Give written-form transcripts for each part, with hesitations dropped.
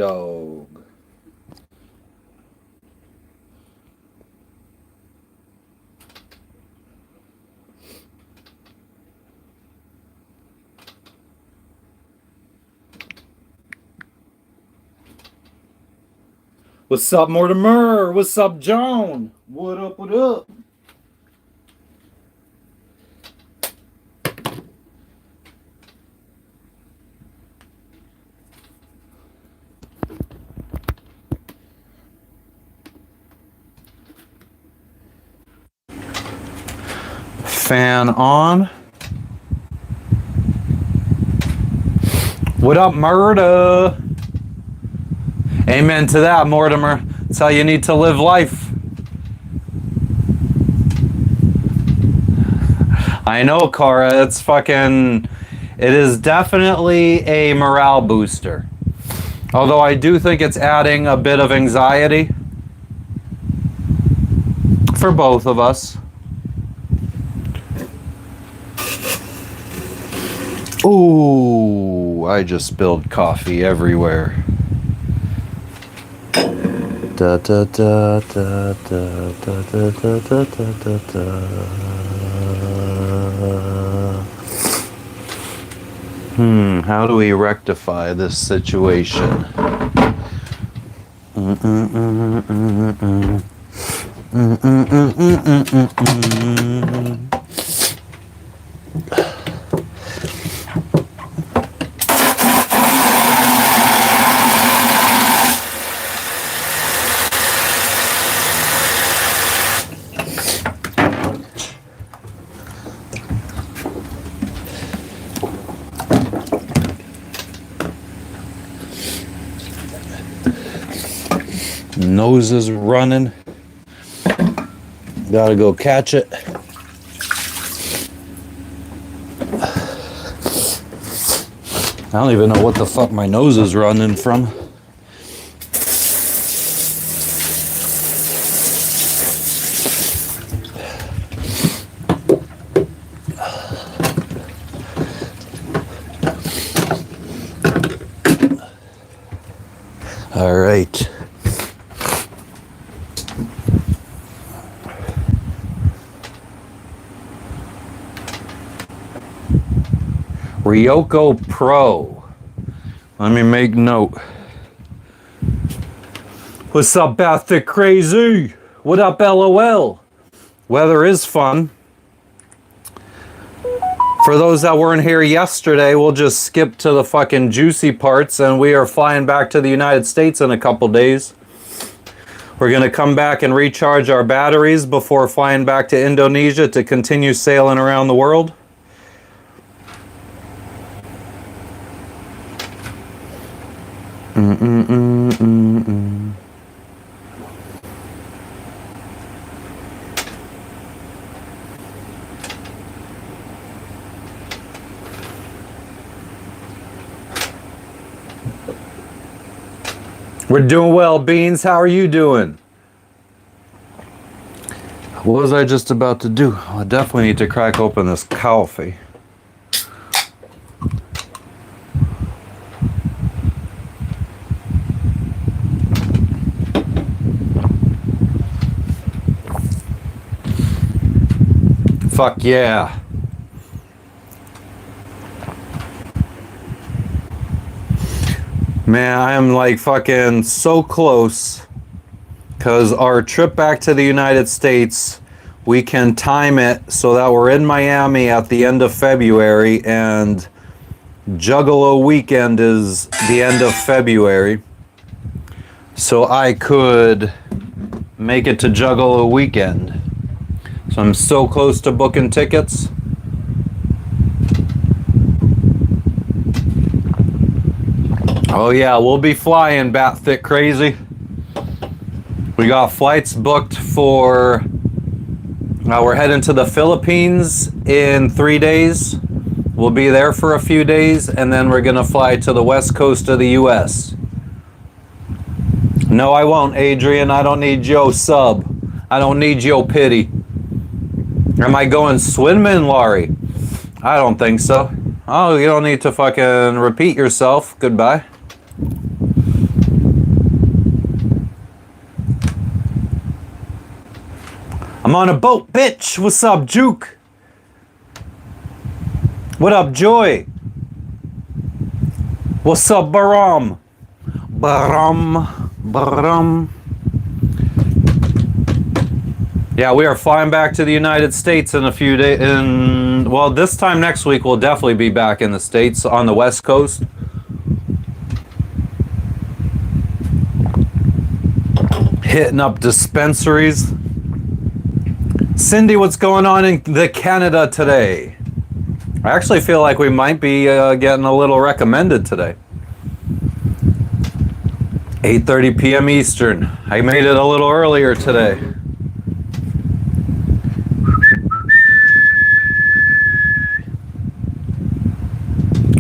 dog. What's up, Mortimer? What's up, Joan? What up, what up? Fan on. What up, Murda? Amen to that, Mortimer. That's how you need to live life. I know, Cara. It's fucking... It is definitely a morale booster. Although I do think it's adding a bit of anxiety for both of us. Ooh, I just spilled coffee everywhere. Da da da da da da da da da da. How do we rectify this situation? Nose is running. Gotta go catch it. I don't even know what the fuck my nose is running from. All right. Ryoko Pro. Let me make note. What's up, Bathic Crazy? What up, LOL? Weather is fun. For those that weren't here yesterday, we'll just skip to the fucking juicy parts, and we are flying back to the United States in a couple days. We're going to come back and recharge our batteries before flying back to Indonesia to continue sailing around the world. We're doing well, Beans. How are you doing? What was I just about to do? I definitely need to crack open this coffee. Fuck yeah. Man, I am like fucking so close, because our trip back to the United States, we can time it so that we're in Miami at the end of February, and Juggalo weekend is the end of February. So I could make it to Juggalo weekend. So I'm so close to booking tickets. Oh yeah, we'll be flying, Bathic Crazy. We got flights booked for... we're heading to the Philippines in 3 days. We'll be there for a few days, and then we're gonna fly to the west coast of the US. No, I won't, Adrian. I don't need your sub. I don't need your pity. Am I going swimming, Laurie? I don't think so. Oh, you don't need to fucking repeat yourself. Goodbye. I'm on a boat, bitch. What's up, Juke? What up, Joy? What's up, Baram? Baram. Yeah, we are flying back to the United States in a few days. Well, this time next week, we'll definitely be back in the States on the West Coast. Hitting up dispensaries. Cindy, what's going on in the Canada today? I actually feel like we might be getting a little recommended today. 8:30 p.m. Eastern. I made it a little earlier today.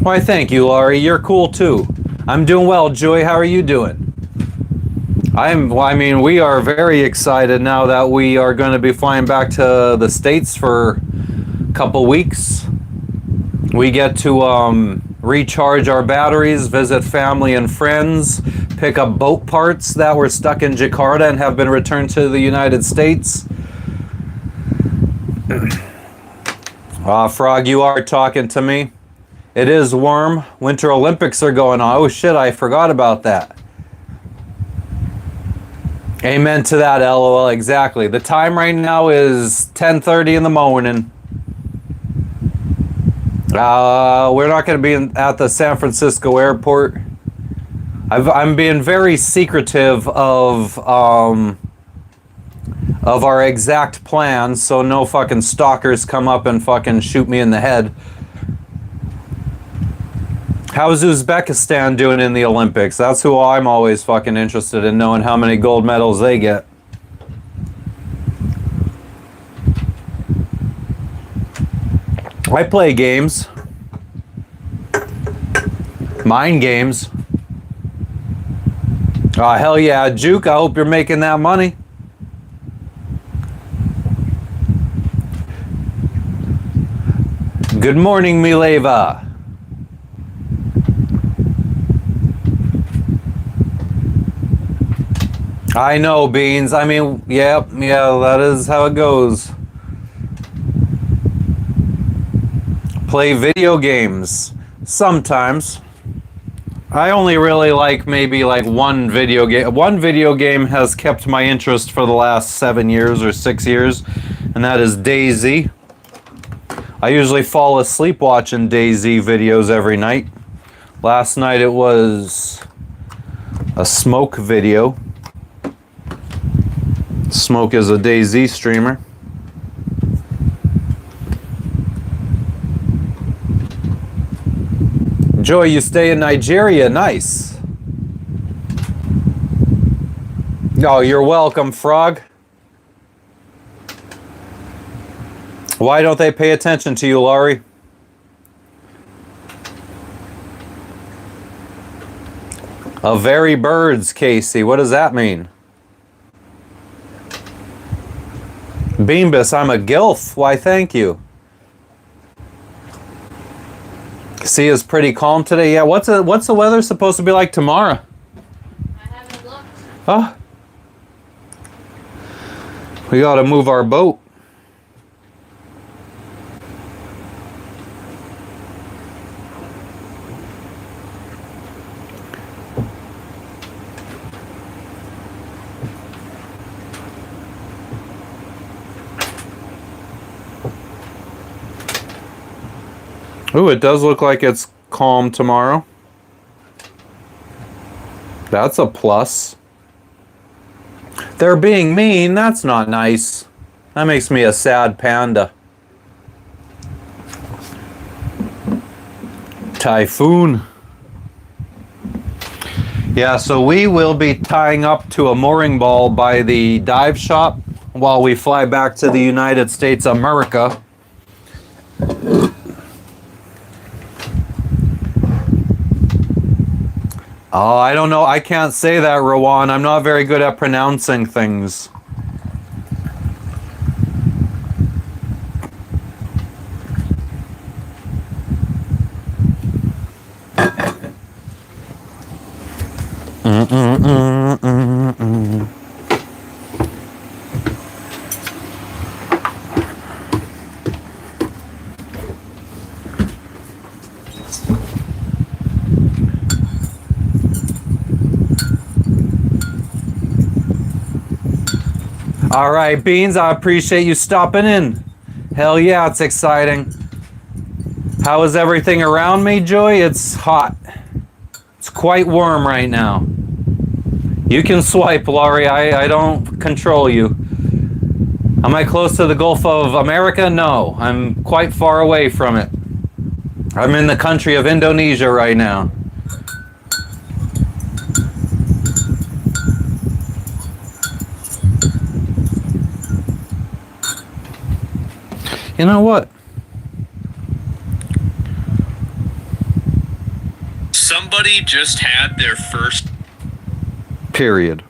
Why, thank you, Laurie. You're cool too. I'm doing well, Joy. How are you doing? I mean, we are very excited now that we are going to be flying back to the States for a couple weeks. We get to recharge our batteries, visit family and friends, pick up boat parts that were stuck in Jakarta and have been returned to the United States. Frog, you are talking to me. It is warm. Winter Olympics are going on. Oh shit, I forgot about that. Amen to that, LOL. Exactly. The time right now is 10:30 in the morning. We're not going to be at the San Francisco airport. I'm being very secretive of our exact plans, so no fucking stalkers come up and fucking shoot me in the head. How's Uzbekistan doing in the Olympics? That's who I'm always fucking interested in, knowing how many gold medals they get. I play games. Mind games. Oh, hell yeah. Juke, I hope you're making that money. Good morning, Mileva. I know, Beans. I mean, yeah, that is how it goes. Play video games. Sometimes. I only really like maybe like one video game. One video game has kept my interest for the last 7 years or 6 years, and that is DayZ. I usually fall asleep watching DayZ videos every night. Last night it was a Smoke video. Smoke is a DayZ streamer. Joy, you stay in Nigeria. Nice. Oh, you're welcome, Frog. Why don't they pay attention to you, Laurie? A very birds, Casey. What does that mean? Beambus, I'm a gilf. Why, thank you. Sea is pretty calm today. Yeah, what's the weather supposed to be like tomorrow? I haven't looked. Oh. We gotta move our boat. Ooh, it does look like it's calm tomorrow. That's a plus. They're being mean. That's not nice. That makes me a sad panda. Typhoon. Yeah, so we will be tying up to a mooring ball by the dive shop while we fly back to the United States of America. Oh, I don't know. I can't say that, Rowan. I'm not very good at pronouncing things. All right, Beans, I appreciate you stopping in. Hell yeah, it's exciting. How is everything around me, Joy? It's hot. It's quite warm right now. You can swipe, Laurie. I don't control you. Am I close to the Gulf of America? No, I'm quite far away from it. I'm in the country of Indonesia right now. You know what? Somebody just had their first. Period.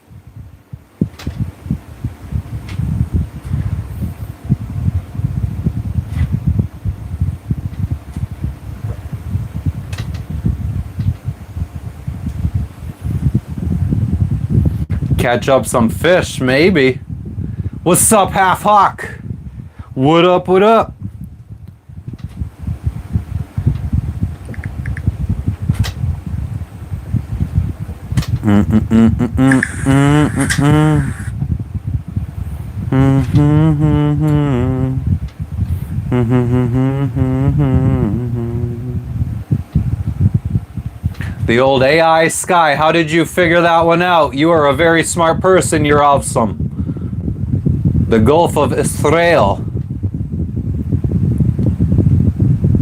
Catch up some fish, maybe. What's up, Half Hawk? What up, what up? The old AI Sky, how did you figure that one out? You are a very smart person, you're awesome. The Gulf of Israel.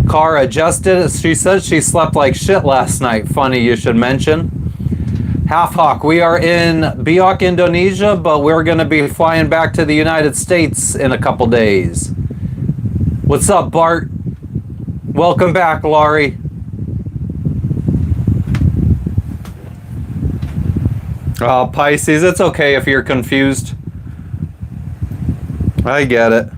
Car adjusted. She says she slept like shit last night. Funny you should mention. Half Hawk, we are in Biak, Indonesia, but we're going to be flying back to the United States in a couple days. What's up, Bart? Welcome back, Laurie. Pisces, it's okay if you're confused. I get it.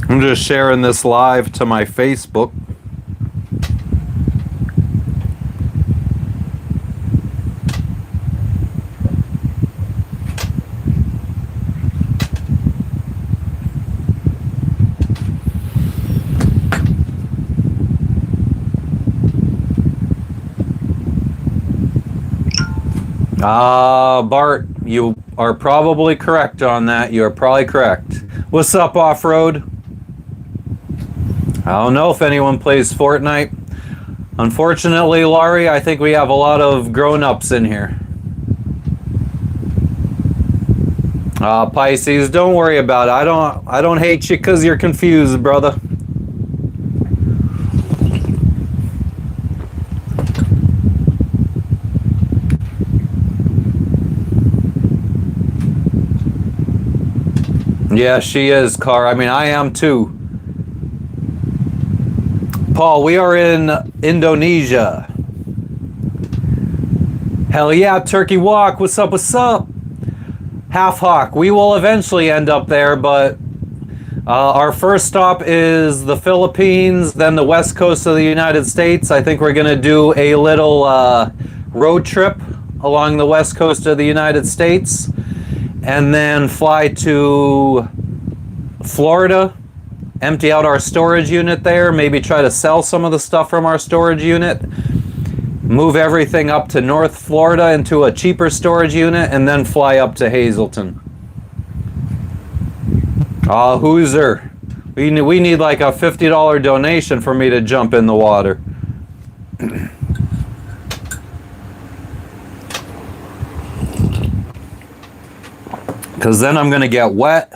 I'm just sharing this live to my Facebook. Bart, you are probably correct on that. You are probably correct. What's up, Off-Road? I don't know if anyone plays Fortnite. Unfortunately, Laurie, I think we have a lot of grown-ups in here. Pisces, don't worry about it. I don't hate you because you're confused, brother. Yeah, she is, Car. I mean, I am too. Paul, we are in Indonesia. Hell yeah, Turkey Walk. What's up, what's up? Half Hawk, we will eventually end up there, but our first stop is the Philippines, then the west coast of the United States. I think we're going to do a little road trip along the west coast of the United States, and then fly to Florida, empty out our storage unit there, maybe try to sell some of the stuff from our storage unit, move everything up to North Florida into a cheaper storage unit, and then fly up to Hazleton. Hooser, we need like a $50 donation for me to jump in the water. Because then I'm going to get wet.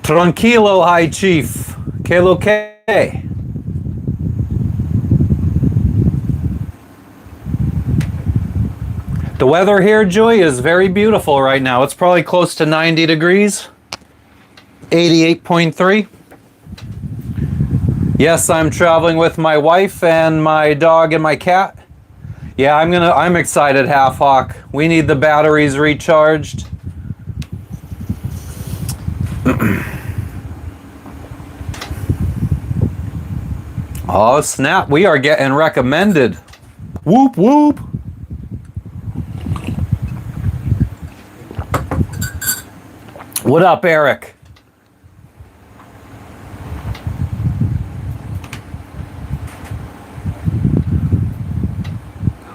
Tranquilo, High Chief. Que lo que? The weather here, Joy, is very beautiful right now. It's probably close to 90 degrees. 88.3. Yes, I'm traveling with my wife and my dog and my cat. Yeah, I'm excited, Half Hawk. We need the batteries recharged. Oh, snap. We are getting recommended. Whoop, whoop. What up, Eric?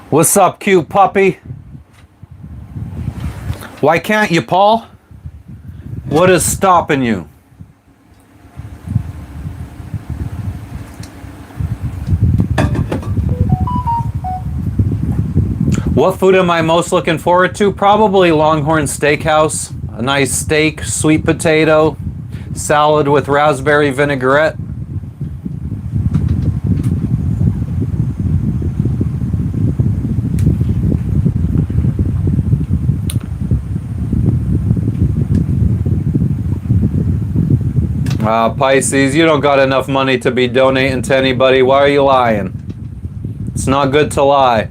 What's up, cute puppy? Why can't you, Paul? What is stopping you? What food am I most looking forward to? Probably Longhorn Steakhouse. A nice steak, sweet potato, salad with raspberry vinaigrette. Pisces, you don't got enough money to be donating to anybody. Why are you lying? It's not good to lie.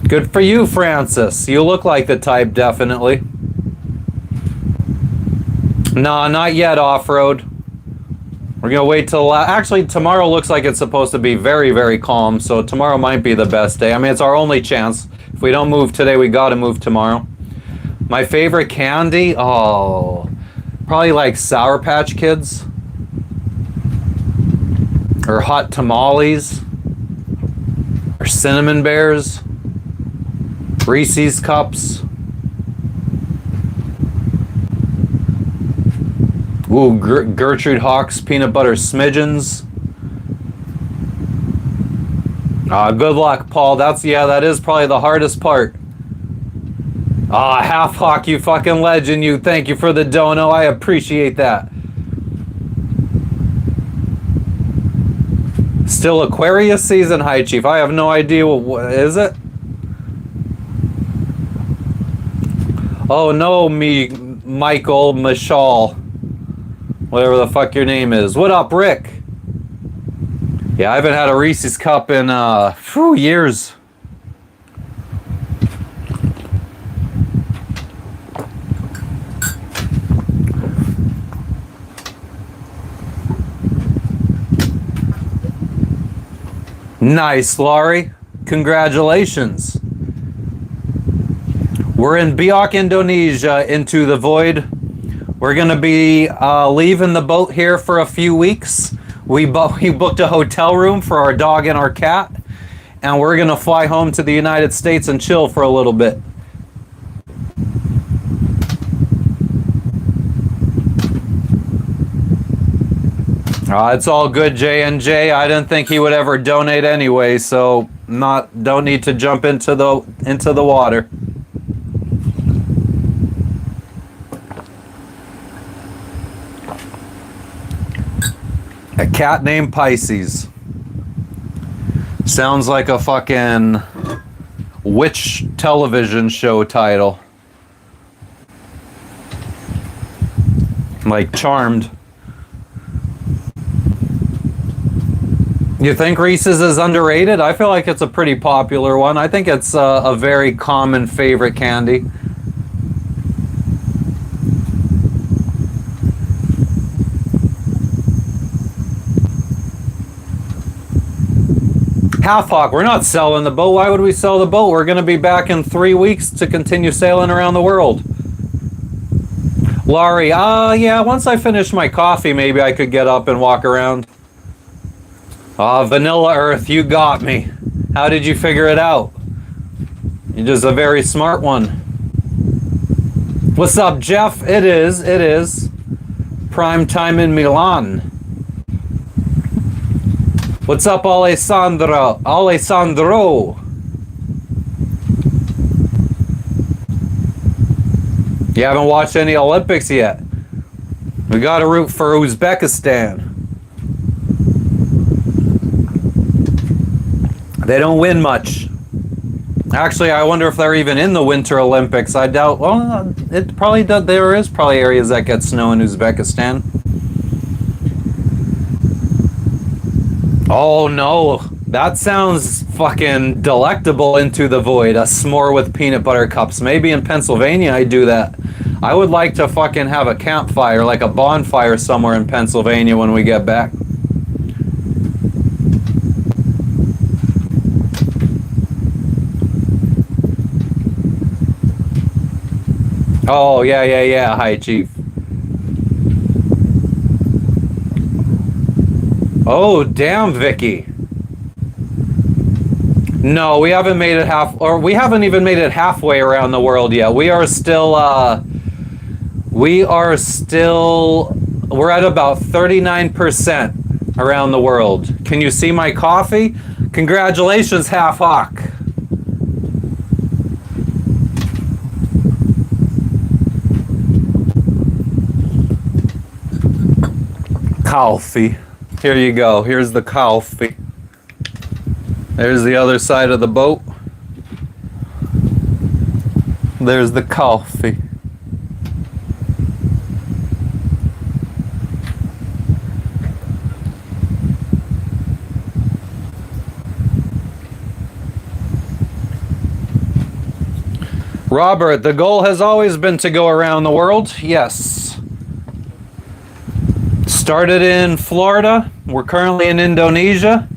Good for you, Francis. You look like the type, definitely. Nah, not yet, Off-Road. We're gonna wait till... actually, tomorrow looks like it's supposed to be very, very calm, so tomorrow might be the best day. I mean, it's our only chance. If we don't move today, we gotta move tomorrow. My favorite candy? Oh... probably like Sour Patch Kids. Or Hot Tamales. Or Cinnamon Bears. Reese's Cups. Ooh, Gertrude Hawk's Peanut Butter Smidgens. Good luck, Paul. That is probably the hardest part. Half Hawk, you fucking legend, you. Thank you for the dono. I appreciate that. Still Aquarius season? Hi, Chief. I have no idea. What is it? Oh, no, Michael Mashal. Whatever the fuck your name is. What up, Rick? Yeah, I haven't had a Reese's Cup in, years. Nice, Laurie. Congratulations. We're in Biak, Indonesia, into the void. We're going to be leaving the boat here for a few weeks. We booked a hotel room for our dog and our cat. And we're going to fly home to the United States and chill for a little bit. It's all good, J&J. I didn't think he would ever donate anyway, so don't need to jump into the water. A cat named Pisces. Sounds like a fucking witch television show title. Like Charmed. You think Reese's is underrated? I feel like it's a pretty popular one. I think it's a very common favorite candy. Half Hawk, we're not selling the boat. Why would we sell the boat? We're going to be back in 3 weeks to continue sailing around the world. Laurie, yeah, once I finish my coffee, maybe I could get up and walk around. Vanilla Earth, you got me. How did you figure it out? You're just a very smart one. What's up, Jeff? It is. Prime time in Milan. What's up, Alessandro? You haven't watched any Olympics yet. We gotta root for Uzbekistan. They don't win much. Actually, I wonder if they're even in the Winter Olympics. I doubt. Well, it probably does. There is probably areas that get snow in Uzbekistan. Oh no, that sounds fucking delectable into the void. A s'more with peanut butter cups. Maybe in Pennsylvania I do that. I would like to fucking have a campfire, like a bonfire somewhere in Pennsylvania when we get back. Oh, yeah. Hi, Chief. Oh, damn, Vicky. No, we haven't made it we haven't even made it halfway around the world yet. We're at about 39% around the world. Can you see my coffee? Congratulations, Half Hawk. Coffee. Here you go. Here's the coffee. There's the other side of the boat. There's the coffee. Robert, the goal has always been to go around the world. Yes. Started in Florida. We're currently in Indonesia.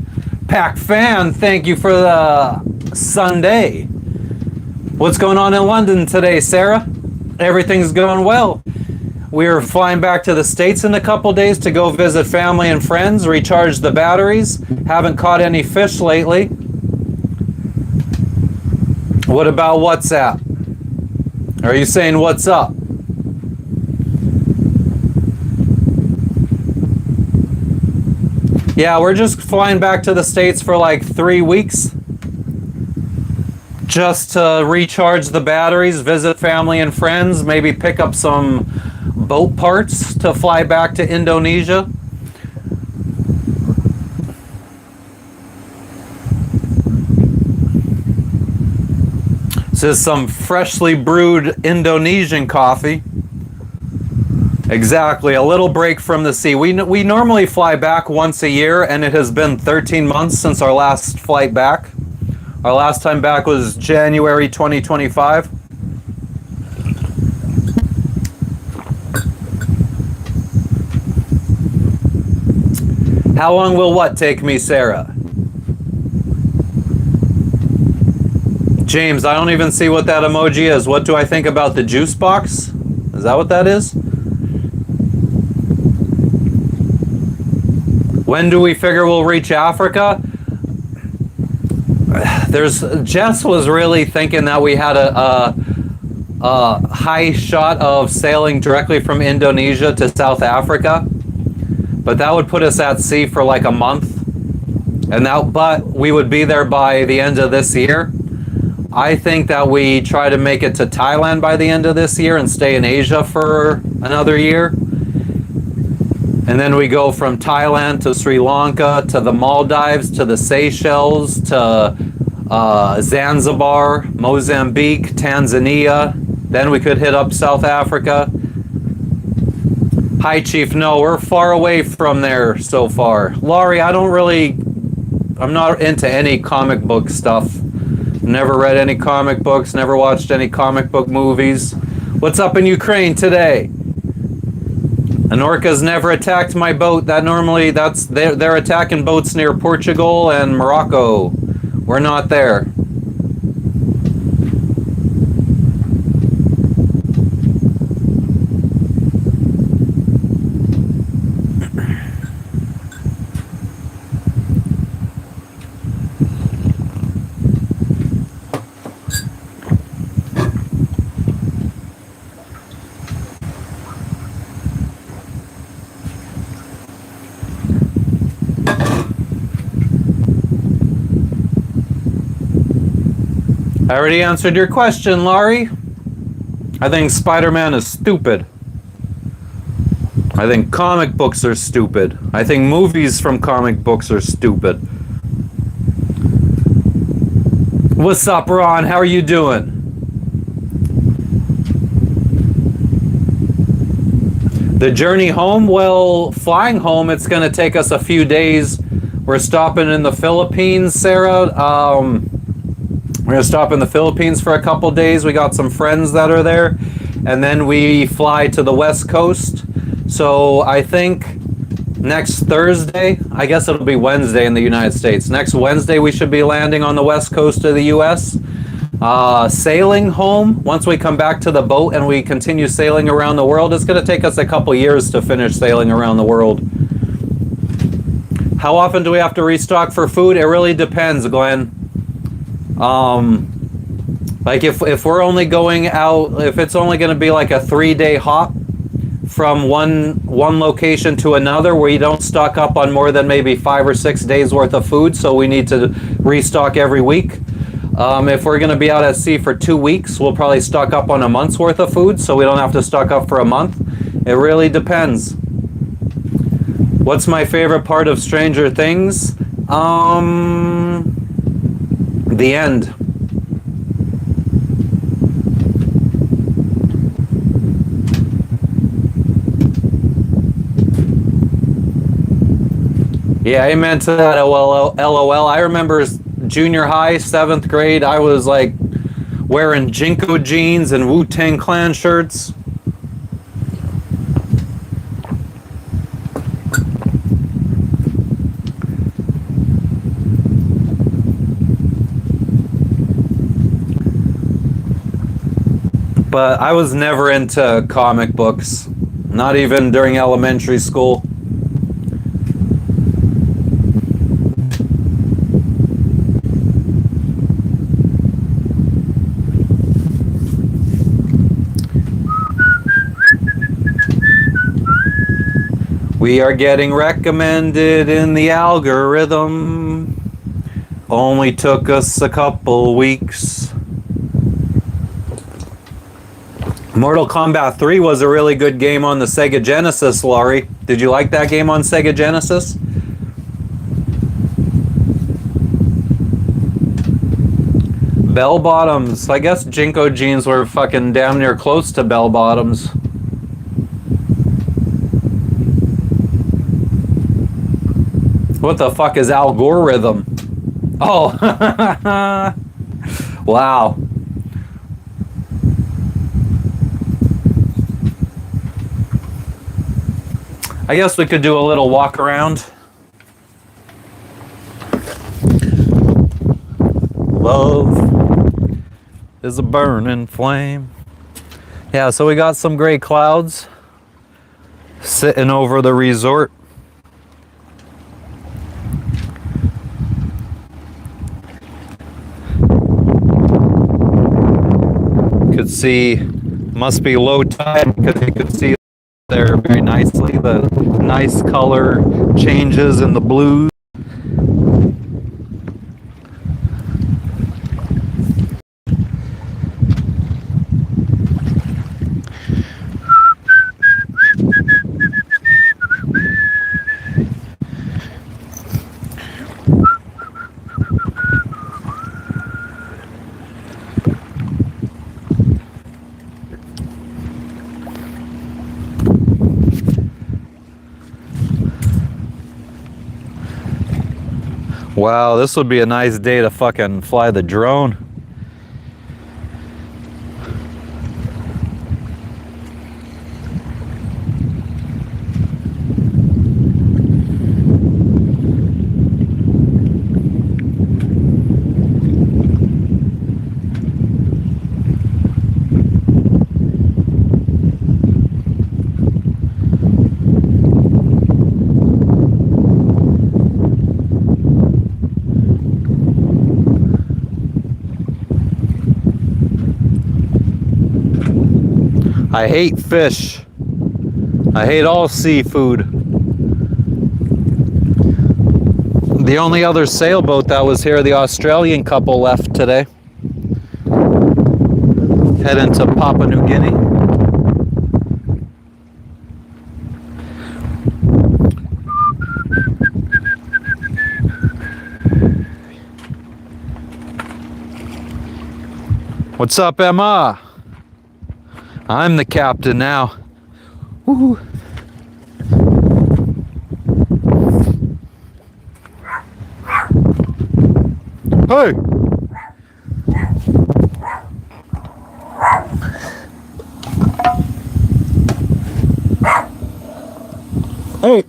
Pac Fan, thank you for the Sunday. What's going on in London today, Sarah? Everything's going well. We're flying back to the States in a couple days to go visit family and friends, recharge the batteries. Haven't caught any fish lately. What about WhatsApp? Are you saying what's up? Yeah, we're just flying back to the States for like 3 weeks. Just to recharge the batteries, visit family and friends, maybe pick up some boat parts to fly back to Indonesia. This is some freshly brewed Indonesian coffee. Exactly, a little break from the sea. We normally fly back once a year, and it has been 13 months since our last flight back. Our last time back was January 2025. How long will what take me, Sarah? James, I don't even see what that emoji is. What do I think about the juice box? Is that what that is? When do we figure we'll reach Africa? Jess was really thinking that we had a high shot of sailing directly from Indonesia to South Africa, but that would put us at sea for like a month, but we would be there by the end of this year. I think that we try to make it to Thailand by the end of this year and stay in Asia for another year. And then we go from Thailand to Sri Lanka, to the Maldives, to the Seychelles, to Zanzibar, Mozambique, Tanzania. Then we could hit up South Africa. Hi, Chief. No, we're far away from there so far. Laurie, I'm not into any comic book stuff. Never read any comic books, never watched any comic book movies. What's up in Ukraine today? An orca's never attacked my boat. They're attacking boats near Portugal and Morocco. We're not there. I already answered your question, Laurie. I think Spider-Man is stupid. I think comic books are stupid. I think movies from comic books are stupid. What's up, Ron? How are you doing? The journey home? Well, flying home, it's going to take us a few days. We're stopping in the Philippines, Sarah. We're gonna stop in the Philippines for a couple days. We got some friends that are there, and then we fly to the West Coast. So I think next Thursday, I guess it'll be Wednesday in the United States. Next Wednesday, we should be landing on the West Coast of the U.S. Sailing home, once we come back to the boat and we continue sailing around the world, it's going to take us a couple years to finish sailing around the world. How often do we have to restock for food? It really depends, Glenn. Like if we're only going out, if it's only going to be like a 3-day hop from one location to another, where you don't stock up on more than maybe 5 or 6 days worth of food, so we need to restock every week. If we're going to be out at sea for 2 weeks, we'll probably stock up on a month's worth of food, so we don't have to stock up for a month. It really depends. What's my favorite part of Stranger Things? The end. Yeah, amen to that. LOL. I remember junior high, 7th grade. I was like wearing Jinko jeans and Wu-Tang Clan shirts. But I was never into comic books, not even during elementary school. We are getting recommended in the algorithm. Only took us a couple weeks. Mortal Kombat 3 was a really good game on the Sega Genesis, Laurie. Did you like that game on Sega Genesis? Bell bottoms. I guess Jinko jeans were fucking damn near close to bell bottoms. What the fuck is algorithm? Oh, wow. I guess we could do a little walk around. Love is a burning flame. Yeah, so we got some gray clouds sitting over the resort. Could see, must be low tide because you could see there very nicely the nice color changes in the blues. Wow, this would be a nice day to fucking fly the drone. I hate fish. I hate all seafood. The only other sailboat that was here, the Australian couple left today. Heading to Papua New Guinea. What's up, Emma? I'm the captain now. Woo. Hey! Hey!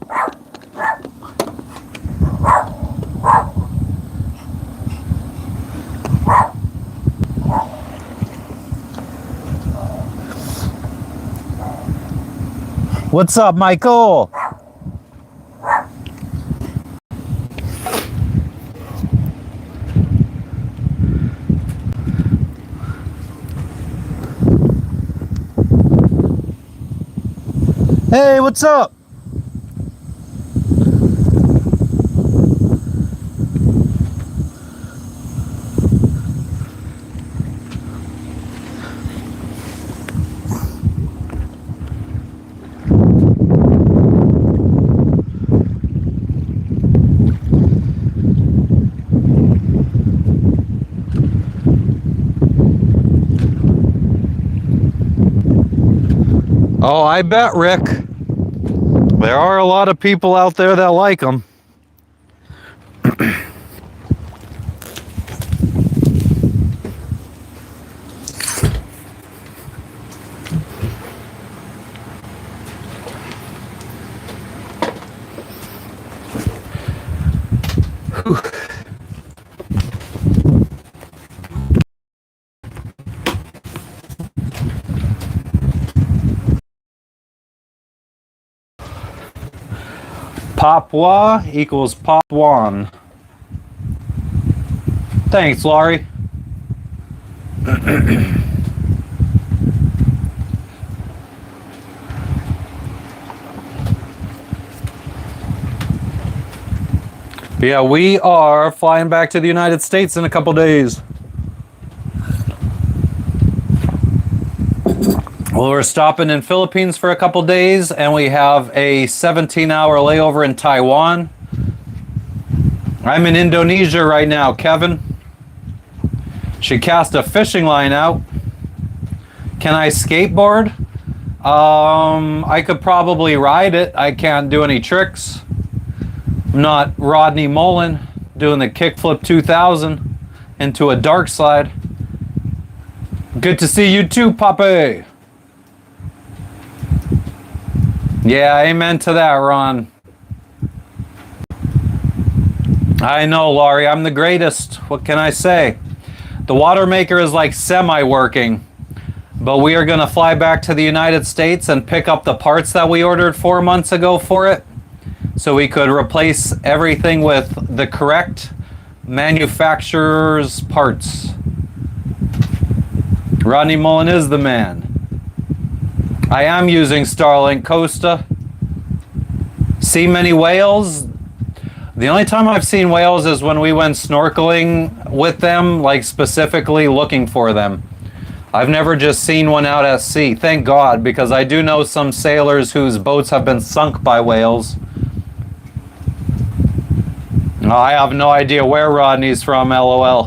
What's up, Michael? Hey, what's up? Oh, I bet, Rick. There are a lot of people out there that like them. Papua equals Papuan. Thanks, Laurie. Yeah, we are flying back to the United States in a couple days. Well, we're stopping in Philippines for a couple days, and we have a 17-hour layover in Taiwan. I'm in Indonesia right now, Kevin. She cast a fishing line out. Can I skateboard? I could probably ride it. I can't do any tricks. I'm not Rodney Mullen doing the kickflip 2000 into a dark slide. Good to see you too, Pape. Yeah, amen to that, Ron. I know, Laurie, I'm the greatest. What can I say? The water maker is like semi-working, but we are going to fly back to the United States and pick up the parts that we ordered 4 months ago for it, so we could replace everything with the correct manufacturer's parts. Rodney Mullen is the man. I am using Starlink Costa. See many whales? The only time I've seen whales is when we went snorkeling with them, like specifically looking for them. I've never just seen one out at sea, thank God, because I do know some sailors whose boats have been sunk by whales. I have no idea where Rodney's from, LOL.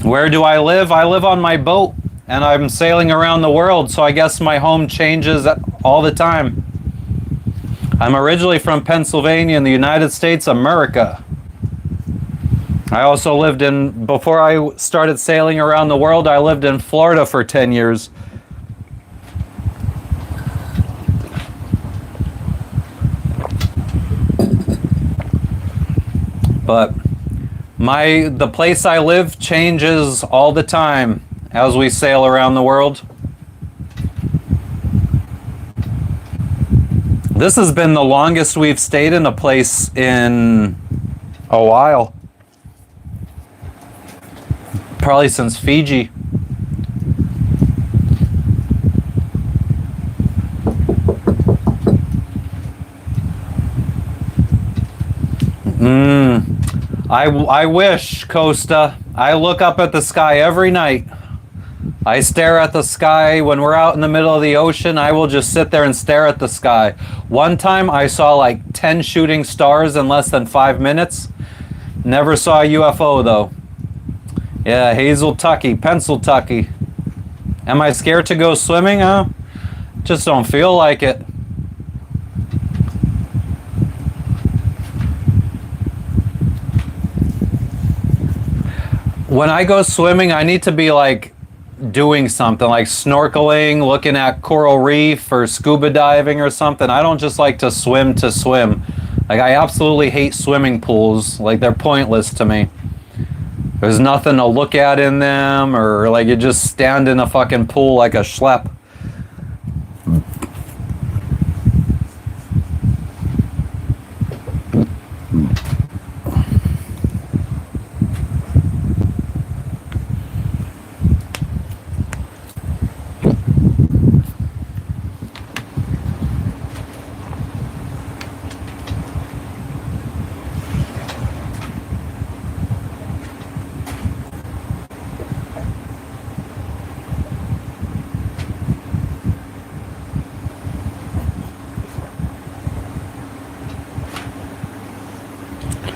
Where do I live? I live on my boat, and I'm sailing around the world, so I guess my home changes all the time. I'm originally from Pennsylvania in the United States, America. I also lived in, before I started sailing around the world, I lived in Florida for 10 years. But the place I live changes all the time as we sail around the world. This has been the longest we've stayed in a place in a while. Probably since Fiji. I wish, Costa. I look up at the sky every night. I stare at the sky when we're out in the middle of the ocean. I will just sit there and stare at the sky. One time I saw like 10 shooting stars in less than 5 minutes. Never saw a UFO though. Yeah, Hazel Tucky, Pencil Tucky. Am I scared to go swimming, huh? Just don't feel like it. when I go swimming, I need to be like doing something like snorkeling, looking at coral reef, or scuba diving or something. I don't just like to swim to swim. Like, I absolutely hate swimming pools. Like, they're pointless to me. There's nothing to look at in them, or like you just stand in a fucking pool like a schlep.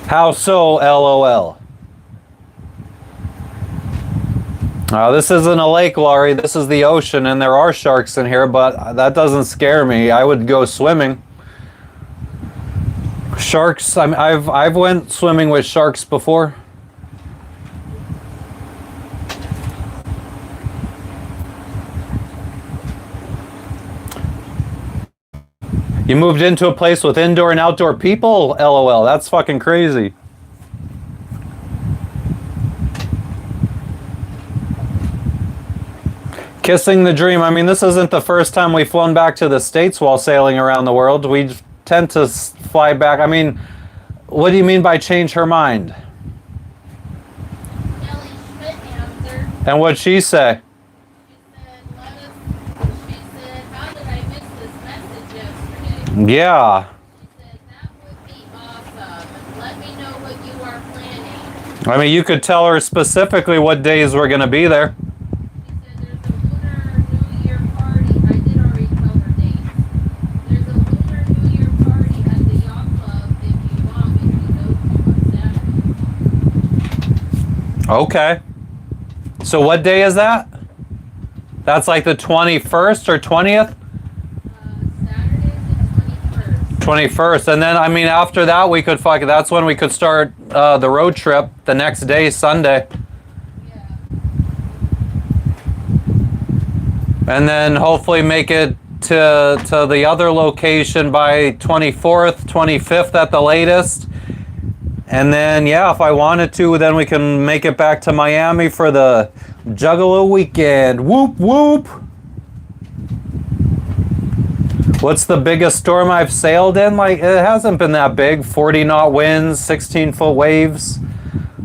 How so, LOL? This isn't a lake, Laurie. This is the ocean, and there are sharks in here, but that doesn't scare me. I would go swimming. Sharks. I've went swimming with sharks before. You moved into a place with indoor and outdoor people? LOL. That's fucking crazy. Kissing the dream. I mean, this isn't the first time we've flown back to the States while sailing around the world. We tend to fly back. I mean, what do you mean by change her mind? Kelly Schmidt answered. And what'd she say? She said, how did I miss this message yesterday? Yeah. She said, that would be awesome. Let me know what you are planning. I mean, you could tell her specifically what days we're going to be there. She said, there's a Lunar New Year party. I did already tell her dates. There's a Lunar New Year party at the yacht club if you want me to go to on Saturday. Okay. So what day is that? That's like the 21st or 20th? Saturday's the 21st. 21st. And then, I mean, after that, we could that's when we could start the road trip the next day, Sunday. Yeah. And then hopefully make it to the other location by 24th, 25th at the latest. And then, yeah, if I wanted to, then we can make it back to Miami for the Juggalo weekend. Whoop, whoop. What's the biggest storm I've sailed in? Like, it hasn't been that big. 40 knot winds, 16-foot waves.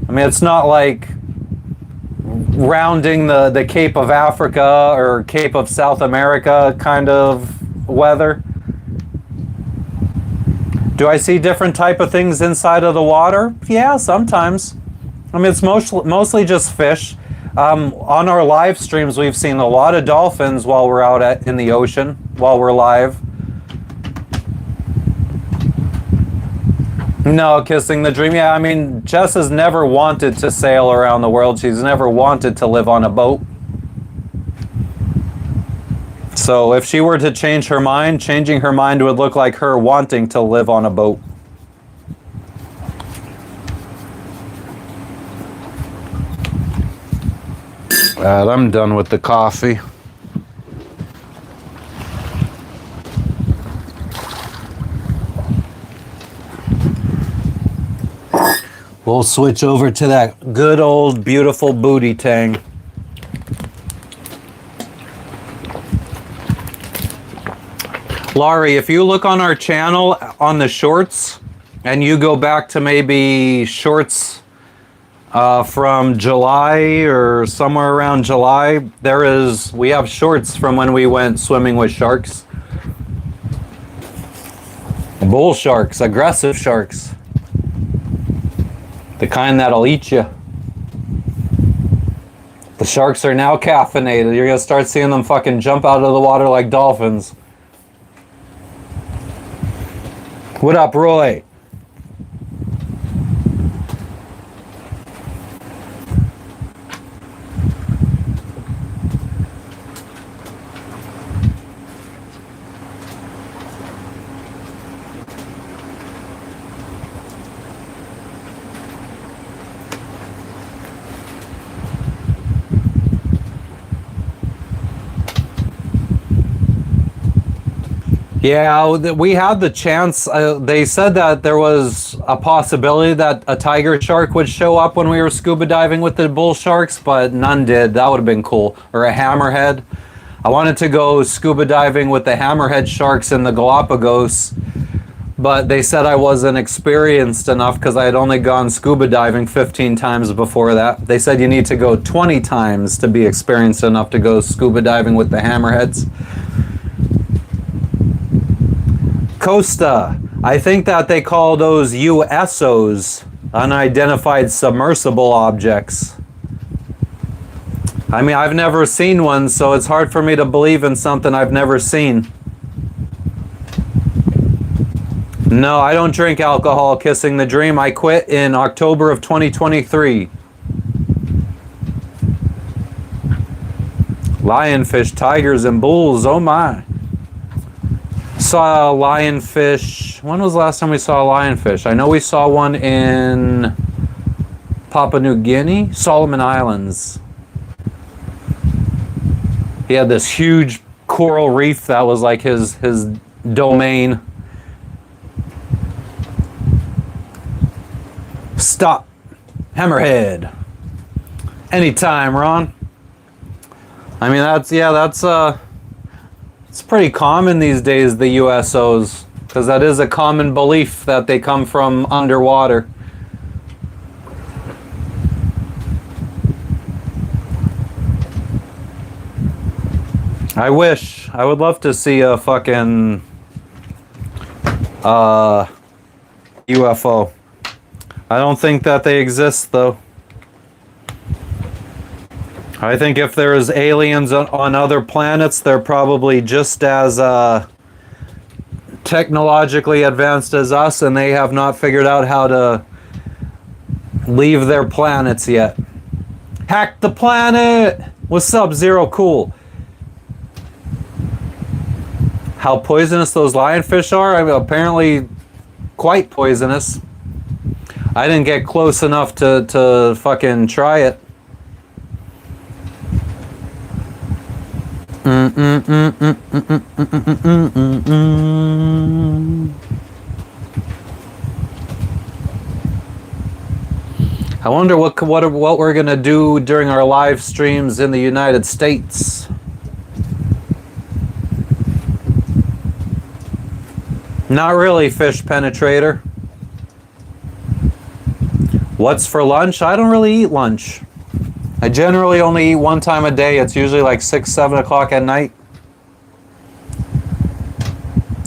I mean, it's not like rounding the Cape of Africa or Cape of South America kind of weather. Do I see different type of things inside of the water? Yeah, sometimes. I mean, it's mostly just fish. On our live streams, we've seen a lot of dolphins while we're out in the ocean, while we're live. No, kissing the dream. Yeah, I mean, Jess has never wanted to sail around the world. She's never wanted to live on a boat. So if she were to change her mind, changing her mind would look like her wanting to live on a boat. I'm done with the coffee. We'll switch over to that good old beautiful booty tang. Laurie, if you look on our channel on the shorts and you go back to maybe shorts from July or somewhere around July, we have shorts from when we went swimming with sharks. Bull sharks, aggressive sharks. The kind that'll eat you. The sharks are now caffeinated. You're gonna start seeing them fucking jump out of the water like dolphins. What up, Roy? Yeah, we had the chance. They said that there was a possibility that a tiger shark would show up when we were scuba diving with the bull sharks, but none did. That would have been cool. Or a hammerhead. I wanted to go scuba diving with the hammerhead sharks in the Galapagos, but they said I wasn't experienced enough because I had only gone scuba diving 15 times before that. They said you need to go 20 times to be experienced enough to go scuba diving with the hammerheads. Costa, I think that they call those USOs, unidentified submersible objects. I mean, I've never seen one, so it's hard for me to believe in something I've never seen. No, I don't drink alcohol, kissing the dream. I quit in October of 2023. Lionfish, tigers, and bulls, oh my. Saw a lionfish. When was the last time we saw a lionfish? I know we saw one in Papua New Guinea, Solomon Islands. He had this huge coral reef that was like his domain. Stop. Hammerhead. Anytime, Ron. I mean, it's pretty common these days, the USOs, because that is a common belief that they come from underwater. I wish. I would love to see a fucking UFO. I don't think that they exist, though. I think if there's aliens on other planets, they're probably just as technologically advanced as us, and they have not figured out how to leave their planets yet. Hack the planet! What's up, Zero Cool? How poisonous those lionfish are? I mean, apparently quite poisonous. I didn't get close enough to fucking try it. I wonder what we're gonna do during our live streams in the United States. Not really, Fish Penetrator. What's for lunch? I don't really eat lunch. I generally only eat one time a day. It's usually like 6, 7 o'clock at night.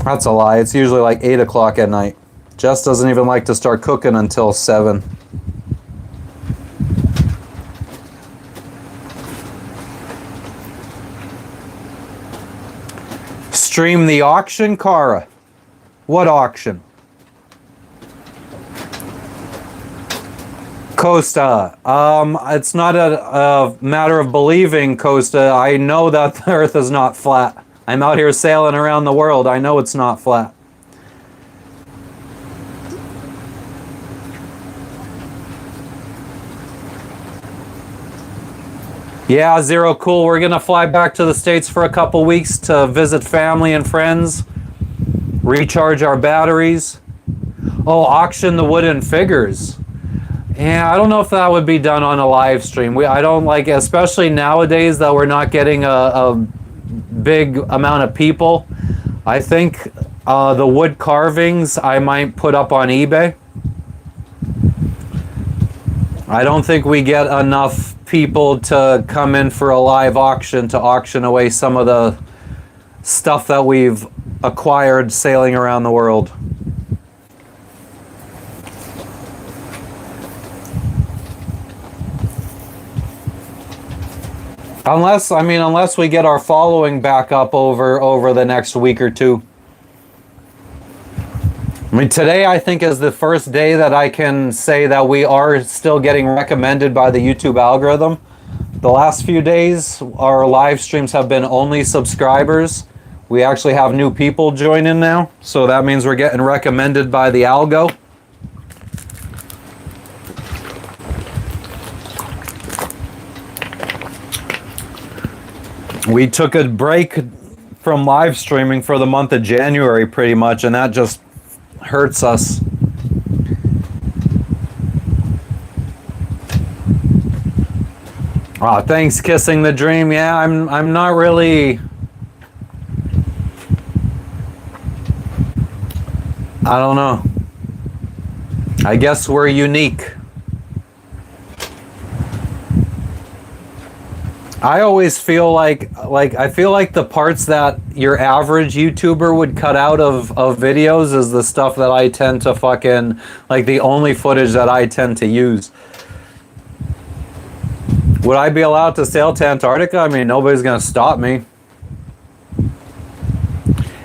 That's a lie. It's usually like 8 o'clock at night. Jess doesn't even like to start cooking until 7. Stream the auction, Cara. What auction? Costa. It's not a matter of believing, Costa. I know that the Earth is not flat. I'm out here sailing around the world. I know it's not flat. Yeah, Zero Cool. We're gonna fly back to the States for a couple weeks to visit family and friends. Recharge our batteries. Oh, auction the wooden figures. Yeah, I don't know if that would be done on a live stream. I don't like, especially nowadays that we're not getting a big amount of people. I think the wood carvings I might put up on eBay. I don't think we get enough people to come in for a live auction to auction away some of the stuff that we've acquired sailing around the world. Unless we get our following back up over the next week or two. I mean, today I think is the first day that I can say that we are still getting recommended by the YouTube algorithm. The last few days, our live streams have been only subscribers. We actually have new people joining now, so that means we're getting recommended by the algo. We took a break from live streaming for the month of January pretty much, and that just hurts us. Oh, thanks, Kissing the Dream. Yeah, I'm not really. I don't know. I guess we're unique. I always feel like I feel like the parts that your average YouTuber would cut out of videos is the stuff that I tend to fucking, like, the only footage that I tend to use. Would I be allowed to sail to Antarctica? I mean, nobody's gonna stop me.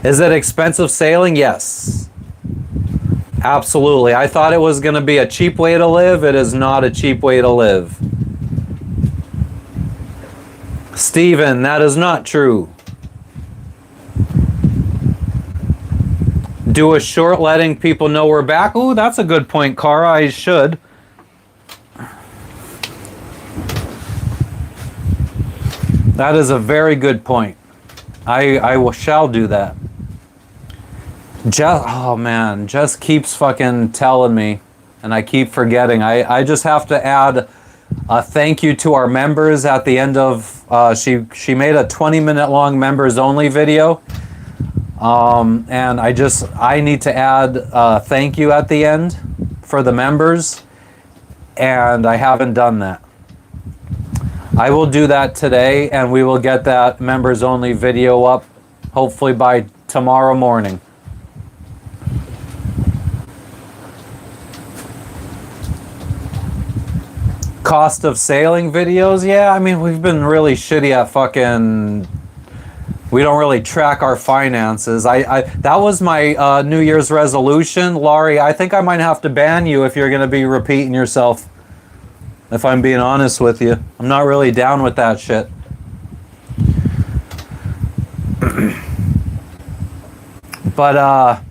Is it expensive sailing? Yes. Absolutely. I thought it was gonna be a cheap way to live. It is not a cheap way to live. Steven, that is not true. Do a short letting people know we're back. Ooh, that's a good point, Cara. I should. That is a very good point. I shall do that. Oh man, Jess keeps fucking telling me, and I keep forgetting. I just have to add a thank you to our members at the end of. She made a 20-minute long members only video, and I need to add a thank you at the end for the members, and I haven't done that. I will do that today, and we will get that members only video up hopefully by tomorrow morning. Cost of sailing videos? Yeah, I mean, we've been really shitty at fucking. We don't really track our finances. That was my New Year's resolution. Laurie, I think I might have to ban you if you're going to be repeating yourself. If I'm being honest with you, I'm not really down with that shit. But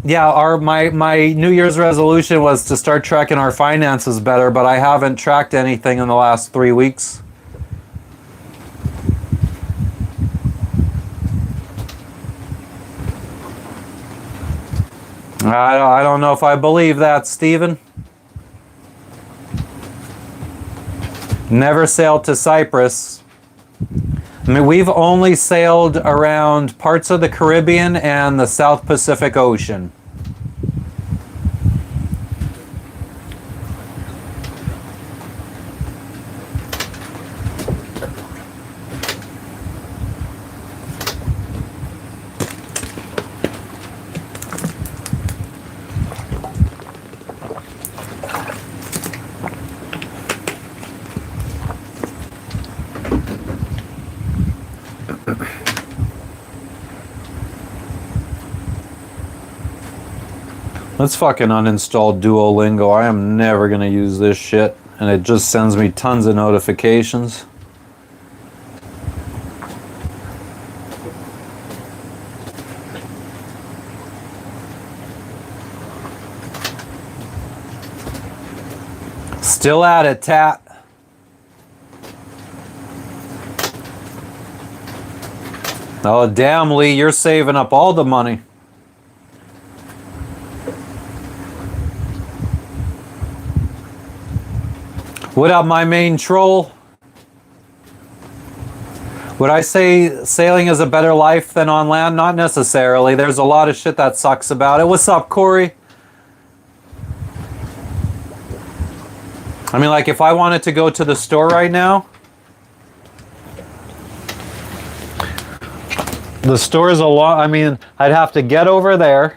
yeah, my New Year's resolution was to start tracking our finances better, but I haven't tracked anything in the last 3 weeks. I don't know if I believe that, Steven. Never sailed to Cyprus. I mean, we've only sailed around parts of the Caribbean and the South Pacific Ocean. Let's fucking uninstall Duolingo. I am never gonna use this shit, and it just sends me tons of notifications. Still at it, Tat. Oh, damn, Lee, you're saving up all the money. What up, my main troll? Would I say sailing is a better life than on land? Not necessarily. There's a lot of shit that sucks about it. What's up, Corey? I mean, like, if I wanted to go to the store right now, the store is a lot. I mean, I'd have to get over there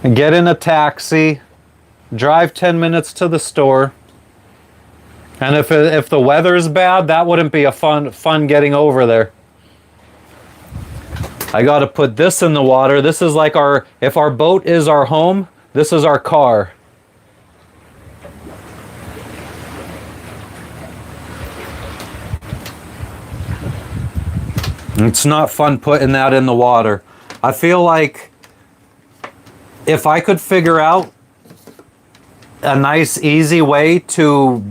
and get in a taxi, drive 10 minutes to the store, and if the weather's bad, that wouldn't be a fun getting over there. I got to put this in the water. This is like if our boat is our home, this is our car. It's not fun putting that in the water. I feel like if I could figure out a nice, easy way to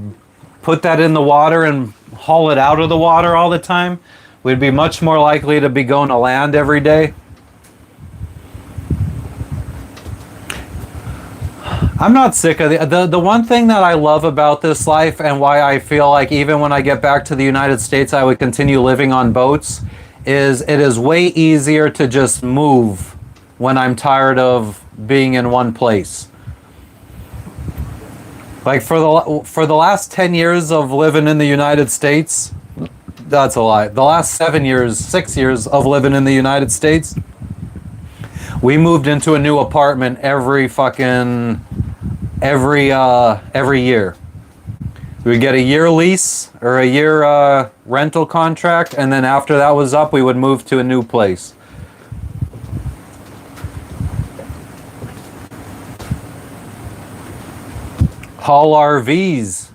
put that in the water and haul it out of the water all the time, We'd be much more likely to be going to land every day. I'm not sick of the one thing that I love about this life, and why I feel like even when I get back to the United States I would continue living on boats, is it is way easier to just move when I'm tired of being in one place. Like for the last 10 years of living in the United States, that's a lie. The last 6 years of living in the United States, we moved into a new apartment every year. We would get a year lease or a year rental contract, and then after that was up, we would move to a new place. Haul RVs.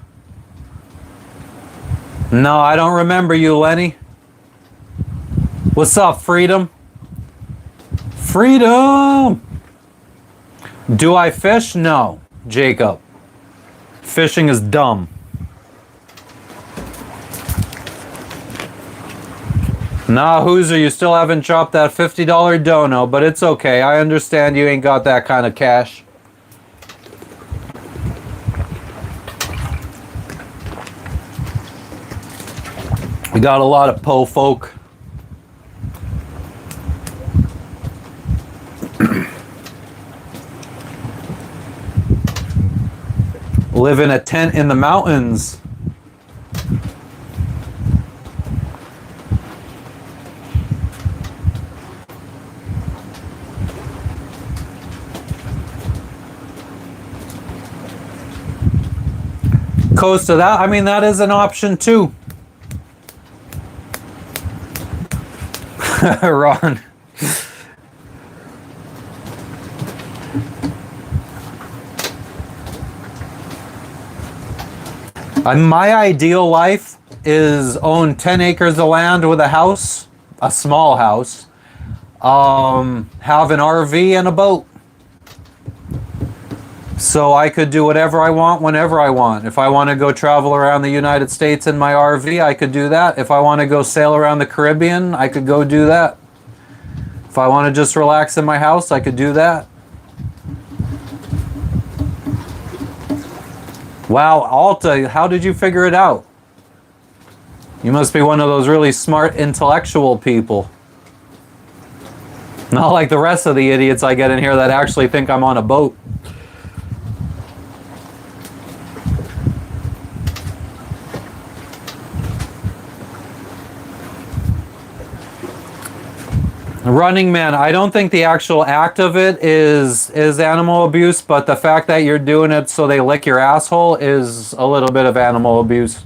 No, I don't remember you, Lenny. What's up, Freedom? Freedom! Do I fish? No, Jacob. Fishing is dumb. Nah, Hooser, you still haven't dropped that $50 dono, but it's okay. I understand you ain't got that kind of cash. We got a lot of po folk. Live in a tent in the mountains. Costa, that, I mean, that is an option too. Ron. My ideal life is own 10 acres of land with a house, a small house, have an RV and a boat. So I could do whatever I want whenever I want. If I want to go travel around the United States in my RV, I could do that. If I want to go sail around the Caribbean, I could go do that. If I want to just relax in my house, I could do that. Wow, Alta, how did you figure it out? You must be one of those really smart intellectual people. Not like the rest of the idiots I get in here that actually think I'm on a boat. Running Man, I don't think the actual act of it is animal abuse, but the fact that you're doing it so they lick your asshole is a little bit of animal abuse.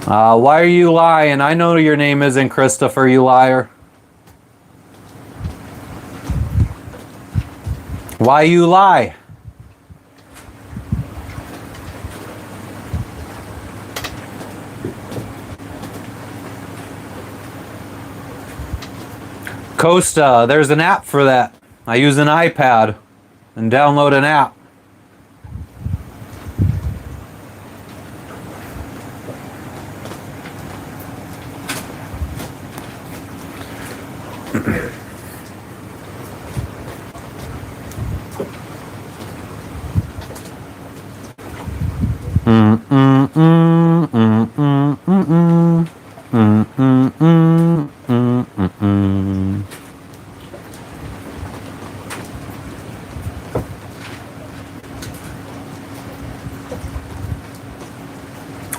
Why are you lying? I know your name isn't Christopher, you liar. Why you lie? Costa, there's an app for that. I use an iPad and download an app.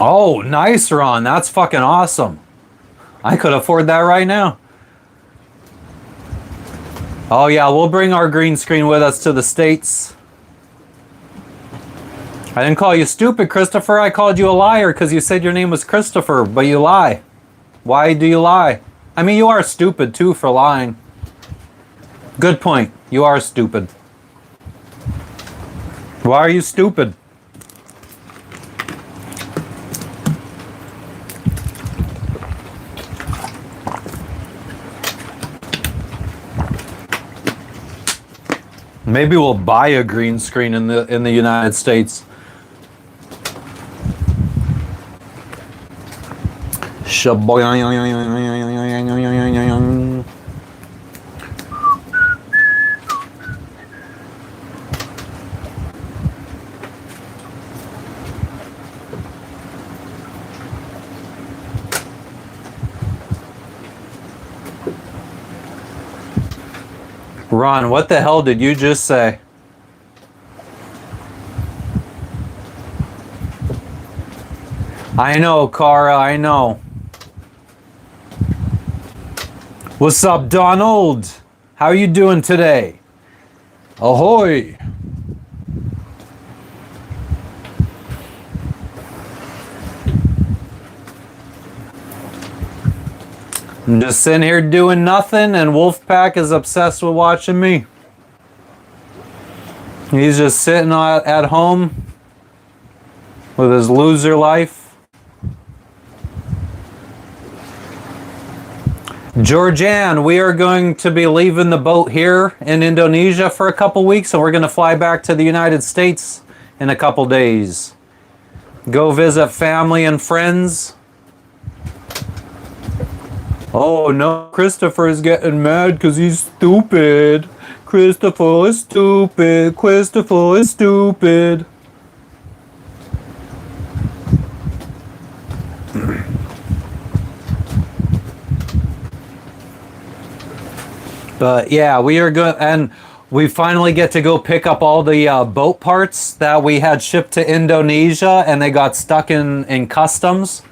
Oh, nice, Ron. That's fucking awesome. I could afford that right now. Oh yeah, we'll bring our green screen with us to the States. I didn't call you stupid, Christopher. I called you a liar because you said your name was Christopher, but you lie. Why do you lie? I mean, you are stupid too for lying. Good point. You are stupid. Why are you stupid? Maybe we'll buy a green screen in the United States. Shaboing. Ron, what the hell did you just say? I know, Cara, I know. What's up, Donald? How you doing today? Ahoy! I'm just sitting here doing nothing, and Wolfpack is obsessed with watching me. He's just sitting at home with his loser life. Georgianne, we are going to be leaving the boat here in Indonesia for a couple weeks, and we're going to fly back to the United States in a couple days. Go visit family and friends. Oh no, Christopher is getting mad because he's stupid. Christopher is stupid. Christopher is stupid. But yeah, we are good, and we finally get to go pick up all the boat parts that we had shipped to Indonesia, and they got stuck in customs.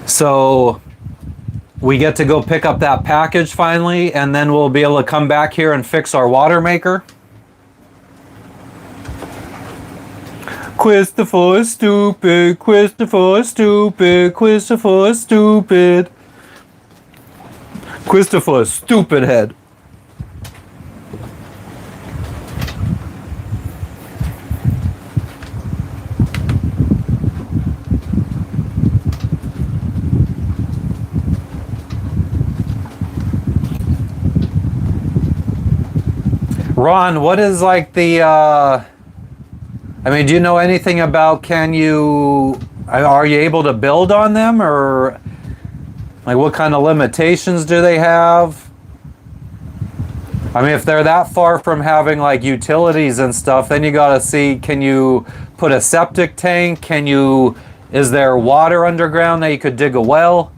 So we get to go pick up that package finally, and then we'll be able to come back here and fix our water maker. Christopher is stupid. Christopher is stupid. Christopher is stupid. Christopher is stupid head. Ron, what is like the, I mean, do you know anything about, are you able to build on them, or like what kind of limitations do they have? I mean, if they're that far from having like utilities and stuff, then you gotta see, can you put a septic tank? Is there water underground that you could dig a well?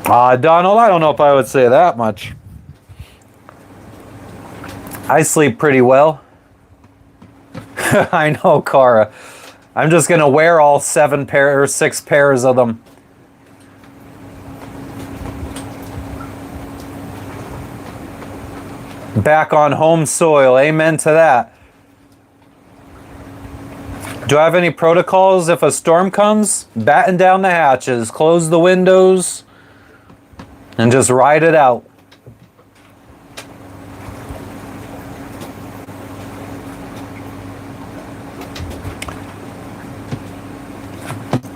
Donald, I don't know if I would say that much. I sleep pretty well. I know, Cara. I'm just gonna wear all 6 pairs of them. Back on home soil. Amen to that. Do I have any protocols if a storm comes? Batten down the hatches, close the windows, and just ride it out.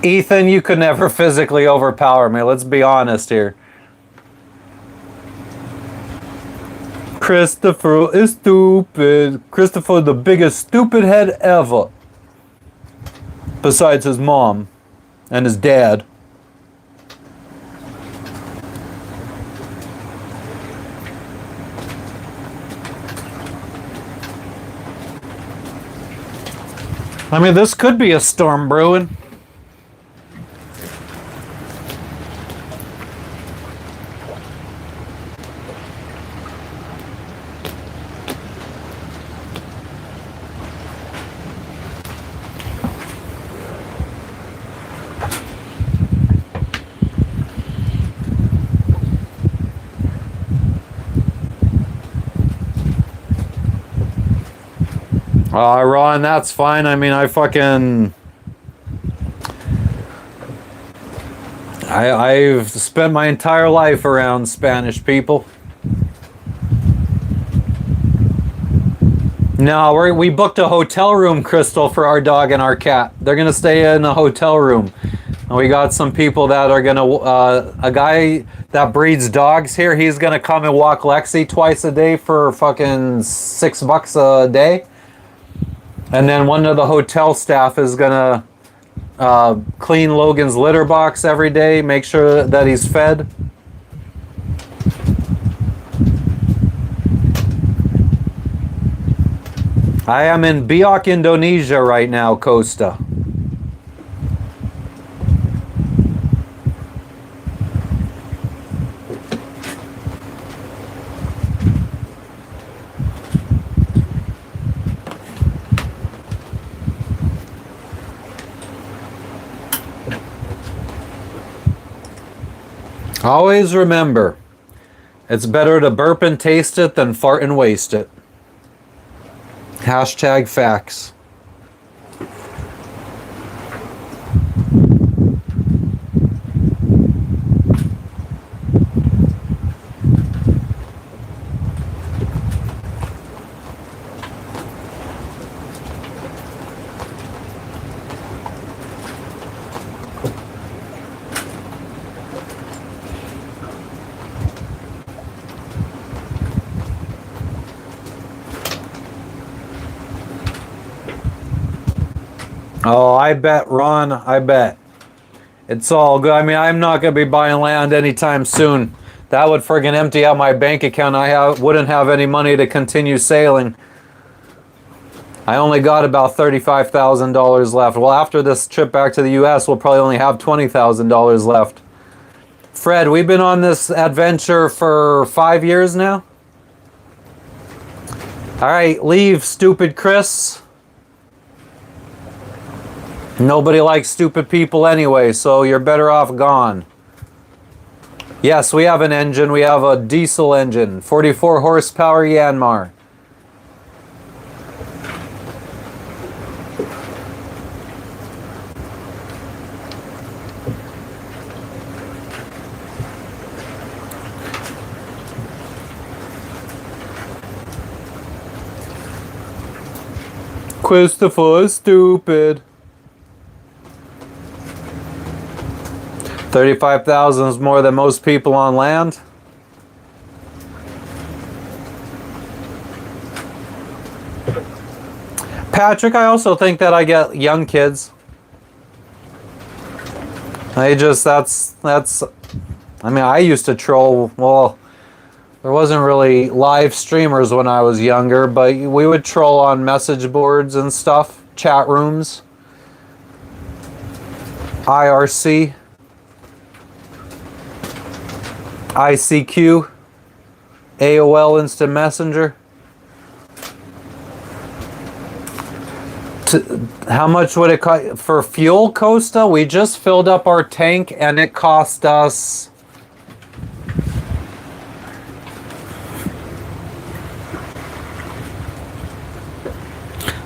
Ethan, you could never physically overpower me. Let's be honest here. Christopher is stupid. Christopher, the biggest stupid head ever. Besides his mom and his dad. I mean, this could be a storm brewing. Ron, that's fine. I mean, I've spent my entire life around Spanish people. No, we booked a hotel room, Crystal, for our dog and our cat. They're gonna stay in a hotel room. And we got some people that are gonna, a guy that breeds dogs here, he's gonna come and walk Lexi twice a day for fucking $6 a day. And then one of the hotel staff is gonna clean Logan's litter box every day, make sure that he's fed. I am in Biak, Indonesia right now, Costa. Always remember, it's better to burp and taste it than fart and waste it. Hashtag facts. Oh, I bet, Ron, I bet. It's all good. I mean, I'm not going to be buying land anytime soon. That would friggin' empty out my bank account. Wouldn't have any money to continue sailing. I only got about $35,000 left. Well, after this trip back to the US, we'll probably only have $20,000 left. Fred, we've been on this adventure for 5 years now. All right, leave, stupid Chris. Nobody likes stupid people anyway, so you're better off gone. Yes, we have an engine. We have a diesel engine. 44 horsepower Yanmar. Christopher is stupid. 35,000 is more than most people on land. Patrick, I also think that I get young kids. I mean, I used to troll, well, there wasn't really live streamers when I was younger, but we would troll on message boards and stuff, chat rooms, IRC. ICQ, AOL Instant Messenger. How much would it cost for fuel, Costa? We just filled up our tank and it cost us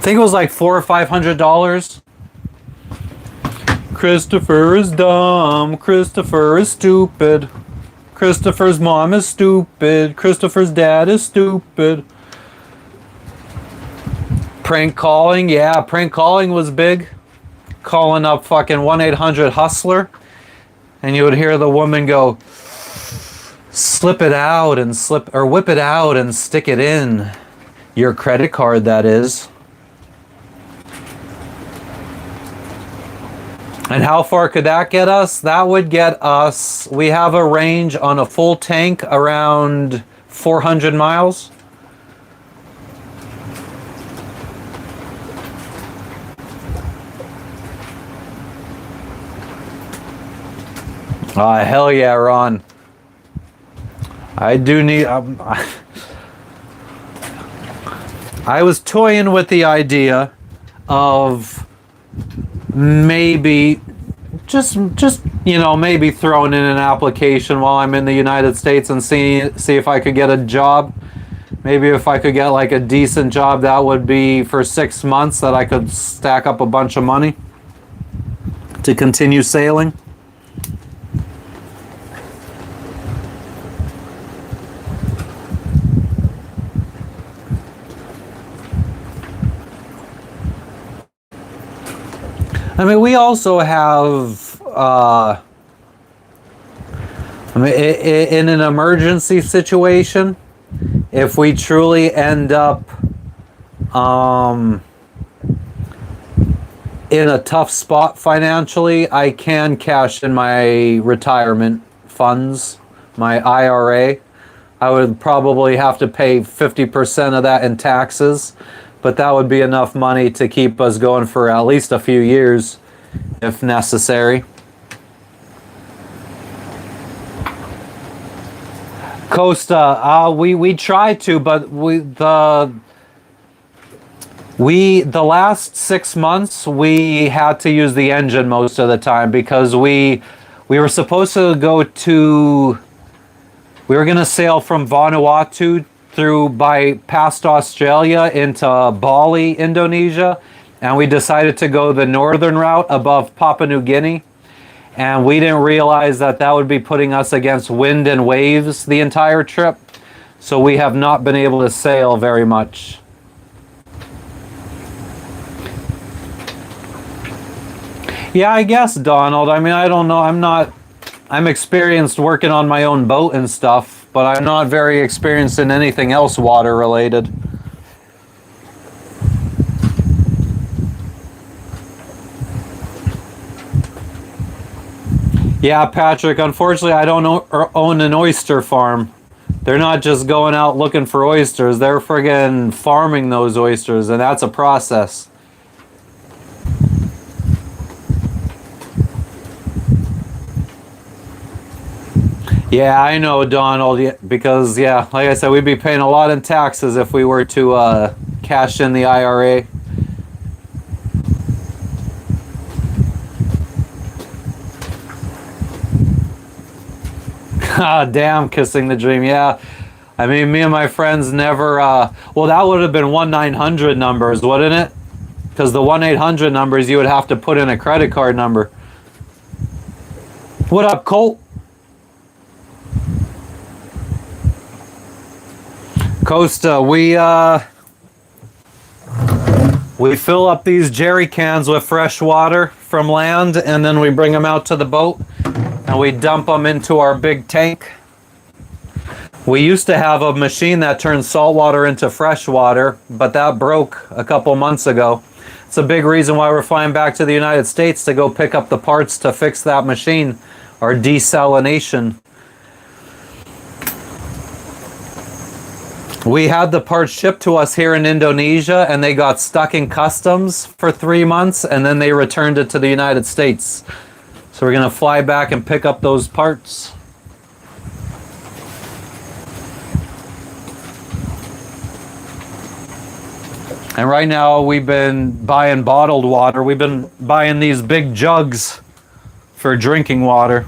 I think it was like $400 or $500. Christopher is dumb. Christopher is stupid. Christopher's mom is stupid. Christopher's dad is stupid. Prank calling, yeah, prank calling was big. Calling up fucking 1-800-HUSTLER. And you would hear the woman go, slip it out and whip it out and stick it in. Your credit card, that is. And how far could that get us? That would get us, we have a range on a full tank around 400 miles. Hell yeah, Ron. I do need, I was toying with the idea of maybe just you know, maybe throwing in an application while I'm in the United States and see if I could get a job. Maybe if I could get like a decent job, that would be for 6 months, that I could stack up a bunch of money to continue sailing. I mean, we also have I mean, in an emergency situation, if we truly end up in a tough spot financially, I can cash in my retirement funds, my IRA. I would probably have to pay 50% of that in taxes, but that would be enough money to keep us going for at least a few years if necessary. Costa, we tried to, but the last 6 months we had to use the engine most of the time because we were supposed to go to, we were gonna sail from Vanuatu past Australia into Bali, Indonesia, and we decided to go the northern route above Papua New Guinea. And we didn't realize that that would be putting us against wind and waves the entire trip. So we have not been able to sail very much. Yeah, I guess, Donald. I mean, I don't know. I'm experienced working on my own boat and stuff, but I'm not very experienced in anything else water related. Yeah, Patrick, unfortunately, I don't own an oyster farm. They're not just going out looking for oysters, they're friggin' farming those oysters, and that's a process. Yeah, I know, Donald, because, yeah, like I said, we'd be paying a lot in taxes if we were to cash in the IRA. Ah, damn, kissing the dream. Yeah, I mean, me and my friends never. Well, that would have been 1-900 numbers, wouldn't it? Because the 1-800 numbers, you would have to put in a credit card number. What up, Colt? Costa, we fill up these jerry cans with fresh water from land, and then we bring them out to the boat. And we dump them into our big tank. We used to have a machine that turns salt water into fresh water, but that broke a couple months ago. It's a big reason why we're flying back to the United States to go pick up the parts to fix that machine, our desalination. We had the parts shipped to us here in Indonesia, and they got stuck in customs for 3 months, and then they returned it to the United States. So we're going to fly back and pick up those parts. And right now we've been buying bottled water. We've been buying these big jugs for drinking water.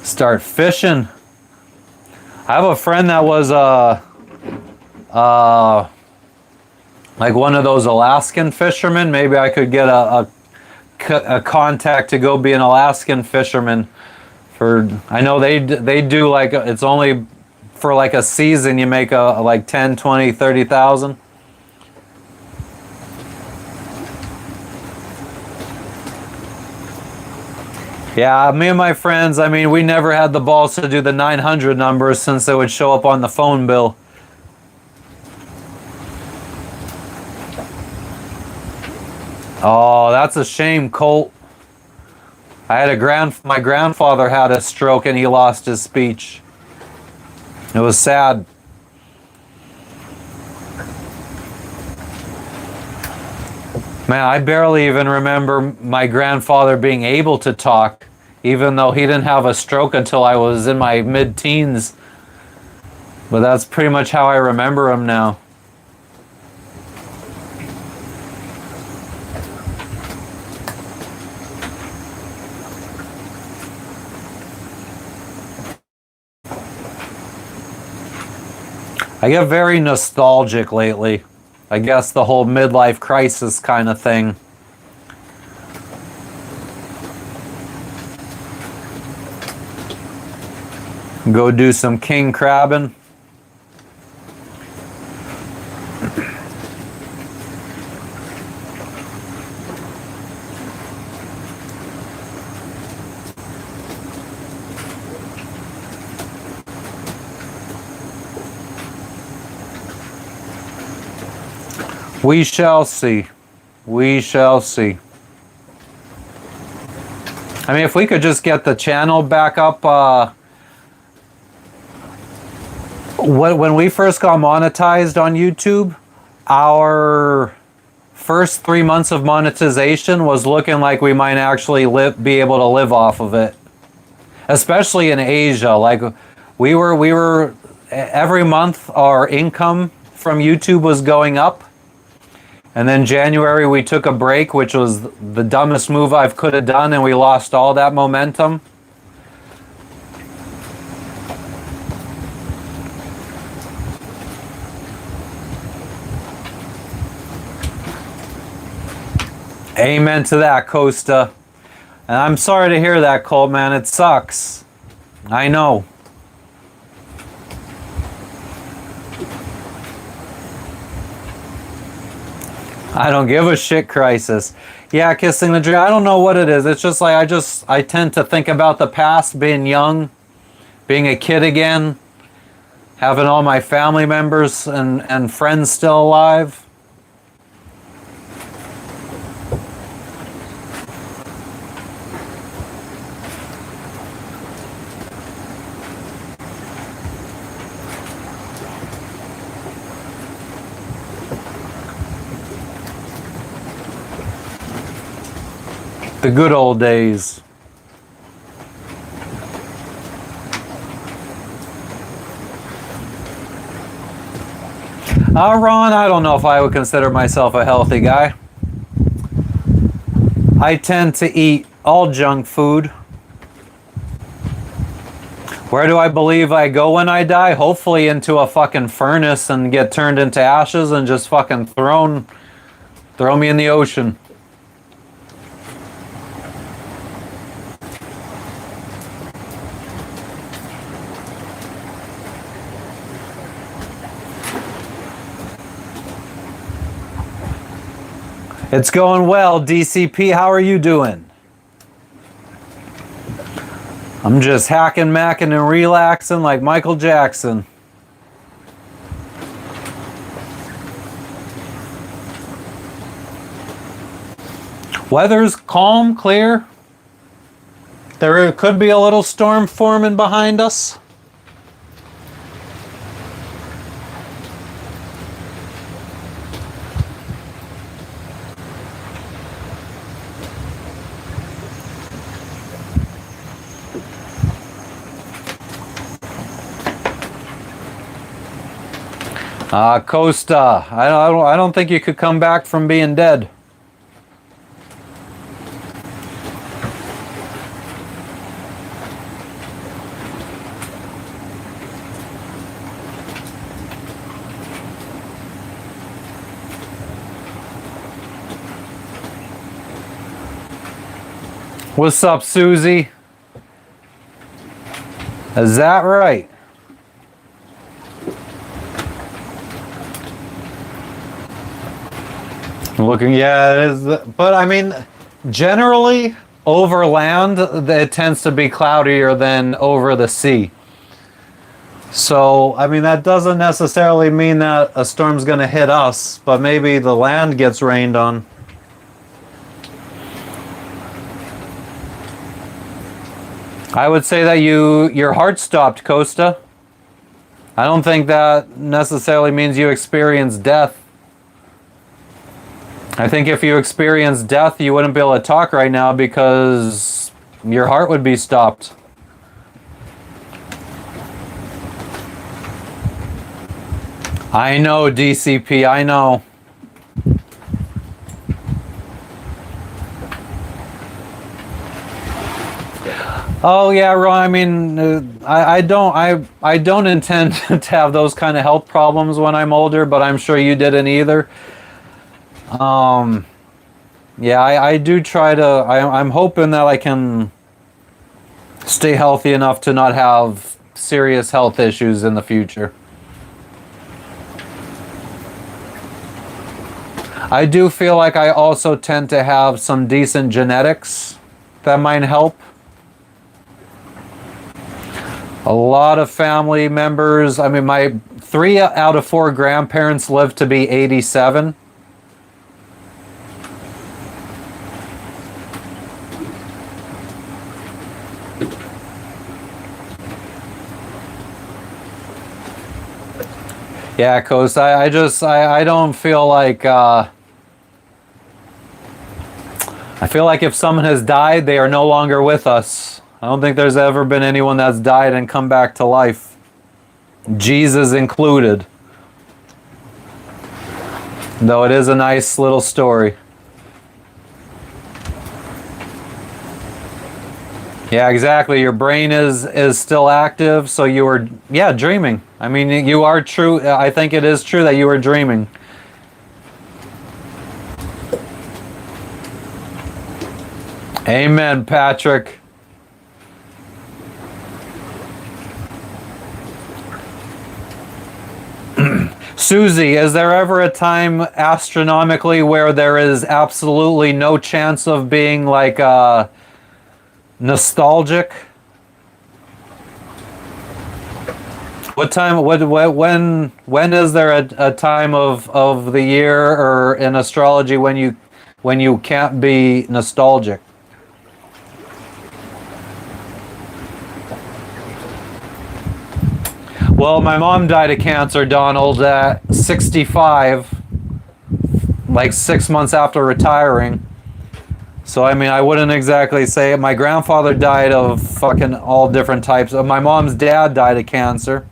Start fishing. I have a friend that was like one of those Alaskan fishermen. Maybe I could get a contact to go be an Alaskan fisherman. I know they do like, it's only for like a season you make like 10, 20, 30,000. Yeah, me and my friends, I mean, we never had the balls to do the 900 numbers since they would show up on the phone bill. Oh, that's a shame, Colt. I had my grandfather had a stroke and he lost his speech. It was sad. Man, I barely even remember my grandfather being able to talk, even though he didn't have a stroke until I was in my mid-teens. But that's pretty much how I remember him now. I get very nostalgic lately. I guess the whole midlife crisis kind of thing. Go do some king crabbing. We shall see. We shall see. I mean, if we could just get the channel back up. When we first got monetized on YouTube, our first 3 months of monetization was looking like we might actually be able to live off of it, especially in Asia. Like we were every month our income from YouTube was going up, and then January we took a break, which was the dumbest move I could have done, and we lost all that momentum. Amen to that, Costa. And I'm sorry to hear that, Colt, man. It sucks. I know. I don't give a shit, Crisis. Yeah, kissing the dream. I don't know what it is. It's just like I tend to think about the past, being young, being a kid again, having all my family members and friends still alive. The good old days. Ron, I don't know if I would consider myself a healthy guy. I tend to eat all junk food. Where do I believe I go when I die? Hopefully into a fucking furnace and get turned into ashes and just fucking throw me in the ocean. It's going well, DCP. How are you doing? I'm just hacking, macking, and relaxing like Michael Jackson. Weather's calm, clear. There could be a little storm forming behind us. Costa, I don't think you could come back from being dead. What's up, Susie? Is that right? Looking, yeah, it is. But I mean, generally, over land, it tends to be cloudier than over the sea. So, I mean, that doesn't necessarily mean that a storm's going to hit us, but maybe the land gets rained on. I would say that your heart stopped, Costa. I don't think that necessarily means you experienced death. I think if you experienced death, you wouldn't be able to talk right now because your heart would be stopped. I know, DCP, I know. Oh yeah, Ron. I mean, I don't intend to have those kind of health problems when I'm older, but I'm sure you didn't either. Yeah, I do try to. I'm hoping that I can stay healthy enough to not have serious health issues in the future. I do feel like I also tend to have some decent genetics that might help. A lot of family members, I mean, my 3 out of 4 grandparents lived to be 87. Yeah, Coast. I don't feel like. I feel like if someone has died, they are no longer with us. I don't think there's ever been anyone that's died and come back to life, Jesus included. Though it is a nice little story. Yeah, exactly. Your brain is still active, so you were, yeah, dreaming. I mean, you are true. I think it is true that you were dreaming. Amen, Patrick. Susie, is there ever a time astronomically where there is absolutely no chance of being like nostalgic? What time? When is there a time of the year or in astrology when you can't be nostalgic? Well, my mom died of cancer, Donald, at 65, like 6 months after retiring. So, I mean, I wouldn't exactly say it. My grandfather died of fucking all different types. My mom's dad died of cancer.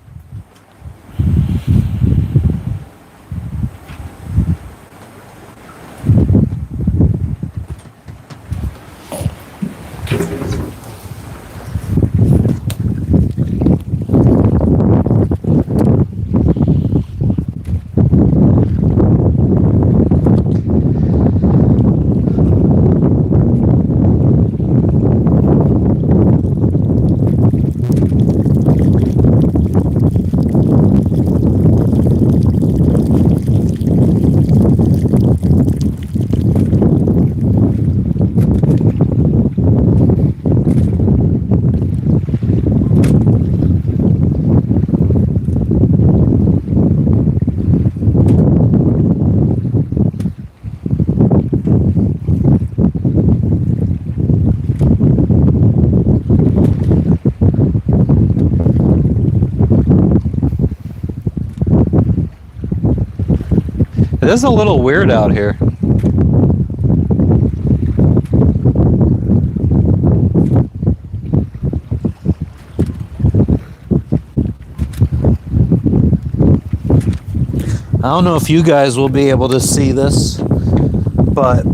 It is a little weird out here. I don't know if you guys will be able to see this, but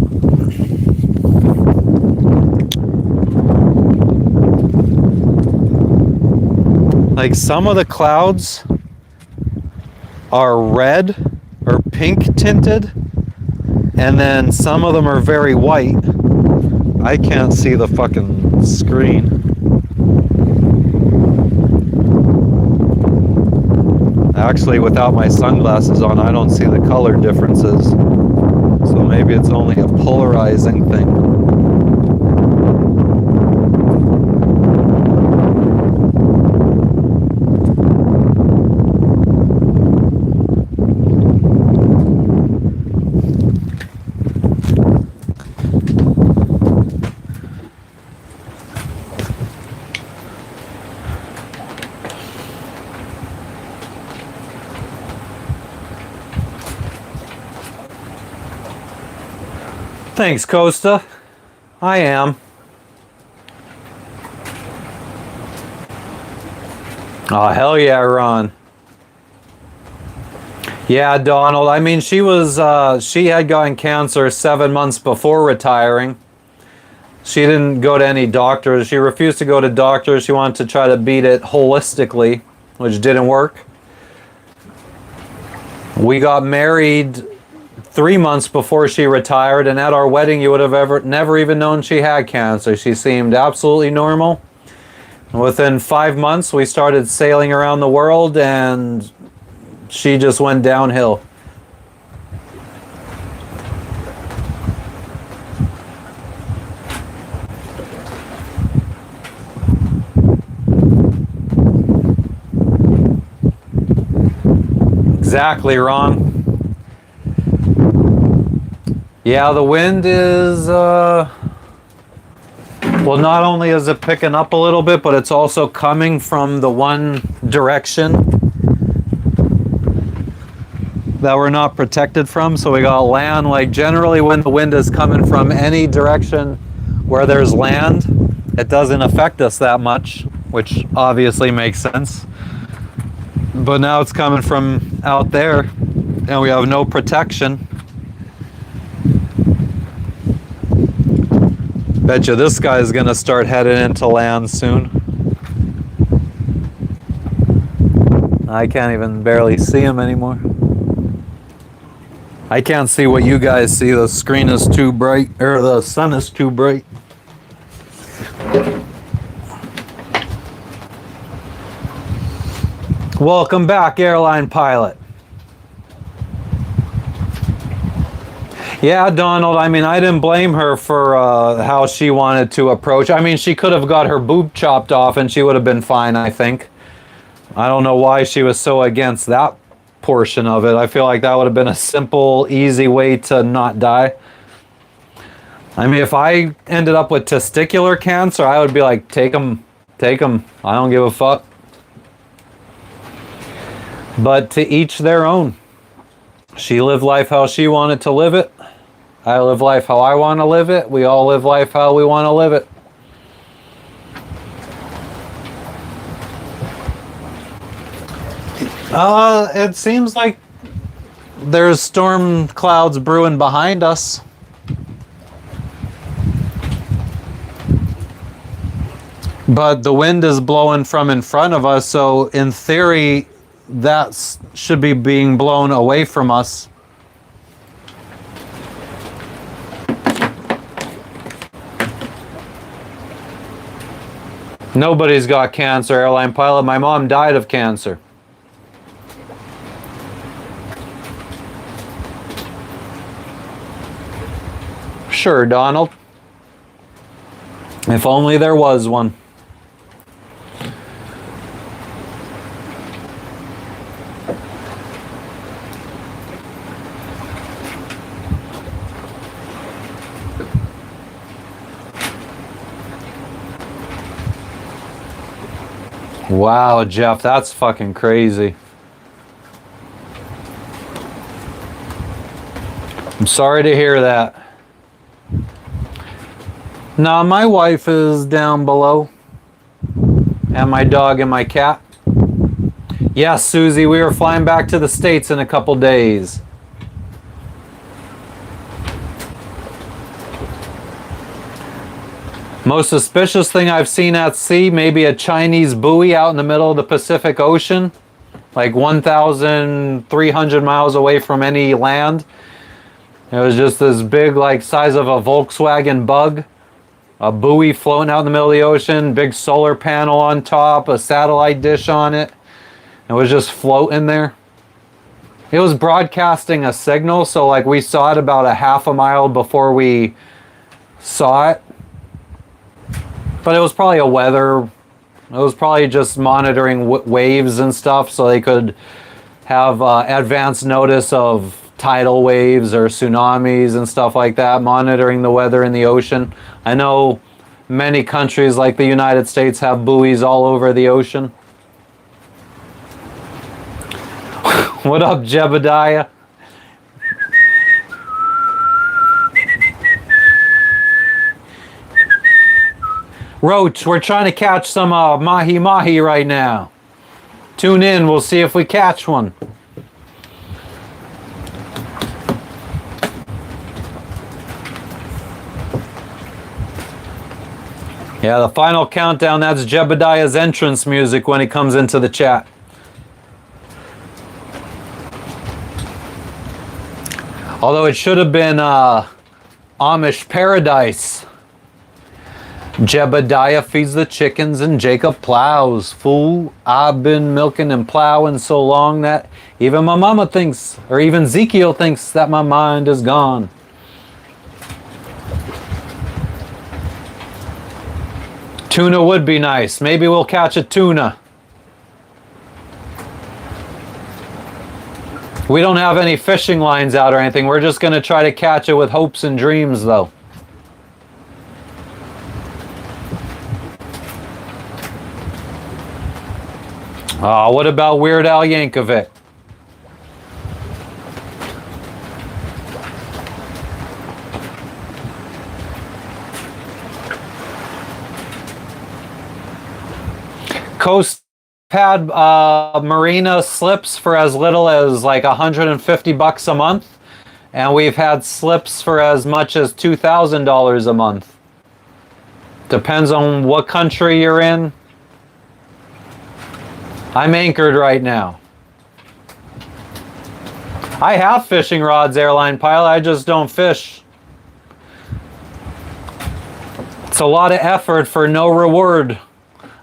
like some of the clouds are red or pink tinted, and then some of them are very white. I can't see the fucking screen. Actually, without my sunglasses on, I don't see the color differences. So maybe it's only a polarizing thing. Thanks, Costa. I am. Oh, hell yeah, Ron. Yeah, Donald. I mean, she had gotten cancer 7 months before retiring. She didn't go to any doctors. She refused to go to doctors. She wanted to try to beat it holistically, which didn't work. We got married 3 months before she retired, and at our wedding you would have never even known she had cancer. She seemed absolutely normal. Within 5 months we started sailing around the world and she just went downhill. Exactly, Ron. Yeah, the wind is, well, not only is it picking up a little bit, but it's also coming from the one direction. that we're not protected from. So we got land. Like generally when the wind is coming from any direction where there's land, it doesn't affect us that much, which obviously makes sense. But now it's coming from out there and we have no protection. Bet you this guy's gonna start heading into land soon. I can't even barely see him anymore. I can't see what you guys see. The screen is too bright, or the sun is too bright. Welcome back, airline pilot. Yeah, Donald, I mean, I didn't blame her for how she wanted to approach. I mean, she could have got her boob chopped off and she would have been fine, I think. I don't know why she was so against that portion of it. I feel like that would have been a simple, easy way to not die. I mean, if I ended up with testicular cancer, I would be like, take them. I don't give a fuck. But to each their own. She lived life how she wanted to live it. I live life how I want to live it. We all live life how we want to live it. It seems like there's storm clouds brewing behind us. But the wind is blowing from in front of us, so in theory, that should be being blown away from us. Nobody's got cancer, airline pilot. My mom died of cancer. Sure, Donald. If only there was one. Wow, Jeff, that's fucking crazy. I'm sorry to hear that. Nah, my wife is down below. And my dog and my cat. Yes, Susie, we are flying back to the States in a couple days. Most suspicious thing I've seen at sea, maybe a Chinese buoy out in the middle of the Pacific Ocean, like 1,300 miles away from any land. It was just this big, like, size of a Volkswagen Bug, a buoy floating out in the middle of the ocean, big solar panel on top, a satellite dish on it. It was just floating there. It was broadcasting a signal, so like we saw it about a half a mile before we saw it. But it was probably a weather, it was probably just monitoring waves and stuff so they could have advance notice of tidal waves or tsunamis and stuff like that, monitoring the weather in the ocean. I know many countries like the United States have buoys all over the ocean. What up, Jebediah? Roach, we're trying to catch some mahi-mahi right now. Tune in, we'll see if we catch one. Yeah, the final countdown, that's Jebediah's entrance music when he comes into the chat. Although it should have been Amish Paradise. Jebediah feeds the chickens and Jacob plows. Fool, I've been milking and plowing so long that even my mama thinks, or even Ezekiel thinks that my mind is gone. Tuna would be nice. Maybe we'll catch a tuna. We don't have any fishing lines out or anything. We're just going to try to catch it with hopes and dreams, though. What about Weird Al Yankovic? Coast had marina slips for as little as like $150 a month, and we've had slips for as much as $2,000 a month. Depends on what country you're in. I'm anchored right now. I have fishing rods, airline pilot. I just don't fish. It's a lot of effort for no reward.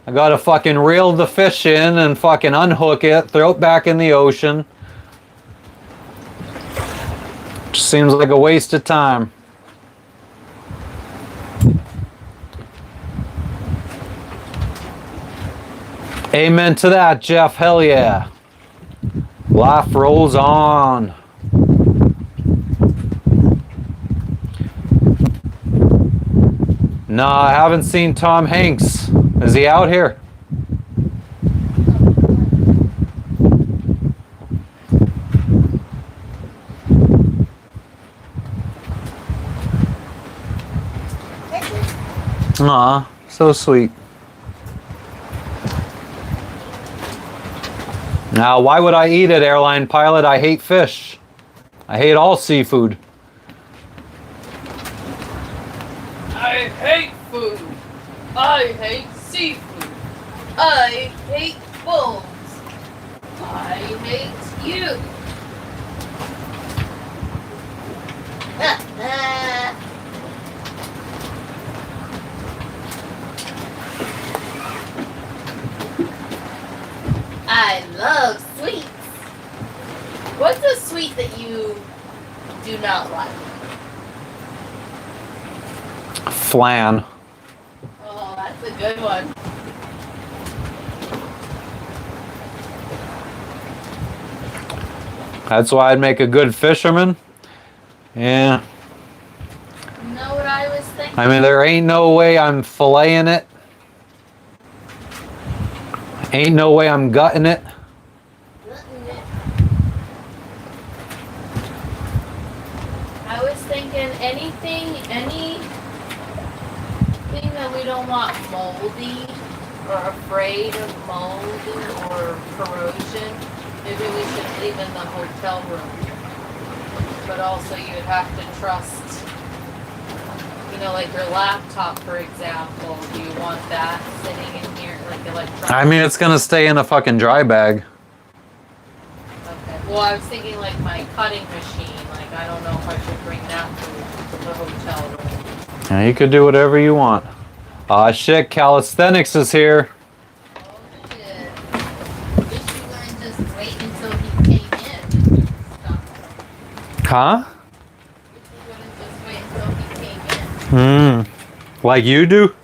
I gotta fucking reel the fish in and fucking unhook it, throw it back in the ocean. Just seems like a waste of time. Amen to that, Jeff. Hell yeah. Life rolls on. No, I haven't seen Tom Hanks. Is he out here? Aw, so sweet. Now, why would I eat it, airline pilot? I hate fish. I hate all seafood. I hate food. I hate seafood. I hate bulls. I hate you. I love sweets. What's a sweet that you do not like? Flan. Oh, that's a good one. That's why I'd make a good fisherman. Yeah. You know what I was thinking? I mean, there ain't no way I'm filleting it. Ain't no way I'm gutting it. I was thinking anything that we don't want moldy or afraid of mold or corrosion, maybe we should leave in the hotel room. But also you'd have to trust, like your laptop, for example. Do you want that sitting in here, like electronic? I mean, it's gonna stay in a fucking dry bag. Okay. Well, I was thinking like my cutting machine. Like, I don't know if I should bring that to the hotel room. Yeah, you could do whatever you want. Aw, shit, calisthenics is here. Oh, shit. Wish you wouldn't just wait until he came in. Stop. Huh? Wish you wouldn't just wait until he came in. Like you do?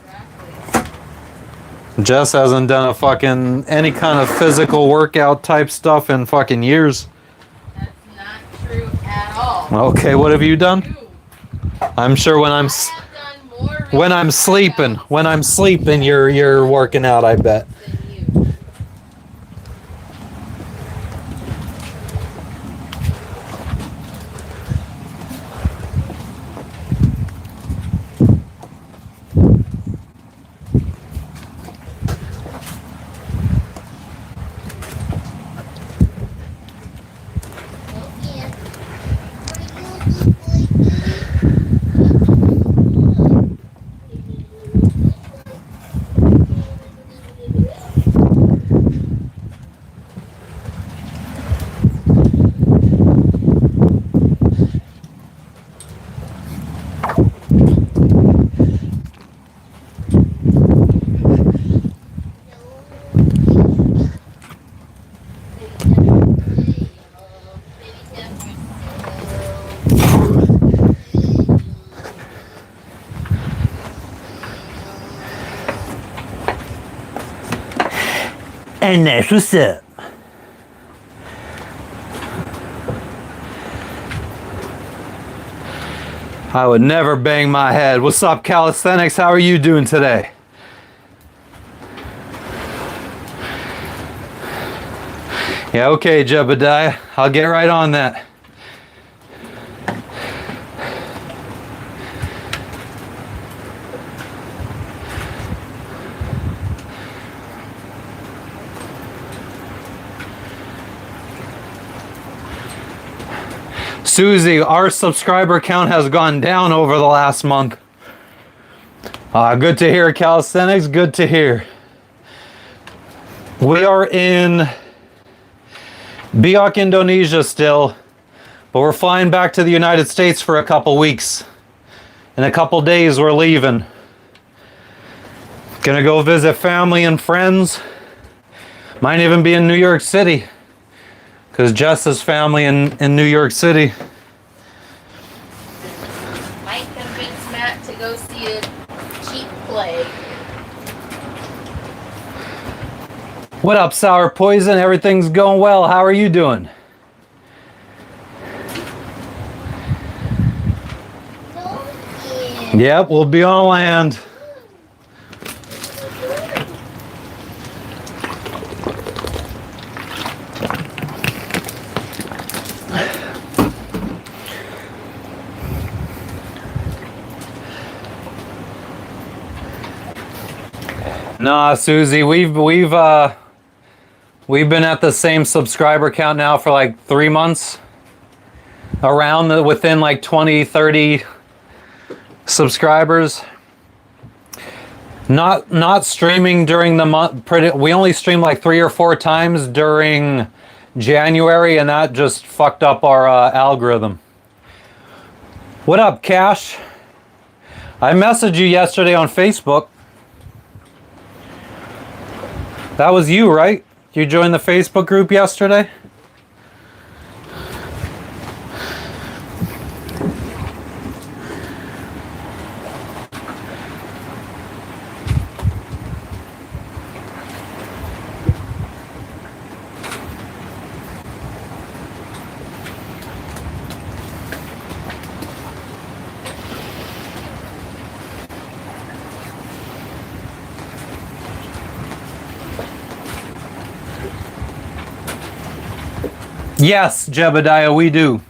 Exactly. Jess hasn't done a fucking any kind of physical workout type stuff in fucking years. That's not true at all. Okay, what have you done? You. I'm sure when I'm I have done more when I'm sleeping, you're working out, I bet. than you. En奶叔是 I would never bang my head. What's up, calisthenics? How are you doing today? Yeah, okay, Jebediah. I'll get right on that. Susie, our subscriber count has gone down over the last month. Good to hear, Calisthenics. Good to hear. We are in Biak, Indonesia still, but we're flying back to the United States for a couple weeks. In a couple days, we're leaving. Gonna go visit family and friends. Might even be in New York City, because Jess has family in New York City. Might convince Matt to go see a cheap play. What up, Sour Poison? Everything's going well. How are you doing? Yep, we'll be on land. Nah, Susie, we've been at the same subscriber count now for like 3 months. Within like 20, 30 subscribers. Not streaming during the month. We only streamed like 3 or 4 times during January, and that just fucked up our algorithm. What up, Cash? I messaged you yesterday on Facebook. That was you, right? You joined the Facebook group yesterday? Yes, Jebediah, we do.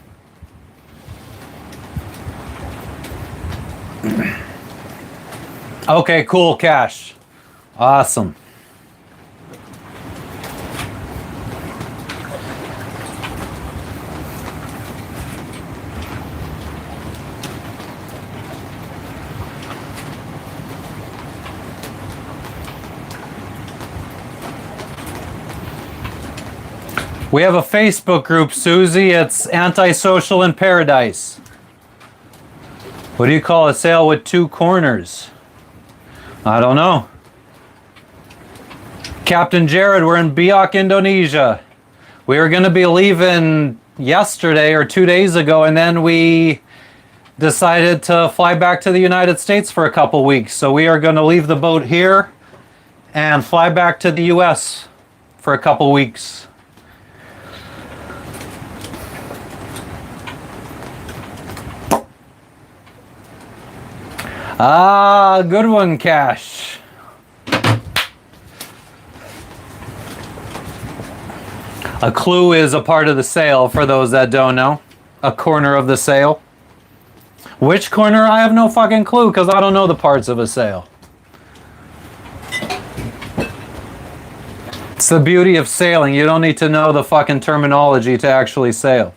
Okay, cool, Cash. Awesome. We have a Facebook group, Susie. It's Antisocial in Paradise. What do you call a sale with 2 corners? I don't know. Captain Jared, we're in Biak, Indonesia. We were going to be leaving yesterday or 2 days ago, and then we decided to fly back to the United States for a couple weeks. So we are going to leave the boat here and fly back to the US for a couple weeks. Ah, good one, Cash. A clue is a part of the sale, for those that don't know. A corner of the sale. Which corner? I have no fucking clue, because I don't know the parts of a sale. It's the beauty of sailing. You don't need to know the fucking terminology to actually sail.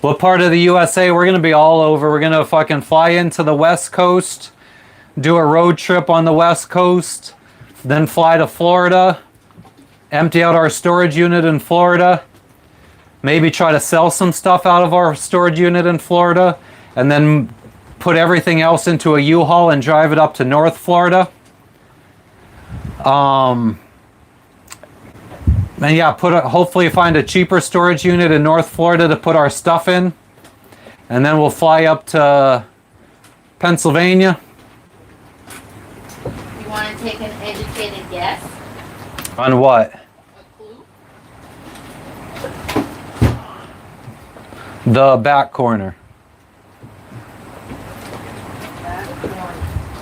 What part of the USA? We're going to be all over. We're going to fucking fly into the West Coast, do a road trip on the West Coast, then fly to Florida, empty out our storage unit in Florida, maybe try to sell some stuff out of our storage unit in Florida, and then put everything else into a U-Haul and drive it up to North Florida. And yeah, hopefully find a cheaper storage unit in North Florida to put our stuff in. And then we'll fly up to Pennsylvania. You want to take an educated guess? On what? A clue? The back corner.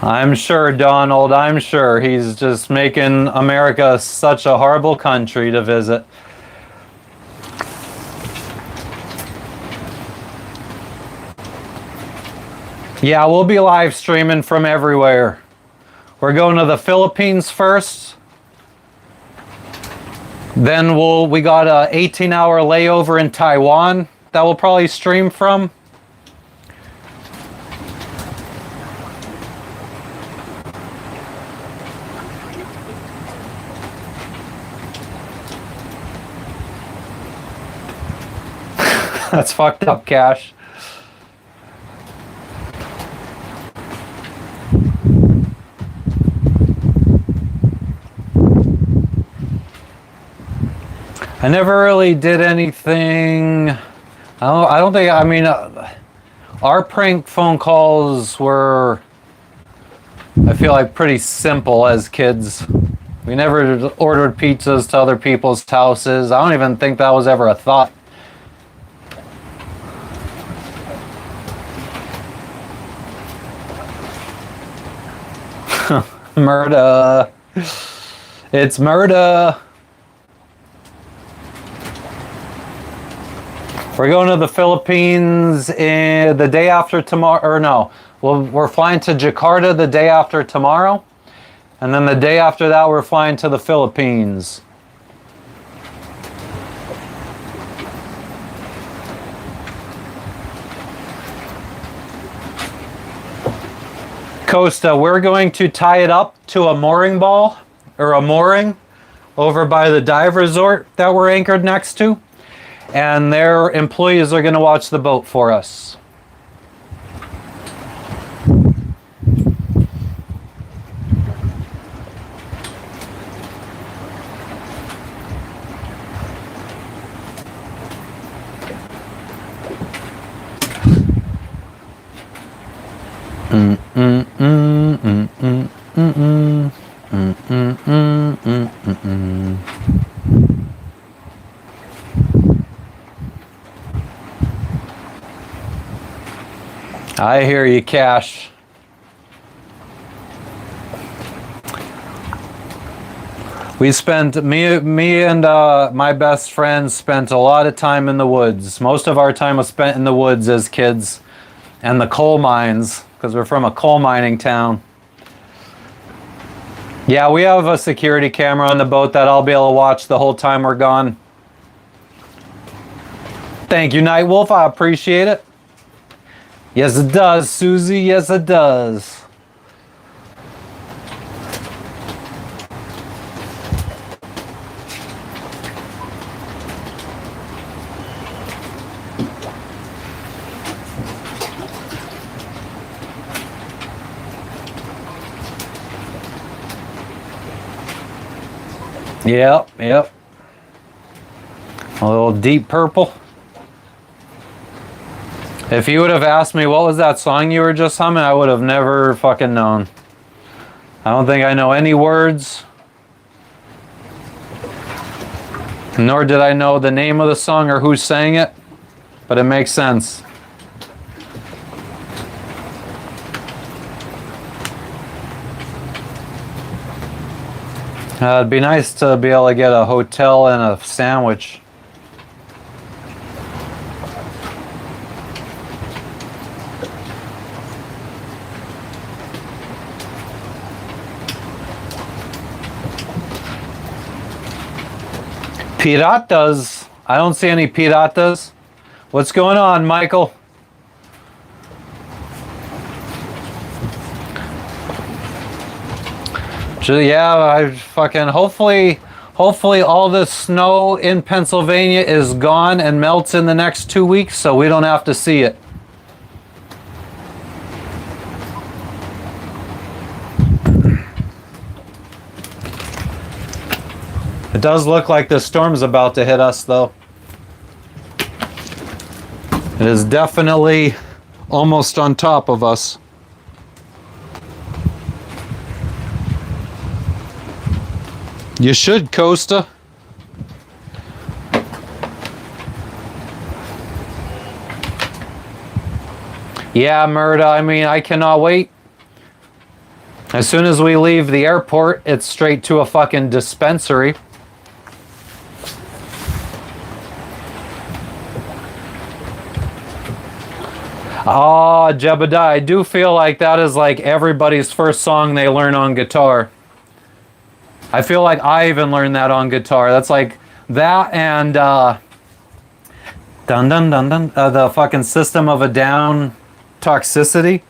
I'm sure, Donald, I'm sure. He's just making America such a horrible country to visit. Yeah, we'll be live streaming from everywhere. We're going to the Philippines first. Then we got a 18-hour layover in Taiwan. that will probably stream from. That's fucked up, Cash. I never really did anything. I don't think. I mean, our prank phone calls were, I feel like, pretty simple as kids. We never ordered pizzas to other people's houses. I don't even think that was ever a thought. Murder. It's murder. We're going to the Philippines the day after tomorrow, or no, we're flying to Jakarta the day after tomorrow, and then the day after that we're flying to the Philippines. Costa, we're going to tie it up to a mooring ball, or a mooring, over by the dive resort that we're anchored next to. And their employees are going to watch the boat for us. I hear you, Cash. We spent, me and my best friend spent a lot of time in the woods. Most of our time was spent in the woods as kids and the coal mines, because we're from a coal mining town. Yeah, we have a security camera on the boat that I'll be able to watch the whole time we're gone. Thank you, Nightwolf. I appreciate it. Yes, it does, Susie. Yes, it does. Yep, yep. A little Deep Purple. If you would have asked me what was that song you were just humming, I would have never fucking known. I don't think I know any words. Nor did I know the name of the song or who sang it. But it makes sense. It'd be nice to be able to get a hotel and a sandwich. Piratas? I don't see any piratas. What's going on, Michael? Yeah, I fucking hopefully all this snow in Pennsylvania is gone and melts in the next 2 weeks so we don't have to see it. It does look like the storm's about to hit us though. It is definitely almost on top of us. You should, Costa. Yeah, Murda, I mean, I cannot wait. As soon as we leave the airport, it's straight to a fucking dispensary. Ah, Jebediah, I do feel like that is like everybody's first song they learn on guitar. I feel like I even learned that on guitar. That's like that and Dun dun dun dun. The fucking System of a Down Toxicity.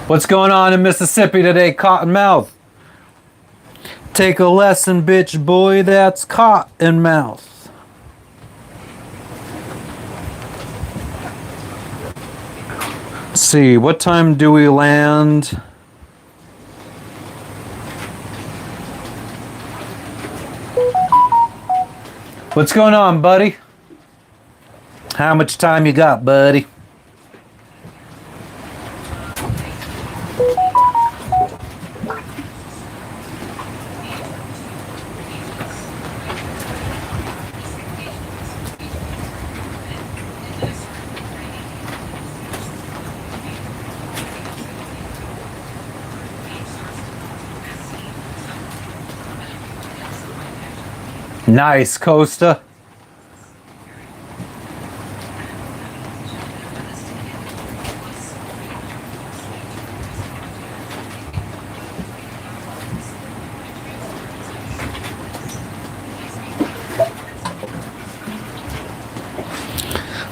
What's going on in Mississippi today, Cottonmouth? Take a lesson, bitch boy, that's Cottonmouth. Let's see, what time do we land? What's going on, buddy? How much time you got, buddy? Nice, Costa.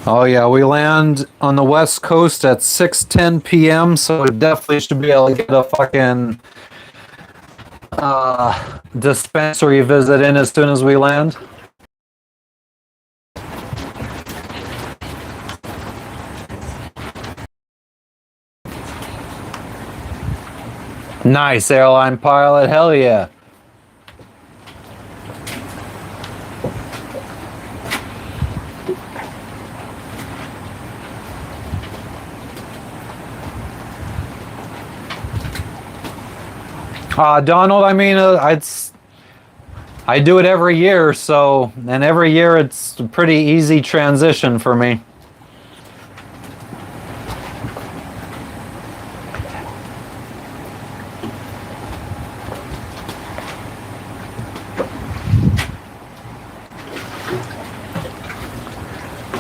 Oh yeah, we land on the West Coast at 6:10 p.m. So we definitely should be able to get a fucking dispensary visit in as soon as we land. Nice, airline pilot. Hell yeah. Donald, I mean, I do it every year, so, and every year it's a pretty easy transition for me.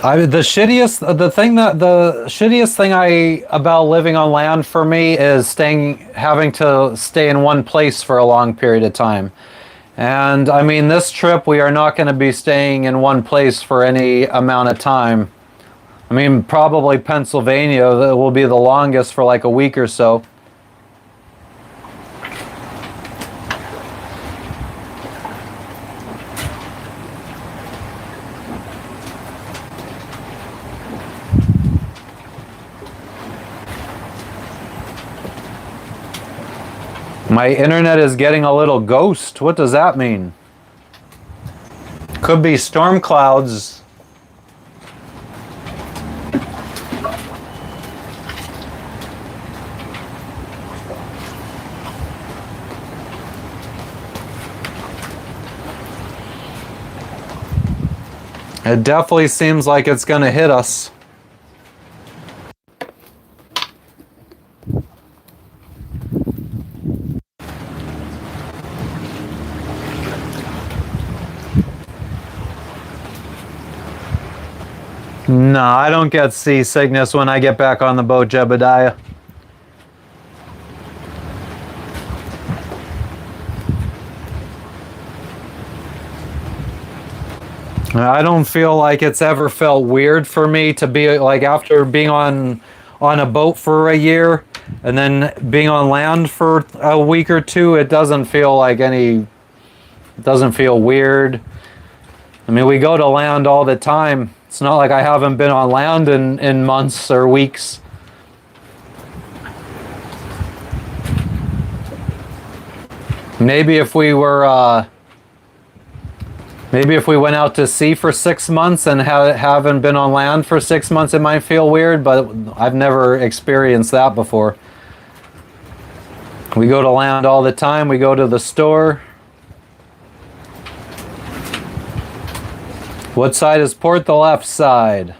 The shittiest thing about living on land for me is having to stay in one place for a long period of time. And I mean, this trip we are not going to be staying in one place for any amount of time. I mean, probably Pennsylvania that will be the longest for like a week or so. My internet is getting a little ghost. What does that mean? Could be storm clouds. It definitely seems like it's going to hit us. No, I don't get seasickness when I get back on the boat, Jebediah. I don't feel like it's ever felt weird for me to be like after being on a boat for a year and then being on land for a week or two. It doesn't feel like it doesn't feel weird. I mean, we go to land all the time. It's not like I haven't been on land in months or weeks. Maybe if we were, maybe if we went out to sea for 6 months and haven't been on land for 6 months, it might feel weird, but I've never experienced that before. We go to land all the time. We go to the store. What side is port? The left side.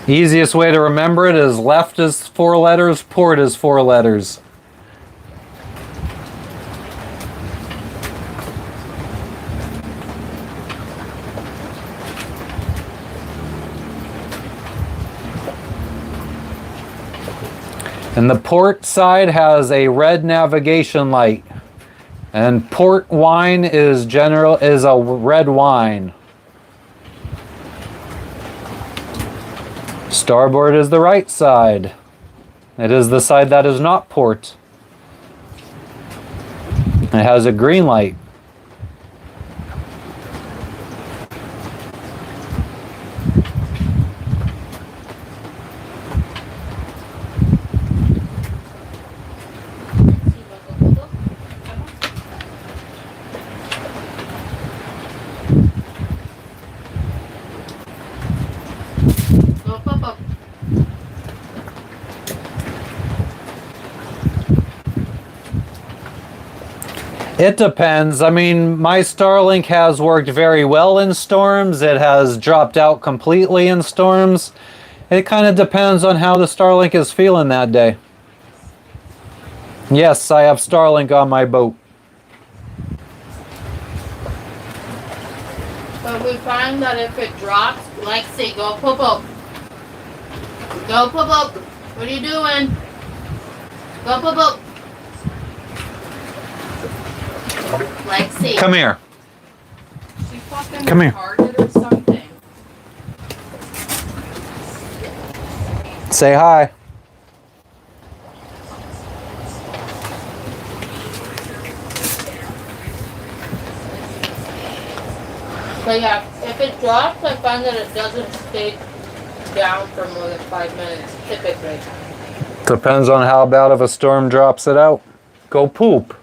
Easiest way to remember it is left is 4 letters, port is 4 letters. And the port side has a red navigation light. And port wine is a red wine. Starboard is the right side. It is the side that is not port. It has a green light. Go, Papa. It depends. I mean, my Starlink has worked very well in storms. It has dropped out completely in storms. It kind of depends on how the Starlink is feeling that day. Yes, I have Starlink on my boat. But we find that if it drops, Lexi, go Popo. Go Popo. What are you doing? Go Popo. Lexi. Come here. She fucking Come here. retarded or something. Say hi. But yeah, if it drops, I find that it doesn't stay down for more than 5 minutes, typically. Depends on how bad of a storm drops it out. Go poop.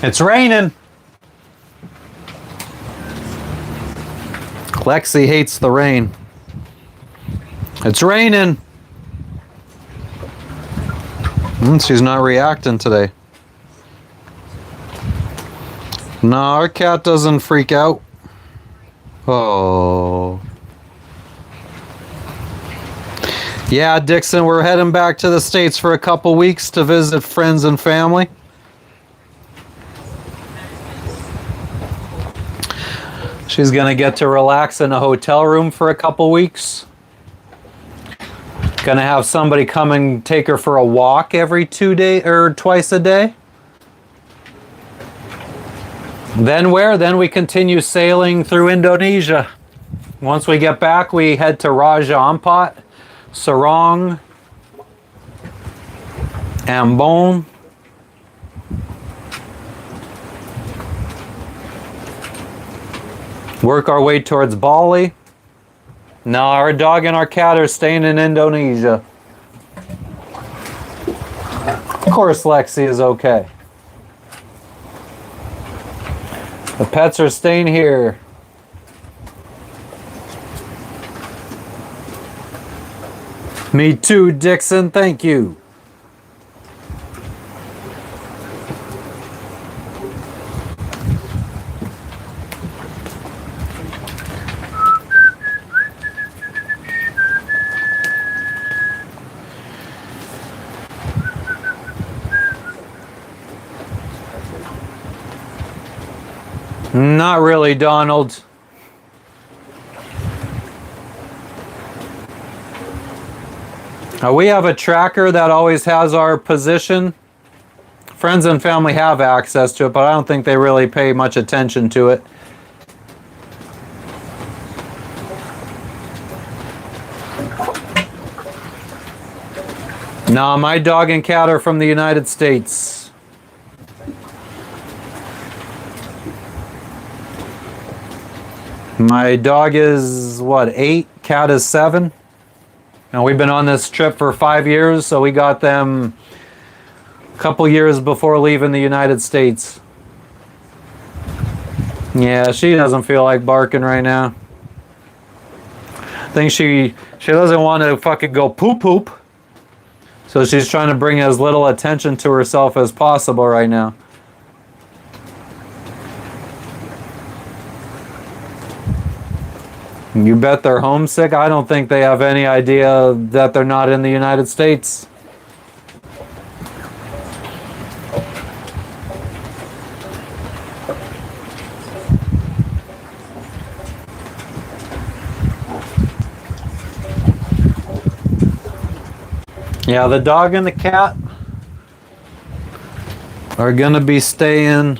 It's raining. Lexi hates the rain. It's raining. She's not reacting today. No, our cat doesn't freak out. Oh. Yeah, Dixon, we're heading back to the States for a couple weeks to visit friends and family. She's gonna get to relax in a hotel room for a couple weeks. Gonna have somebody come and take her for a walk every 2 days or twice a day. Then where? Then we continue sailing through Indonesia. Once we get back, we head to Raja Ampat, Sorong, Ambon. Work our way towards Bali. No, our dog and our cat are staying in Indonesia. Of course, Lexi is okay. The pets are staying here. Me too, Dixon. Thank you. Not really, Donald. We have a tracker that always has our position. Friends and family have access to it, but I don't think they really pay much attention to it. No, my dog and cat are from the United States. My dog is, what, 8? Cat is 7. And we've been on this trip for 5 years, so we got them a couple years before leaving the United States. Yeah, she doesn't feel like barking right now. I think she doesn't want to fucking go poop poop. So she's trying to bring as little attention to herself as possible right now. You bet they're homesick? I don't think they have any idea that they're not in the United States. Yeah, the dog and the cat are gonna be staying.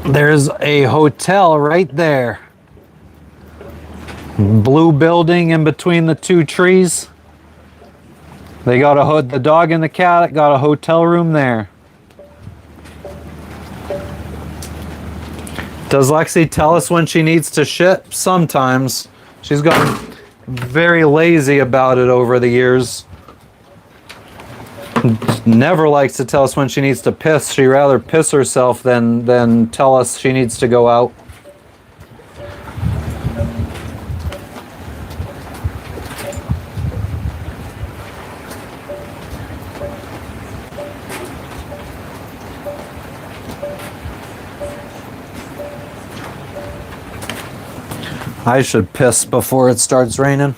There's a hotel right there. Blue building in between the two trees. They got the dog and the cat got a hotel room there. Does Lexi tell us when she needs to shit? Sometimes. She's gotten very lazy about it over the years. Never likes to tell us when she needs to piss. She'd rather piss herself than tell us she needs to go out. I should piss before it starts raining.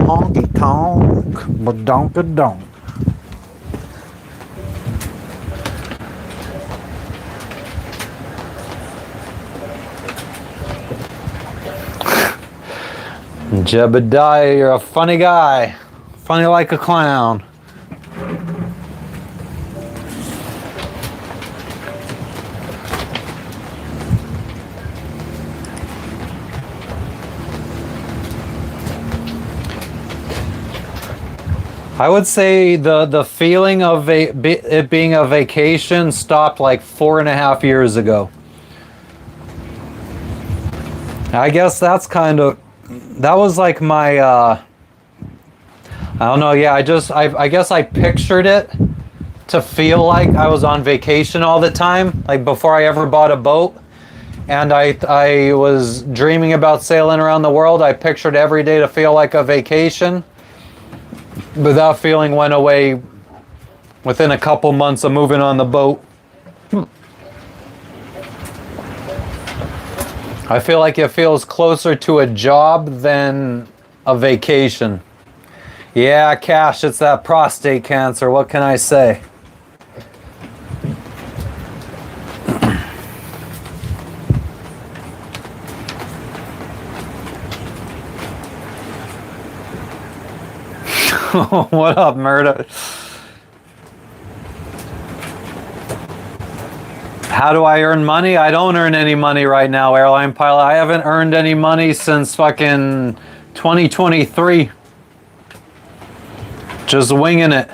Honky tonk, badonka donk. Jebediah, you're a funny guy. Funny like a clown. I would say the feeling of it being a vacation stopped like 4.5 years ago. I guess that was like my, I don't know, yeah, I guess I pictured it to feel like I was on vacation all the time, like before I ever bought a boat. And I was dreaming about sailing around the world. I pictured every day to feel like a vacation. But that feeling went away within a couple months of moving on the boat. I feel like it feels closer to a job than a vacation. Yeah, Cash, it's that prostate cancer. What can I say? What up, Murda? How do I earn money? I don't earn any money right now, airline pilot. I haven't earned any money since fucking 2023. Just winging it.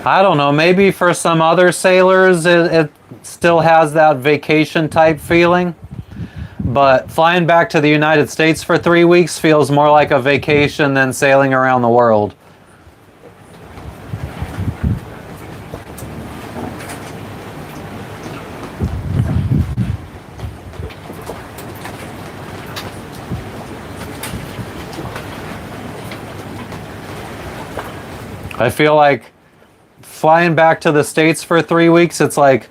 I don't know, maybe for some other sailors it still has that vacation type feeling. But flying back to the United States for 3 weeks feels more like a vacation than sailing around the world. I feel like flying back to the States for 3 weeks, it's like,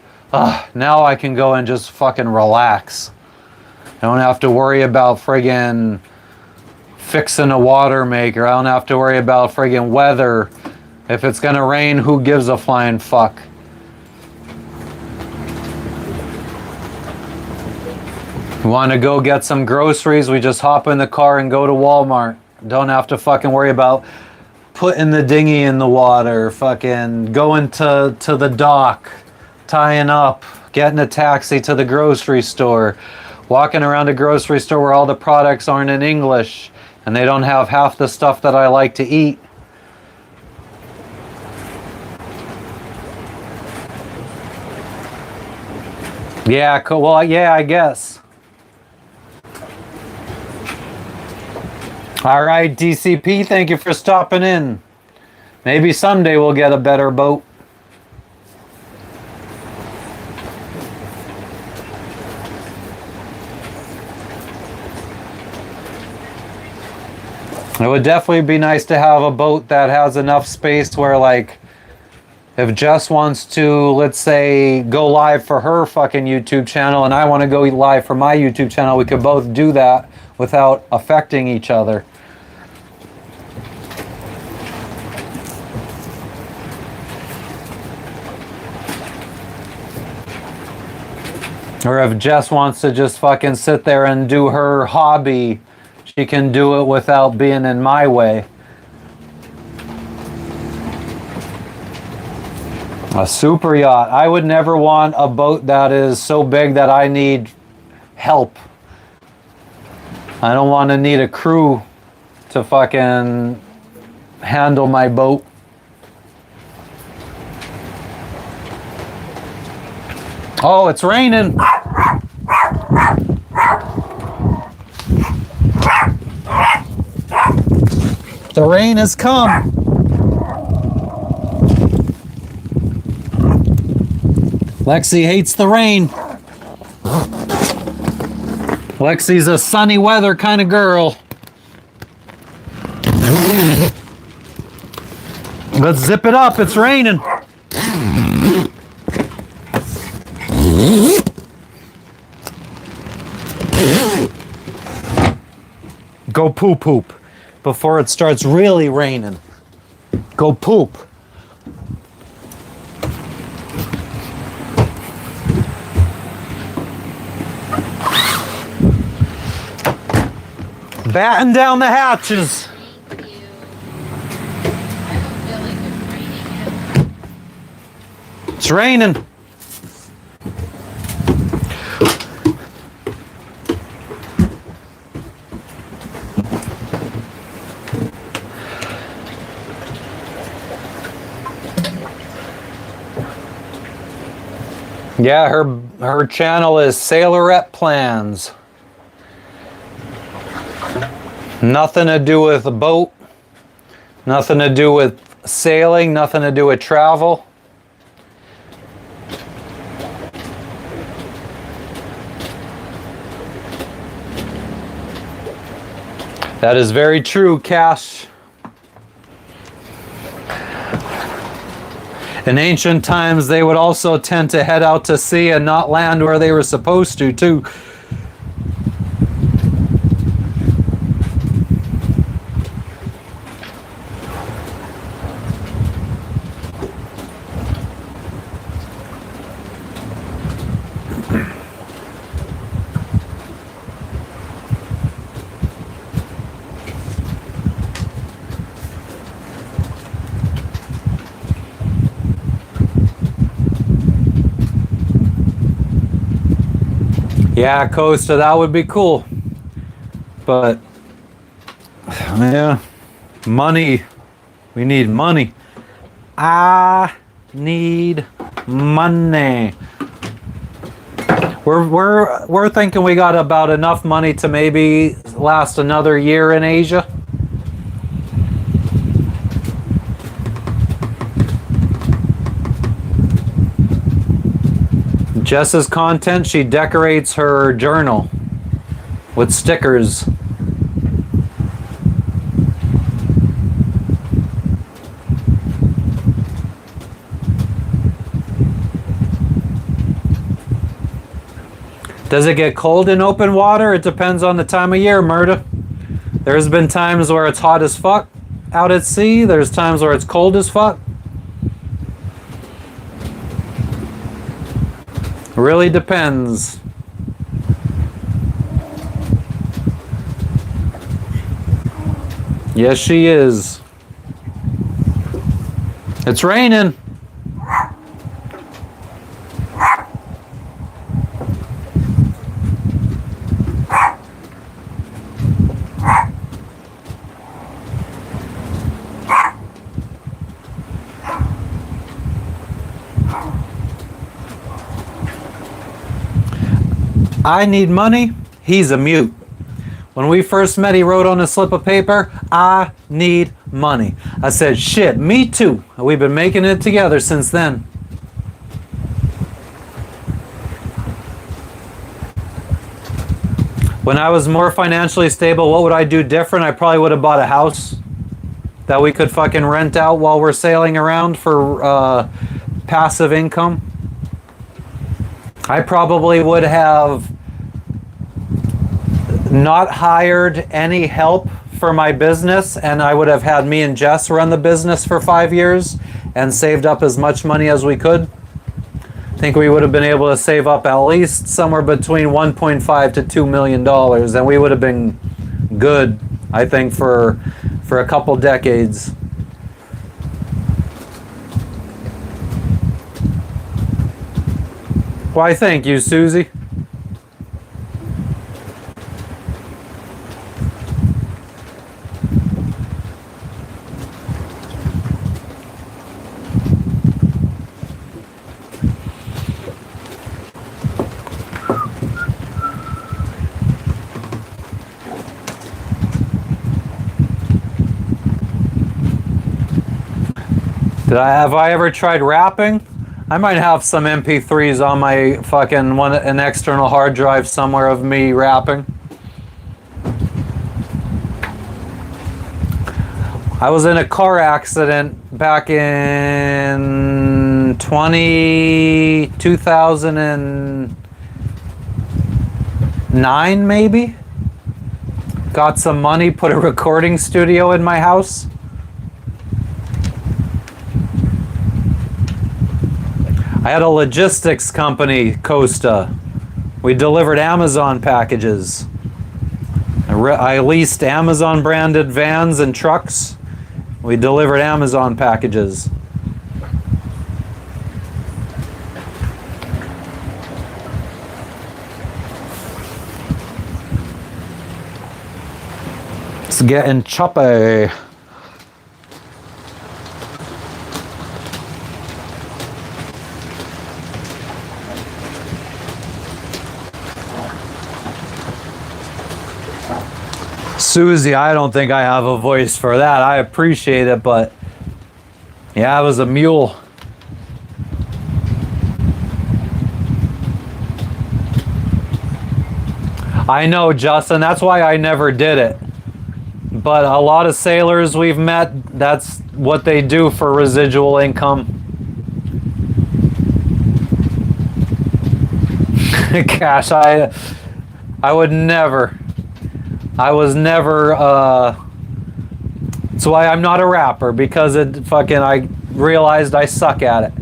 now I can go and just fucking relax. I don't have to worry about friggin' fixing a water maker. I don't have to worry about friggin' weather. If it's gonna rain, who gives a flying fuck? We want to go get some groceries, we just hop in the car and go to Walmart. Don't have to fucking worry about putting the dinghy in the water, fucking going to the dock, tying up, getting a taxi to the grocery store, walking around a grocery store where all the products aren't in English and they don't have half the stuff that I like to eat. Yeah, well, yeah, I guess. All right, DCP, thank you for stopping in. Maybe someday we'll get a better boat. It would definitely be nice to have a boat that has enough space where, like, if Jess wants to, let's say, go live for her fucking YouTube channel and I want to go live for my YouTube channel, we could both do that without affecting each other. Or if Jess wants to just fucking sit there and do her hobby, she can do it without being in my way. A super yacht. I would never want a boat that is so big that I need help. I don't want to need a crew to fucking handle my boat. Oh, it's raining. The rain has come. Lexi hates the rain. Lexi's a sunny weather kind of girl. Let's zip it up, it's raining. Go poop before it starts really raining. Go poop. Batten down the hatches. Thank you. I don't feel like it's raining yet. It's raining. Yeah, her channel is Sailorette Plans. Nothing to do with a boat, nothing to do with sailing, nothing to do with travel. That is very true, Cash. In ancient times, they would also tend to head out to sea and not land where they were supposed to, too. Yeah, Costa, that would be cool. But, yeah, money. We need money. I need money. We're thinking we got about enough money to maybe last another year in Asia. Jess's content, she decorates her journal with stickers. Does it get cold in open water? It depends on the time of year, Murda. There's been times where it's hot as fuck out at sea. There's times where it's cold as fuck. Really depends. Yes, she is. It's raining. I need money. He's a mute. When we first met, he wrote on a slip of paper, I need money. I said, shit, me too. We've been making it together since then. When I was more financially stable, what would I do different? I probably would have bought a house that we could fucking rent out while we're sailing around for passive income. I probably would have not hired any help for my business, and I would have had me and Jess run the business for 5 years and saved up as much money as we could. I think we would have been able to save up at least somewhere between $1.5 to $2 million, and we would have been good, I think, for a couple decades. Why, thank you, Susie. Have I ever tried rapping? I might have some MP3s on my fucking an external hard drive somewhere of me rapping. I was in a car accident back in 2009 maybe. Got some money, put a recording studio in my house. I had a logistics company, Costa. We delivered Amazon packages. I leased Amazon branded vans and trucks. We delivered Amazon packages. It's getting choppy. Susie, I don't think I have a voice for that. I appreciate it, but yeah, I was a mule. I know, Justin, that's why I never did it. But a lot of sailors we've met, that's what they do for residual income. Gosh, I would never. I was never, that's why I'm not a rapper, because I realized I suck at it.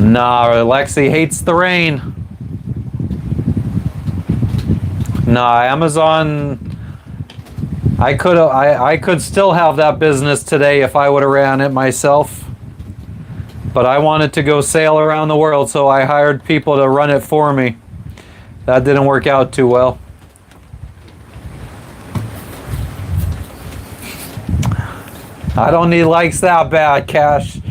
Nah, Lexi hates the rain. Nah, Amazon, I could still have that business today if I would have ran it myself. But I wanted to go sail around the world, so I hired people to run it for me. That didn't work out too well. I don't need likes that bad, Cash.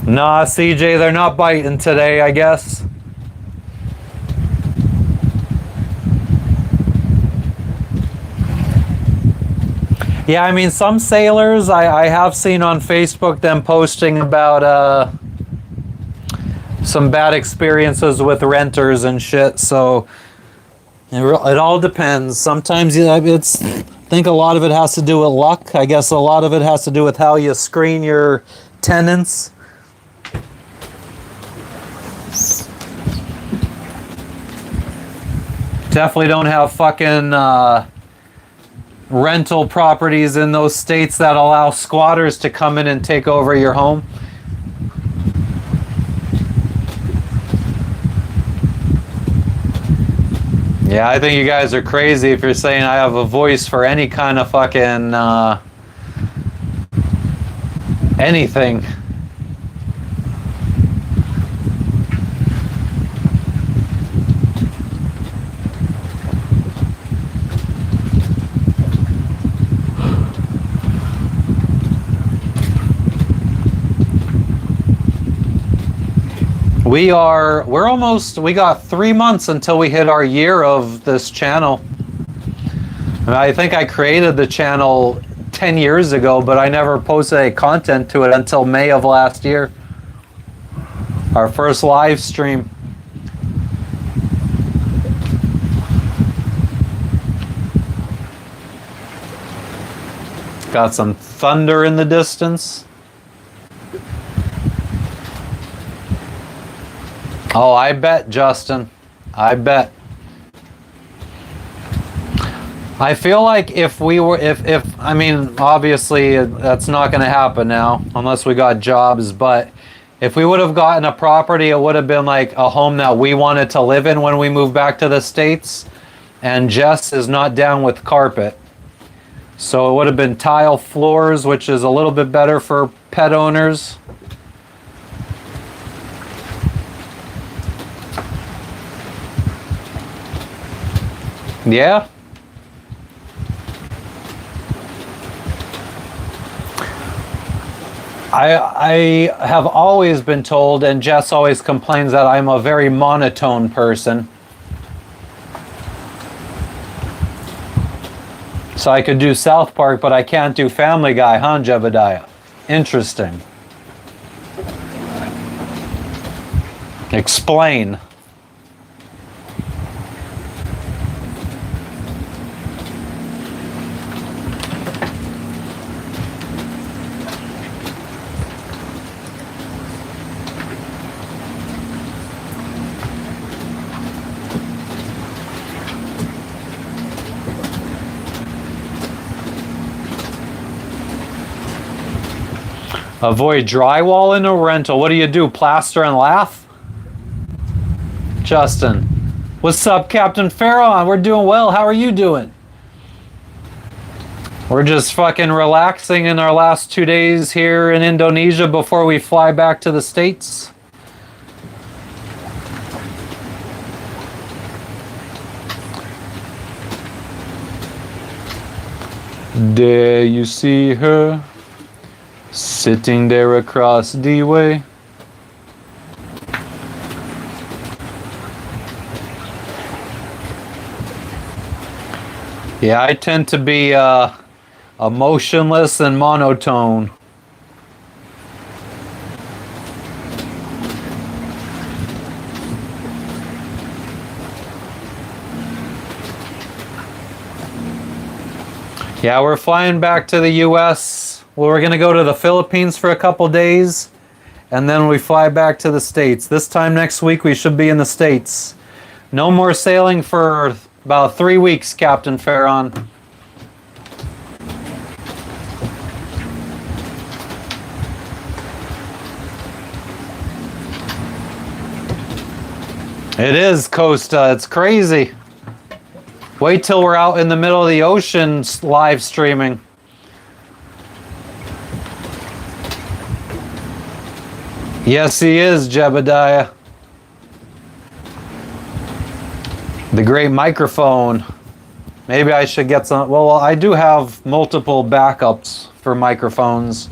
Nah, CJ, they're not biting today, I guess. Yeah, I mean, some sailors I have seen on Facebook them posting about some bad experiences with renters and shit. So it all depends. Sometimes I think a lot of it has to do with luck. I guess a lot of it has to do with how you screen your tenants. Definitely don't have fucking rental properties in those states that allow squatters to come in and take over your home. Yeah, I think you guys are crazy if you're saying I have a voice for any kind of fucking anything. We got 3 months until we hit our year of this channel. I think I created the channel 10 years ago, but I never posted any content to it until May of last year. Our first live stream. Got some thunder in the distance. Oh, I bet, Justin. I bet. I feel like if I mean, obviously that's not going to happen now unless we got jobs, but if we would have gotten a property, it would have been like a home that we wanted to live in when we moved back to the States. And Jess is not down with carpet. So it would have been tile floors, which is a little bit better for pet owners. Yeah. I have always been told, and Jess always complains that I'm a very monotone person. So I could do South Park, but I can't do Family Guy, huh, Jebediah? Interesting. Explain. Avoid drywall in a rental. What do you do? Plaster and laugh? Justin. What's up, Captain Pharaoh? We're doing well. How are you doing? We're just fucking relaxing in our last 2 days here in Indonesia before we fly back to the States. There you see her. Sitting there across the way. Yeah, I tend to be emotionless and monotone. Yeah, we're flying back to the US. Well, we're going to go to the Philippines for a couple days, and then we fly back to the States. This time next week, we should be in the States. No more sailing for about 3 weeks, Captain Farron. It is, Costa. It's crazy. Wait till we're out in the middle of the ocean live streaming. Yes, he is, Jebediah. The great microphone. Maybe I should get some. Well, I do have multiple backups for microphones.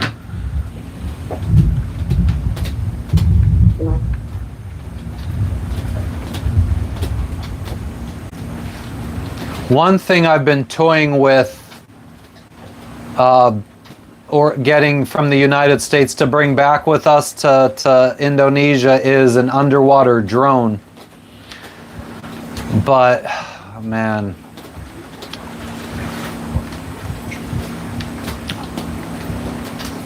One thing I've been toying with or getting from the United States to bring back with us to Indonesia is an underwater drone. But, man.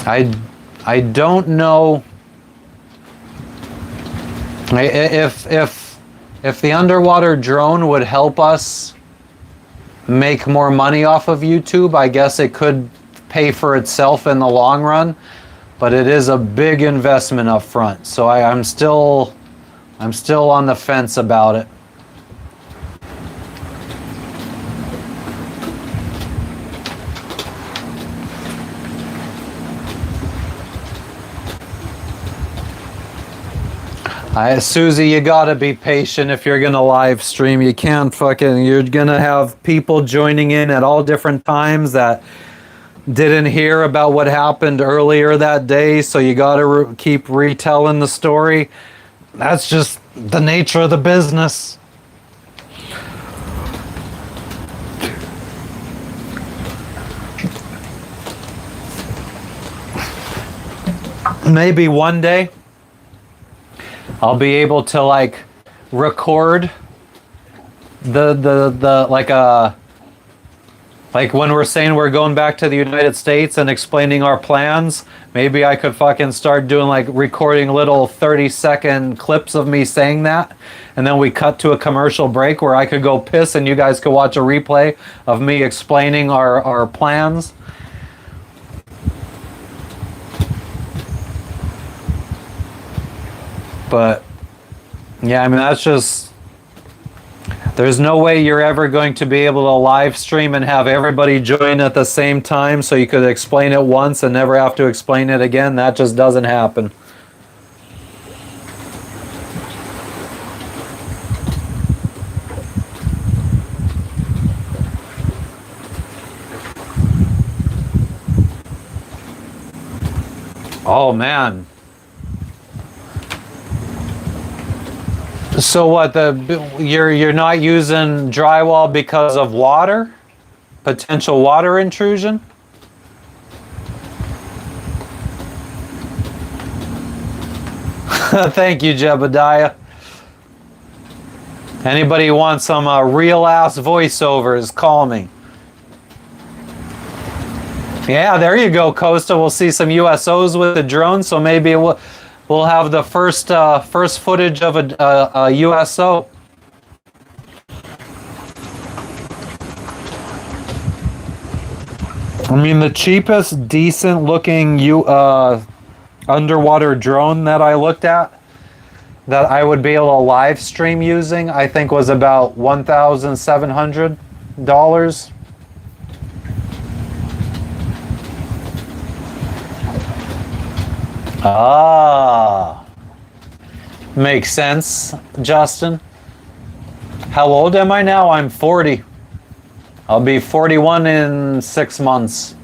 I don't know if the underwater drone would help us make more money off of YouTube. I guess it could pay for itself in the long run, but it is a big investment up front. So I'm still on the fence about it. Susie, you gotta be patient if you're gonna live stream. You can't fucking. You're gonna have people joining in at all different times that didn't hear about what happened earlier that day, so you gotta keep retelling the story. That's just the nature of the business. Maybe one day I'll be able to like record the like when we're saying we're going back to the United States and explaining our plans. Maybe I could fucking start doing like recording little 30-second clips of me saying that, and then we cut to a commercial break where I could go piss and you guys could watch a replay of me explaining our plans. But yeah, I mean, that's just, there's no way you're ever going to be able to live stream and have everybody join at the same time so you could explain it once and never have to explain it again. That just doesn't happen. Oh man. So what, you're not using drywall because of water? Potential water intrusion? Thank you, Jebediah. Anybody want some real ass voiceovers, call me. Yeah, there you go, Costa. We'll see some USOs with the drone, so maybe we'll have the first footage of a USO. I mean, the cheapest, decent looking underwater drone that I looked at that I would be able to live stream using, I think was about $1,700. Ah, makes sense, Justin. How old am I now? I'm 40. I'll be 41 in 6 months.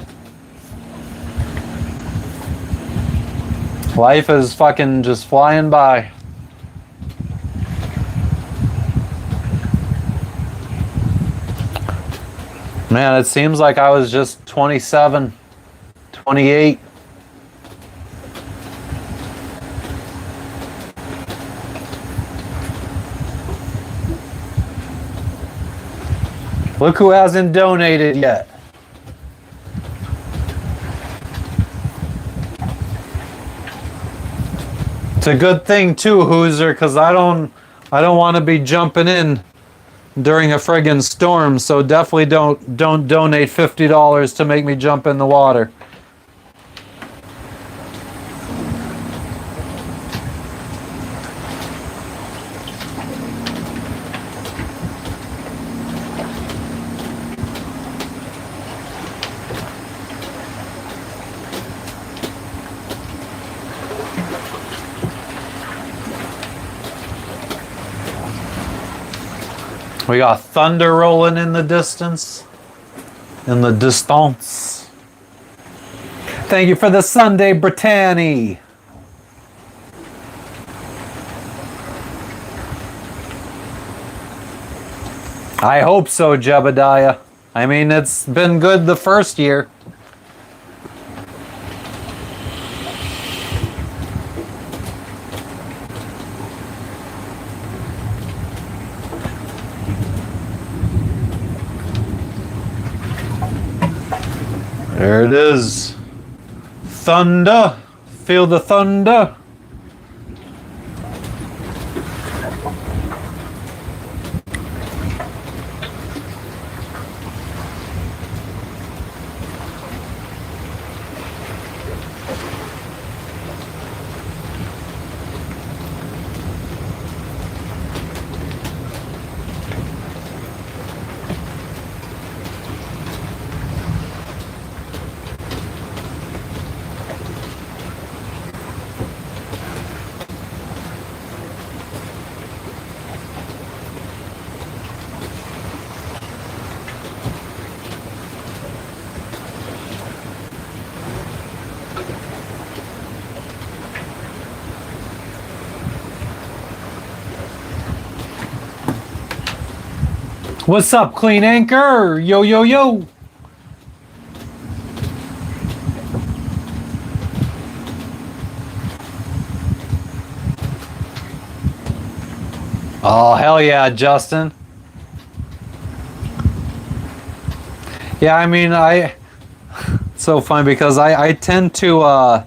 Life is fucking just flying by. Man, it seems like I was just 27, 28. Look who hasn't donated yet. It's a good thing too, Hooser, because I don't want to be jumping in during a friggin' storm. So definitely don't donate $50 to make me jump in the water. We got thunder rolling in the distance. In the distance. Thank you for the Sunday, Brittany. I hope so, Jebediah. I mean, it's been good the first year. There it is. Thunder. Feel the thunder. What's up, Clean Anchor? Yo, yo, yo. Oh, hell yeah, Justin. Yeah, I mean, it's so fun because I tend to,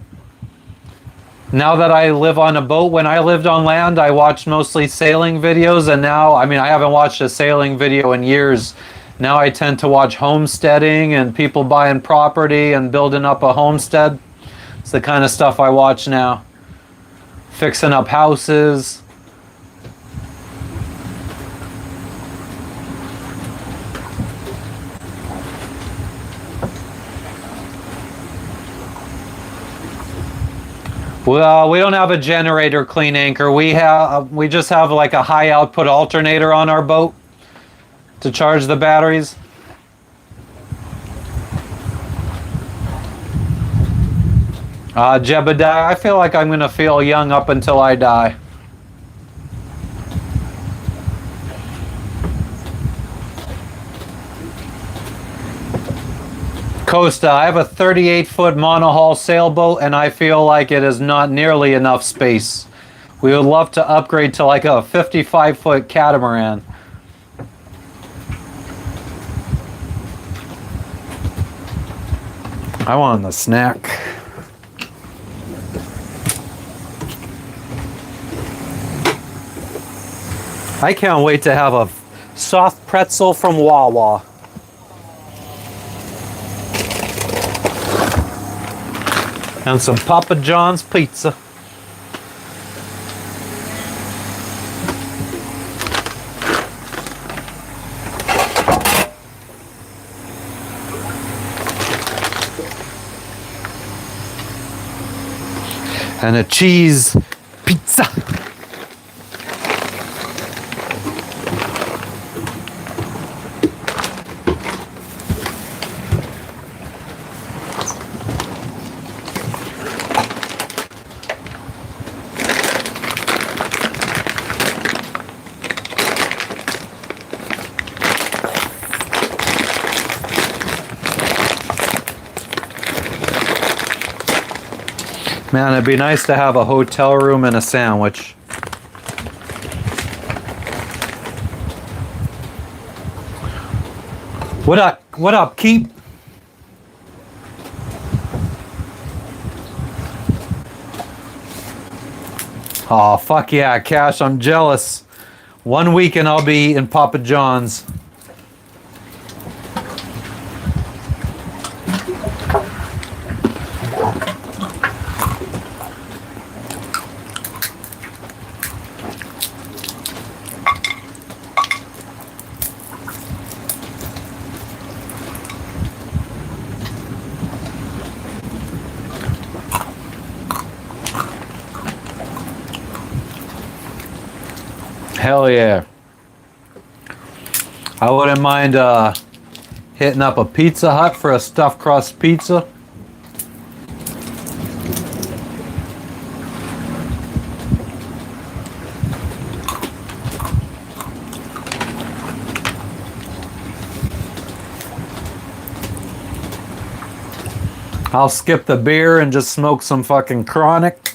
now that I live on a boat, when I lived on land, I watched mostly sailing videos, and now, I mean, I haven't watched a sailing video in years. Now I tend to watch homesteading and people buying property and building up a homestead. It's the kind of stuff I watch now. Fixing up houses. Well, we don't have a generator, Clean Anchor. We just have like a high output alternator on our boat to charge the batteries. Jebediah, I feel like I'm gonna feel young up until I die. Costa, I have a 38-foot monohull sailboat and I feel like it is not nearly enough space. We would love to upgrade to like a 55-foot catamaran. I want a snack. I can't wait to have a soft pretzel from Wawa. And some Papa John's pizza. And a cheese pizza. Man, it'd be nice to have a hotel room and a sandwich. What up? What up, Keep? Oh, fuck yeah, Cash, I'm jealous. 1 week and I'll be in Papa John's. Hell yeah. I wouldn't mind hitting up a Pizza Hut for a stuffed crust pizza. I'll skip the beer and just smoke some fucking chronic.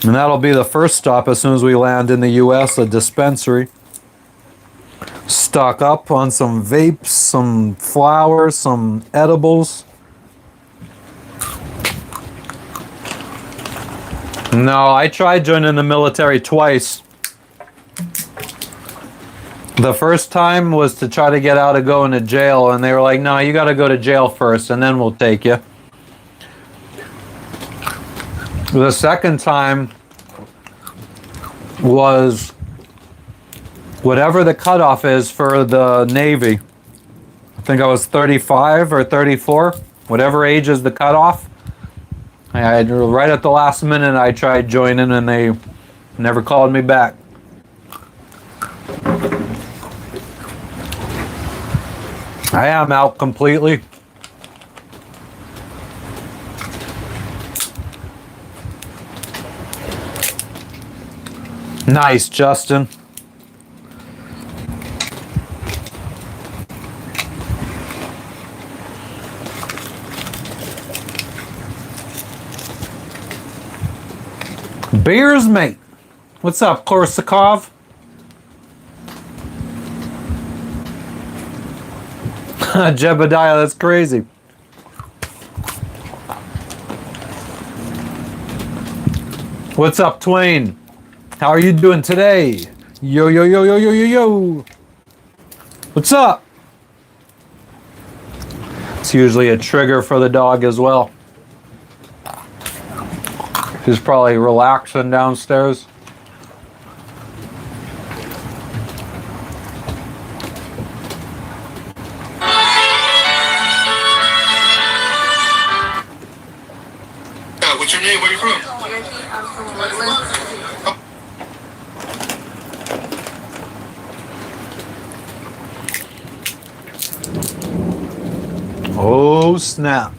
And that'll be the first stop as soon as we land in the US, a dispensary. Stock up on some vapes, some flowers, some edibles. No, I tried joining the military twice. The first time was to try to get out of going to jail, and they were like, no, you got to go to jail first, and then we'll take you. The second time was whatever the cutoff is for the Navy. I think I was 35 or 34, whatever age is the cutoff. Right at the last minute I tried joining and they never called me back. I am out completely. Nice, Justin. Beers, mate. What's up, Korsakov? Jebediah, that's crazy. What's up, Twain? How are you doing today? Yo, yo, yo, yo, yo, yo, yo. What's up? It's usually a trigger for the dog as well. He's probably relaxing downstairs. What's your name? Where are you from? I'm from Woodland. Oh, snap.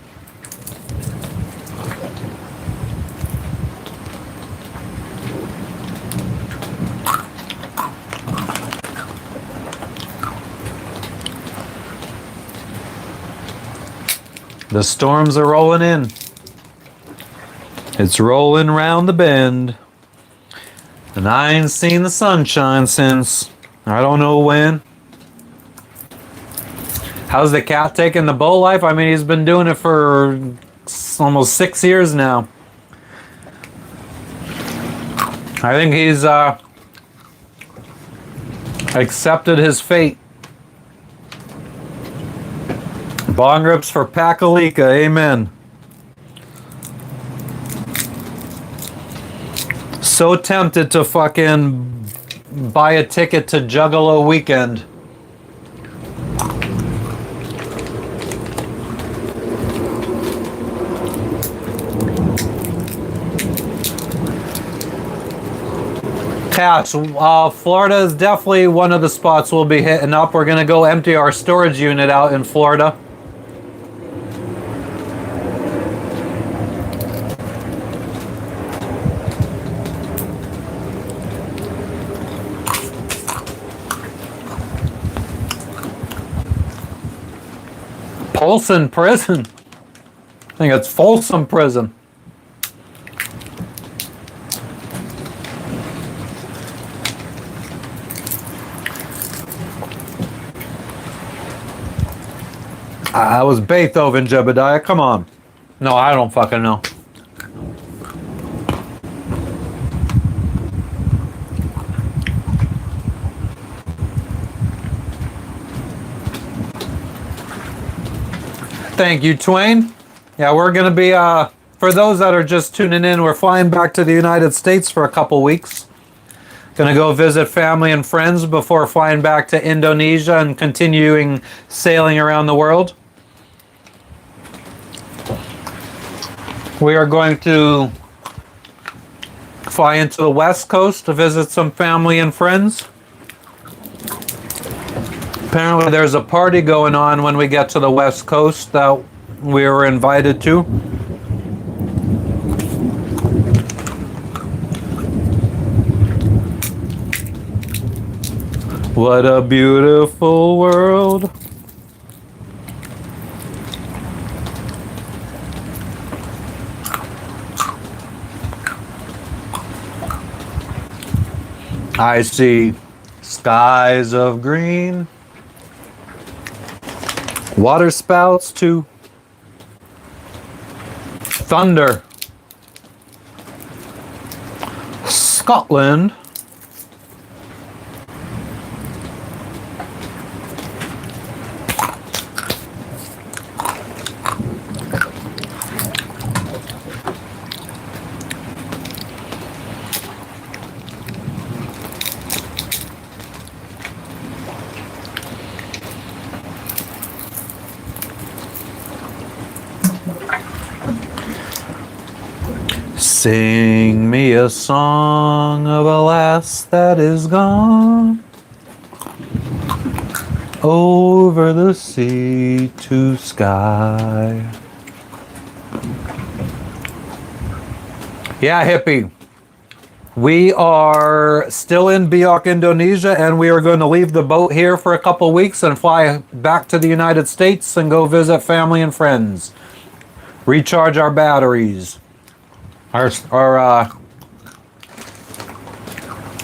The storms are rolling in. It's rolling round the bend. And I ain't seen the sunshine since I don't know when. How's the cat taking the bow life? I mean, he's been doing it for almost 6 years now. I think he's accepted his fate. Bong rips for Pakalika, amen. So tempted to fucking buy a ticket to Juggalo Weekend. Cats, Florida is definitely one of the spots we'll be hitting up. We're gonna go empty our storage unit out in Florida. Folsom Prison. I think it's Folsom Prison. I was Beethoven, Jebediah. Come on. No, I don't fucking know. Thank you, Twain. Yeah, we're going to be, for those that are just tuning in, we're flying back to the United States for a couple weeks. Gonna go visit family and friends before flying back to Indonesia and continuing sailing around the world. We are going to fly into the West Coast to visit some family and friends. Apparently there's a party going on when we get to the West Coast that we were invited to. What a beautiful world. I see skies of green, water spouts too, thunder, Scotland. Sing me a song of a lass that is gone over the sea to sky. Yeah, hippie. We are still in Biak, Indonesia, and we are going to leave the boat here for a couple weeks and fly back to the United States and go visit family and friends. Recharge our batteries. Our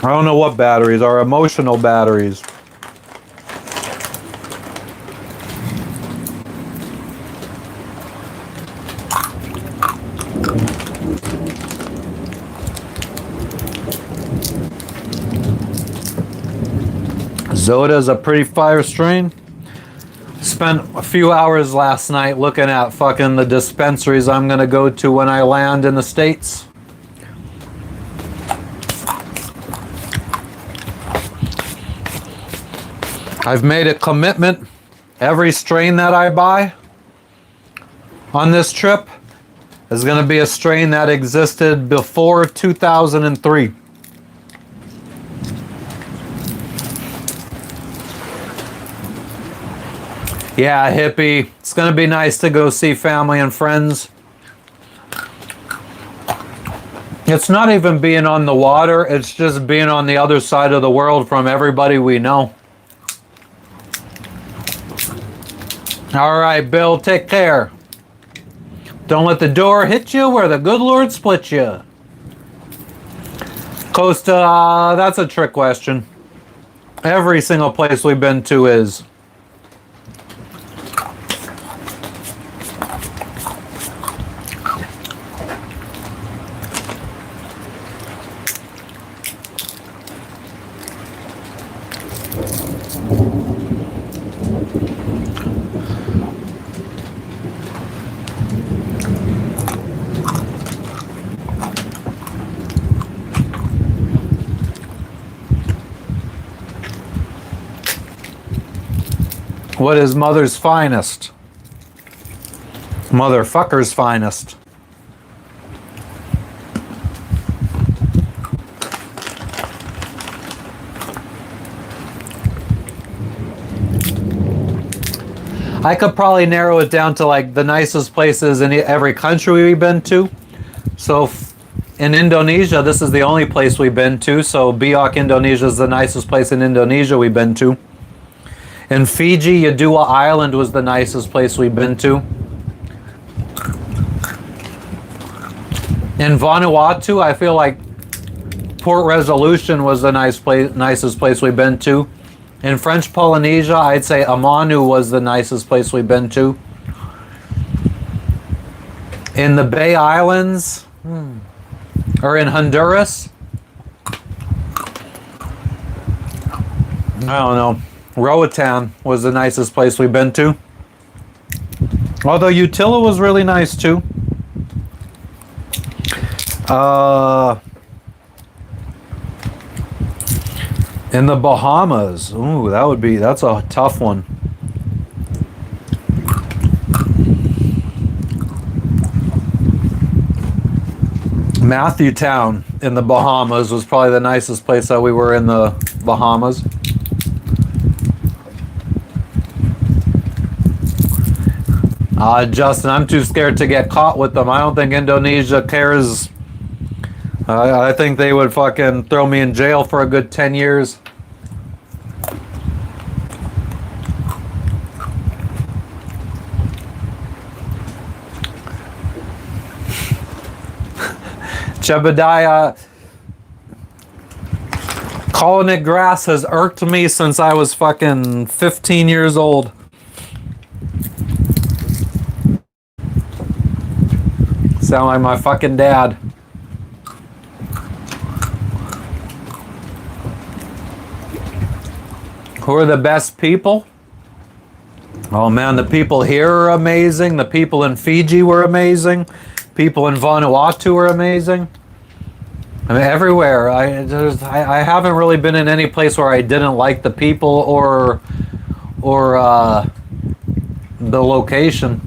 I don't know what batteries are, emotional batteries. Zoda is a pretty fire strain. Spent a few hours last night looking at fucking the dispensaries I'm gonna go to when I land in the States. I've made a commitment. Every strain that I buy on this trip is gonna be a strain that existed before 2003. Yeah, hippie. It's gonna be nice to go see family and friends. It's not even being on the water, it's just being on the other side of the world from everybody we know. All right, Bill, take care. Don't let the door hit you where the good Lord split you. Costa, that's a trick question. Every single place we've been to is. What is mother's finest? Motherfucker's finest. I could probably narrow it down to like the nicest places in every country we've been to. So in Indonesia, this is the only place we've been to. So Biak, Indonesia is the nicest place in Indonesia we've been to. In Fiji, Yadua Island was the nicest place we've been to. In Vanuatu, I feel like Port Resolution was the nicest place we've been to. In French Polynesia, I'd say Amanu was the nicest place we've been to. In the Bay Islands, or in Honduras, I don't know. Roatan was the nicest place we've been to. Although Utila was really nice too. In the Bahamas. Ooh, that's a tough one. Matthew Town in the Bahamas was probably the nicest place that we were in the Bahamas. Justin, I'm too scared to get caught with them. I don't think Indonesia cares. I think they would fucking throw me in jail for a good 10 years. Jebediah, calling it grass has irked me since I was fucking 15 years old. Sound like my fucking dad. Who are the best people? Oh man, the people here are amazing. The people in Fiji were amazing. People in Vanuatu were amazing. I mean, everywhere. I haven't really been in any place where I didn't like the people or the location.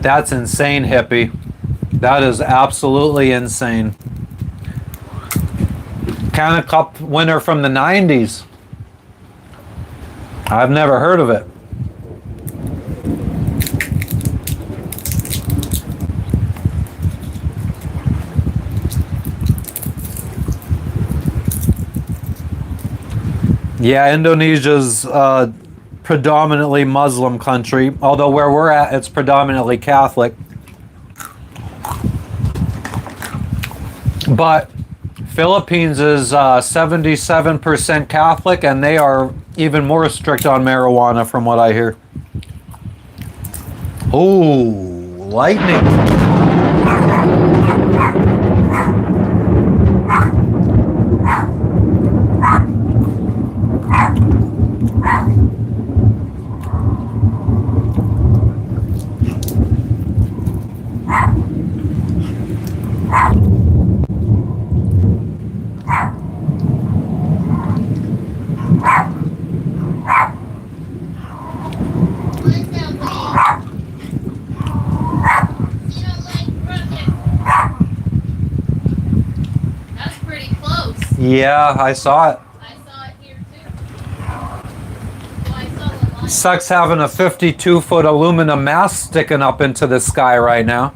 That's insane, hippie. That is absolutely insane. Canada Cup winner from the 90s. I've never heard of it. Yeah, Indonesia's predominantly Muslim country, although where we're at, it's predominantly Catholic. But Philippines is 77% Catholic, and they are even more strict on marijuana, from what I hear. Ooh, lightning. That's pretty close. Yeah, I saw it. I saw it here too. Well, I saw the line. Sucks having a 52-foot aluminum mast sticking up into the sky right now.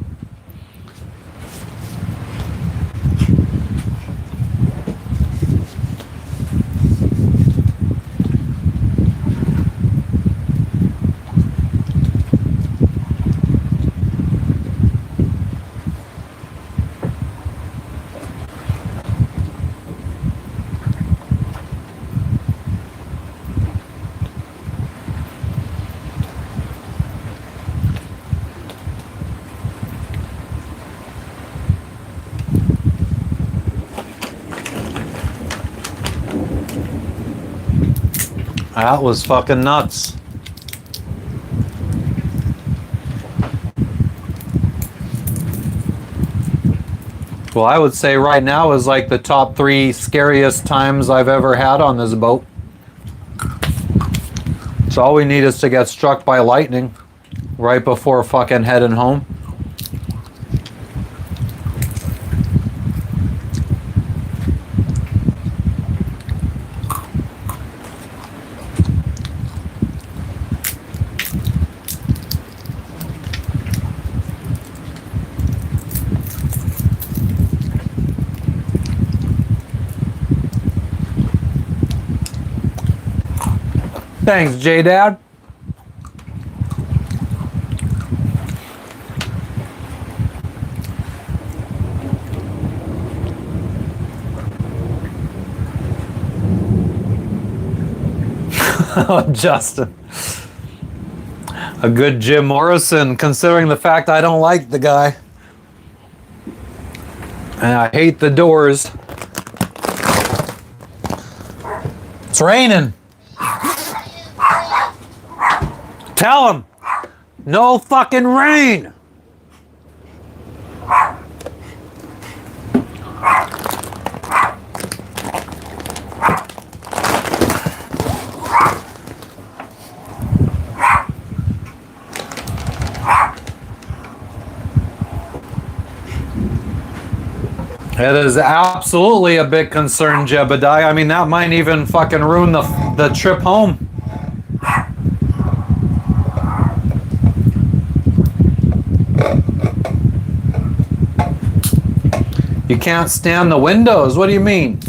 That was fucking nuts. Well, I would say right now is like the top 3 scariest times I've ever had on this boat. So all we need is to get struck by lightning right before fucking heading home. Thanks, J-Dad. Justin. A good Jim Morrison, considering the fact I don't like the guy. And I hate the Doors. It's raining. Tell him. No fucking rain. It is absolutely a big concern, Jebediah. I mean, that might even fucking ruin the trip home. You can't stand the windows. What do you mean?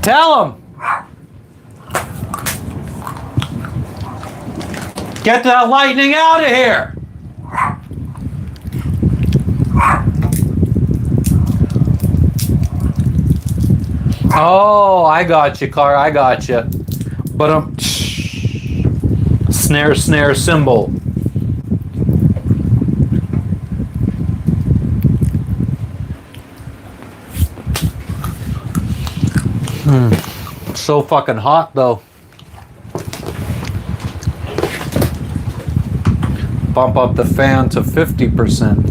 Tell him. Get that lightning out of here. Oh, I got you, Car. I got you. But snare, snare, cymbal. So fucking hot, though. Bump up the fan to 50%.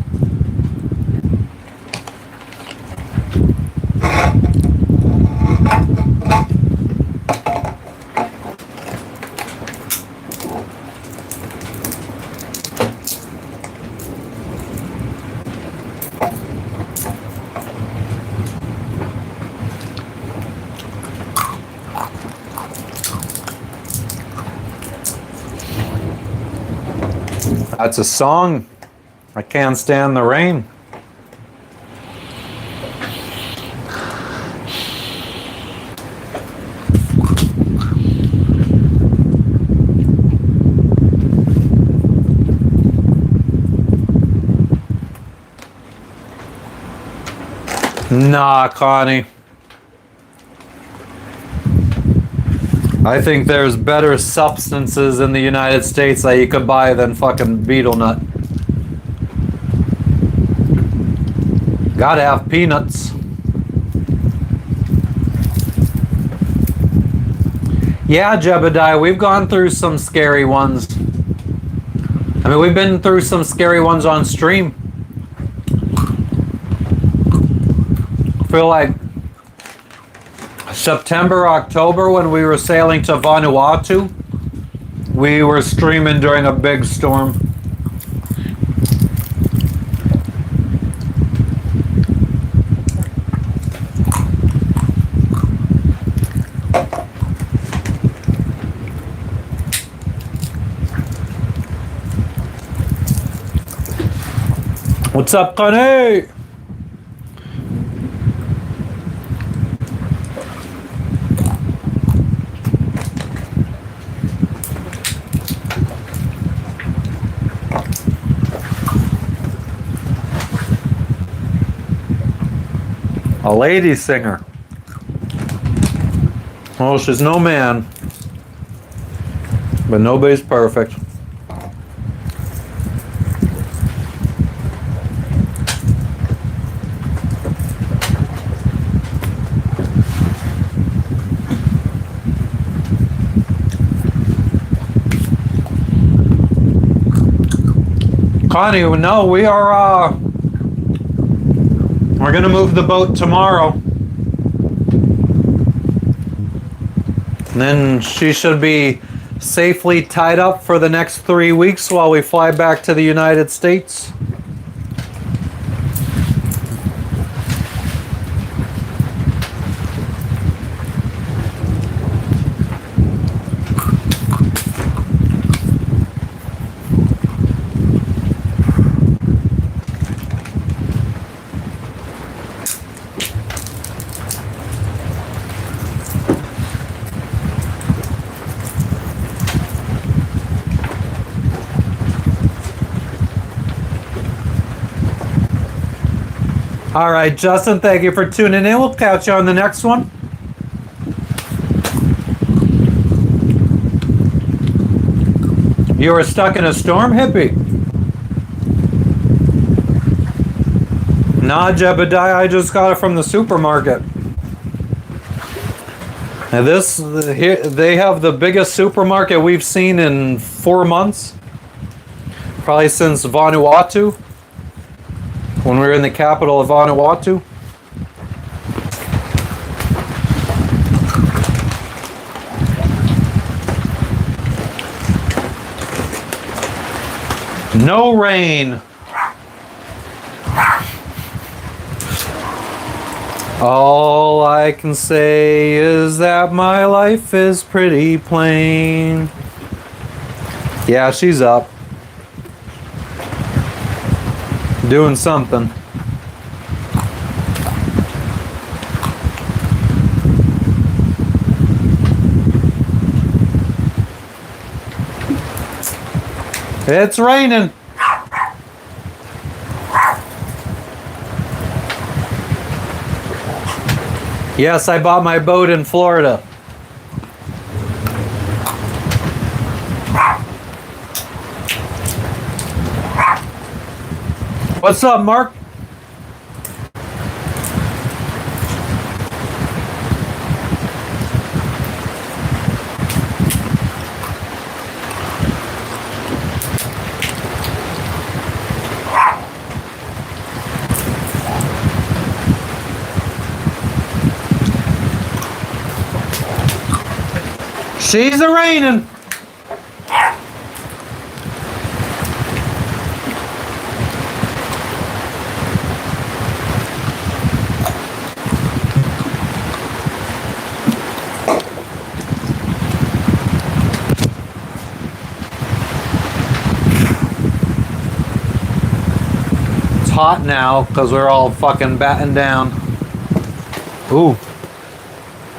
That's a song. I can't stand the rain. Nah, Connie. I think there's better substances in the United States that you could buy than fucking beetle nut. Gotta have peanuts. Yeah, Jebediah, we've gone through some scary ones. I mean, we've been through some scary ones on stream. I feel like September, October, when we were sailing to Vanuatu, we were streaming during a big storm. What's up, Connie? A lady singer. Well, she's no man, but nobody's perfect. Connie, no, we're gonna move the boat tomorrow. And then she should be safely tied up for the next 3 weeks while we fly back to the United States. All right, Justin, thank you for tuning in. We'll catch you on the next one. You were stuck in a storm, hippie? Nah, Jebediah, I just got it from the supermarket. And here, they have the biggest supermarket we've seen in 4 months. Probably since Vanuatu. When we were in the capital of Vanuatu. No rain. All I can say is that my life is pretty plain. Yeah, she's up. Doing something. It's raining. Yes, I bought my boat in Florida. What's up, Mark? She's a raining. hot now because we're all fucking batting down. Ooh.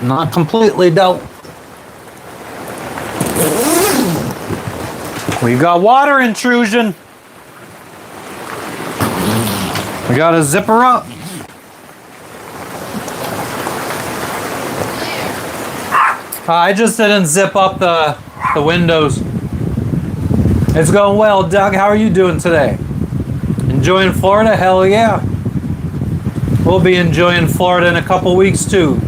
Not completely though. We've got water intrusion. We gotta zip her up. I just didn't zip up the windows. It's going well, Doug. How are you doing today? Enjoying Florida? Hell yeah. We'll be enjoying Florida in a couple weeks too.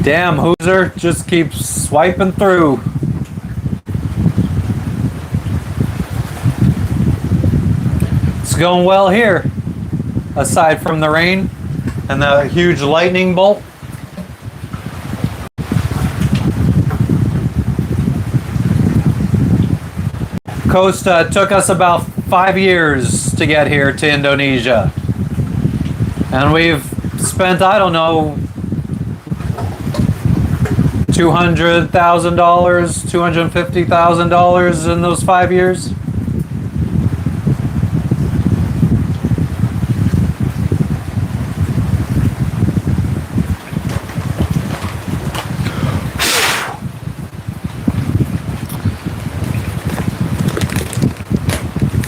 Damn, Hooser just keeps swiping through. It's going well here, aside from the rain and the huge lightning bolt. Costa took us about 5 years to get here to Indonesia. And we've spent, I don't know, $200,000, $250,000 in those 5 years.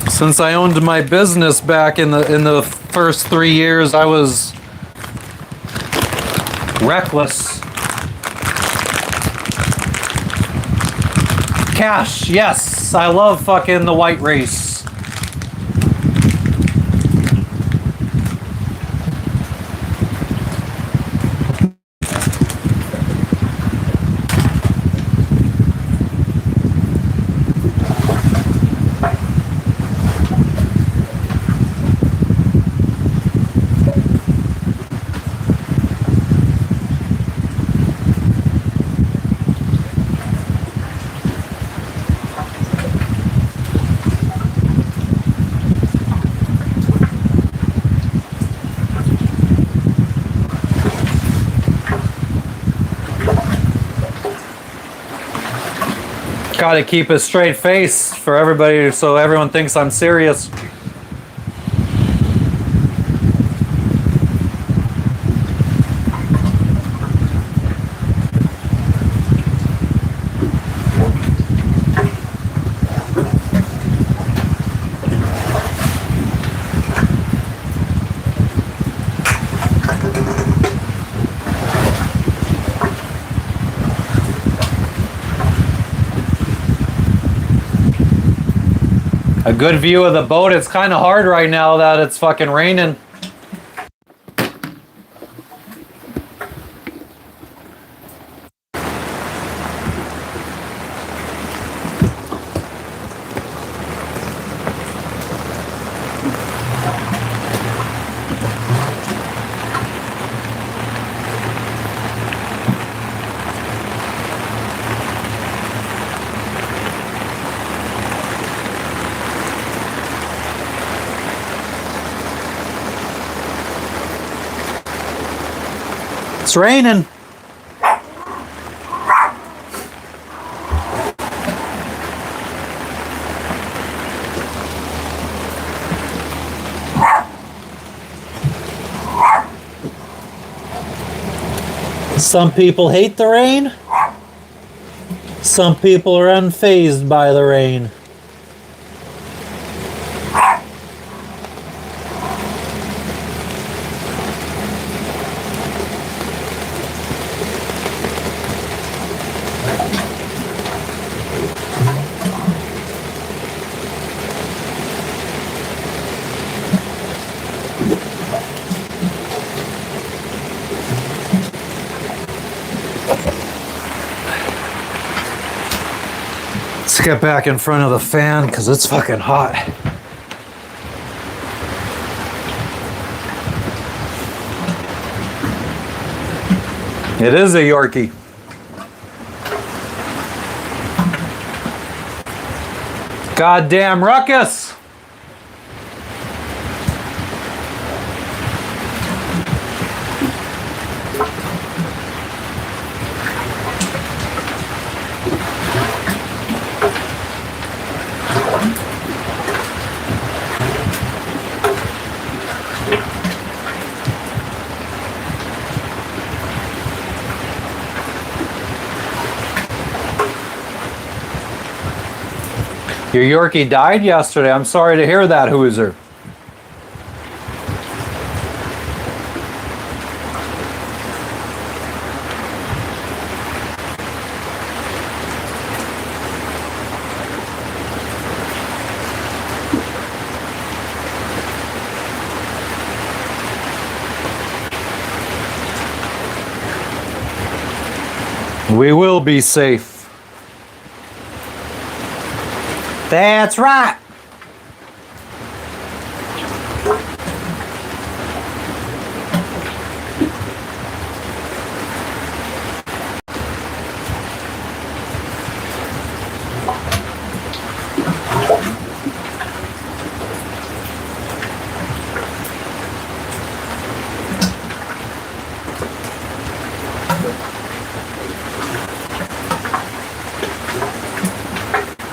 Since I owned my business back in the first 3 years, I was reckless. Cash, yes, I love fucking the white race. Gotta keep a straight face for everybody so everyone thinks I'm serious. A good view of the boat. It's kind of hard right now that it's fucking raining. It's raining. Some people hate the rain. Some people are unfazed by the rain. Let's get back in front of the fan because it's fucking hot. It is a Yorkie. Goddamn ruckus! Your Yorkie died yesterday. I'm sorry to hear that, Hooser. We will be safe. That's right.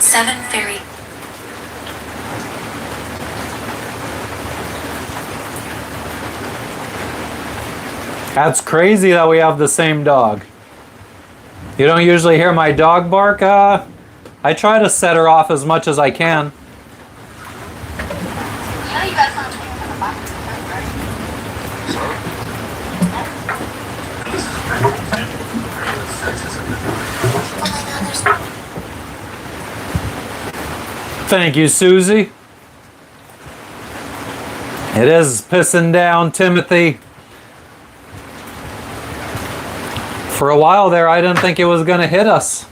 Seven Ferry. That's crazy that we have the same dog. You don't usually hear my dog bark? I try to set her off as much as I can. You know you guys want to put in the box, right? Oh my god, there's... Thank you, Susie. It is pissing down, Timothy. For a while there, I didn't think it was going to hit us.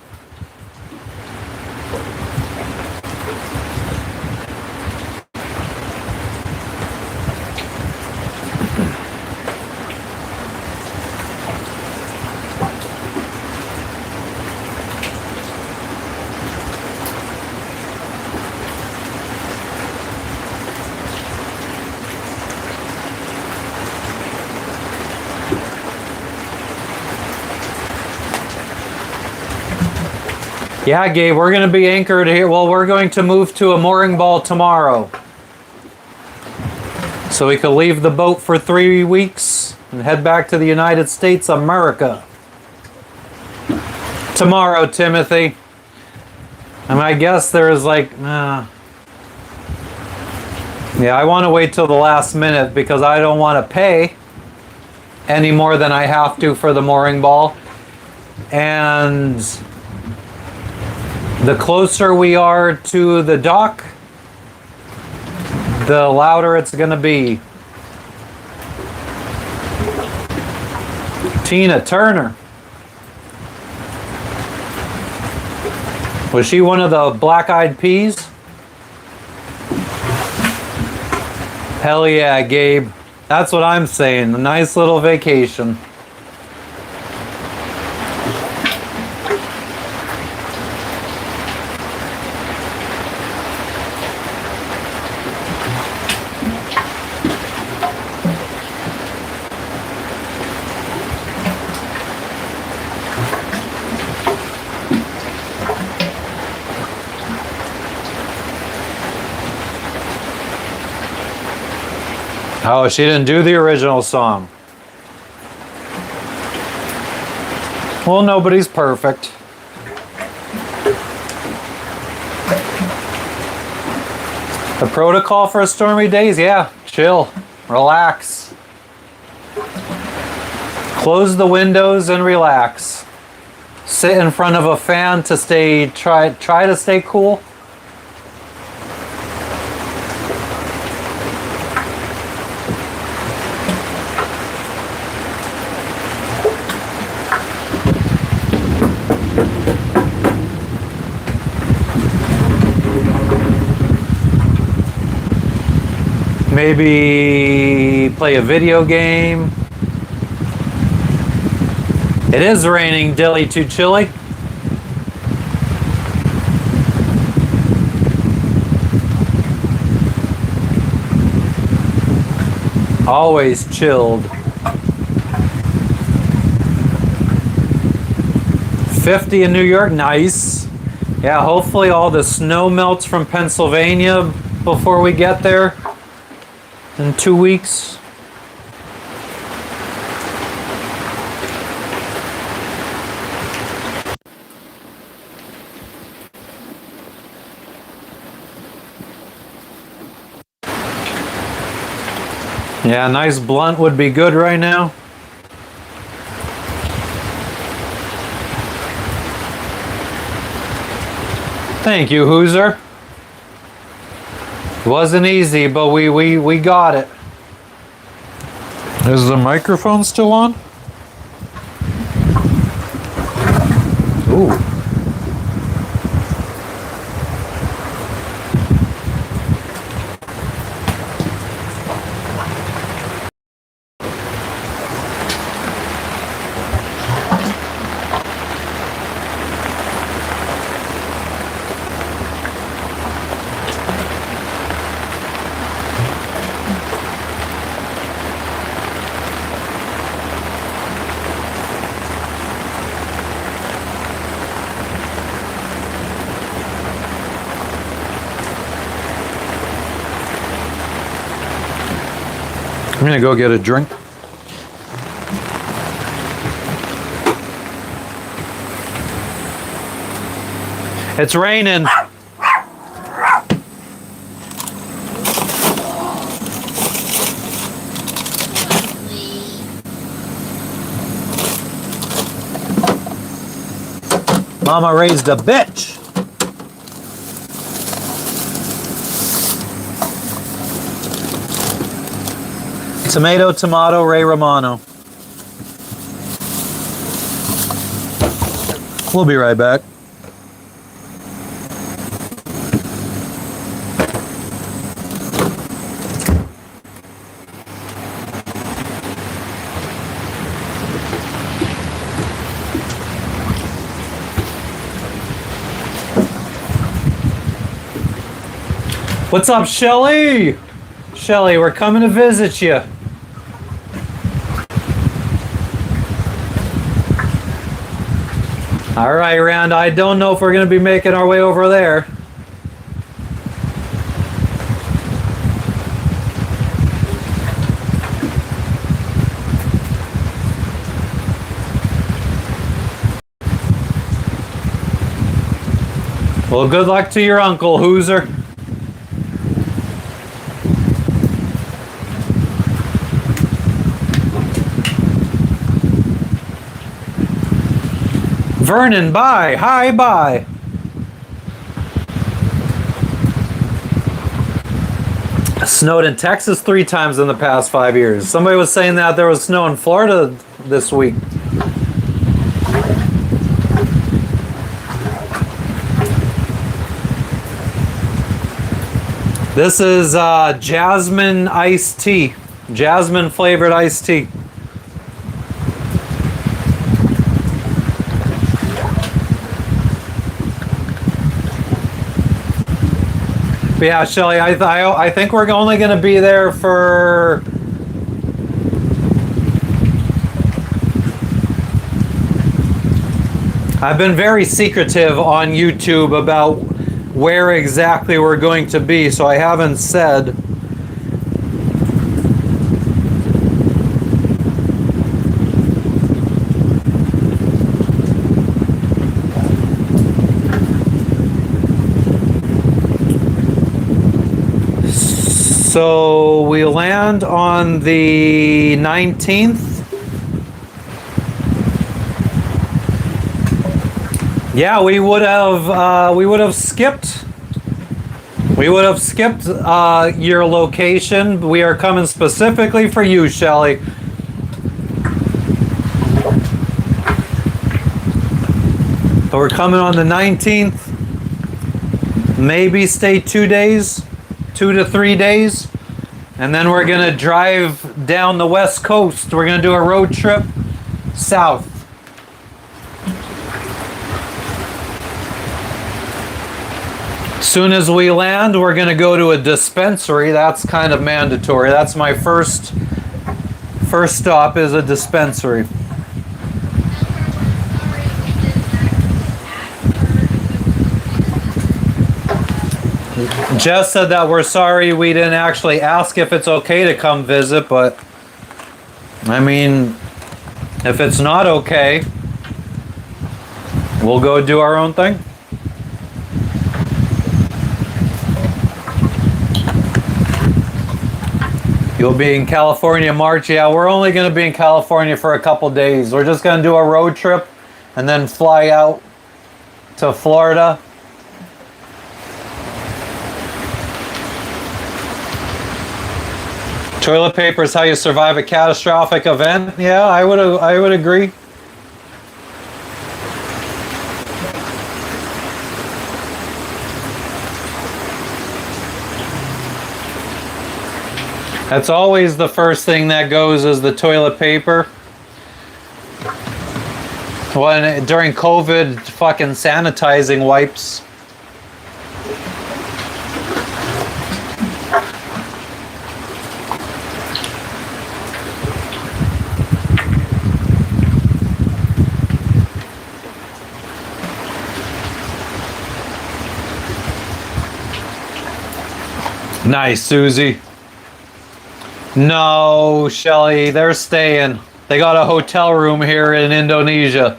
Yeah, Gabe, we're going to be anchored here. Well, we're going to move to a mooring ball tomorrow. So we could leave the boat for 3 weeks and head back to the United States of America. Tomorrow, Timothy. And I guess there's like... yeah, I want to wait till the last minute because I don't want to pay any more than I have to for the mooring ball. And... the closer we are to the dock, the louder it's going to be. Tina Turner. Was she one of the Black Eyed Peas? Hell yeah, Gabe. That's what I'm saying. A nice little vacation. Oh, she didn't do the original song. Well, nobody's perfect. The protocol for stormy days? Yeah, chill, relax. Close the windows and relax. Sit in front of a fan to try to stay cool. Maybe play a video game. It is raining, Dilly to Chili. Always chilled. 50 in New York, nice. Yeah, hopefully all the snow melts from Pennsylvania before we get there in 2 weeks. Yeah, a nice blunt would be good right now. Thank you, Hooser. Wasn't easy, but we got it. Is the microphone still on? Ooh. I'm gonna go get a drink. It's raining. Mama raised a bitch. Tomato, tomato, Ray Romano. We'll be right back. What's up, Shelly? Shelly, we're coming to visit you. All right, Rand, I don't know if we're going to be making our way over there. Well, good luck to your uncle, Hooser. Vernon, bye. Hi, bye. Snowed in Texas 3 times in the past 5 years. Somebody was saying that there was snow in Florida this week. This is jasmine iced tea. Jasmine flavored iced tea. But yeah, Shelly, I think we're only going to be there for... I've been very secretive on YouTube about where exactly we're going to be, so I haven't said. So we land on the 19th. Yeah, we would have skipped. We would have skipped your location. We are coming specifically for you, Shelly. So we're coming on the 19th. Maybe stay 2 days. 2 to 3 days, and then we're gonna drive down the west coast. We're gonna do a road trip south. Soon as we land, we're going to go to a dispensary. That's kind of mandatory. That's my first stop is a dispensary. Jess said that we're sorry we didn't actually ask if it's okay to come visit, but I mean, if it's not okay, we'll go do our own thing. You'll be in California March. Yeah, we're only going to be in California for a couple days. We're just going to do a road trip and then fly out to Florida. Toilet paper is how you survive a catastrophic event. Yeah, I would agree. That's always the first thing that goes is the toilet paper. When during COVID, fucking sanitizing wipes. Nice, Susie. No, Shelly, they're staying. They got a hotel room here in Indonesia.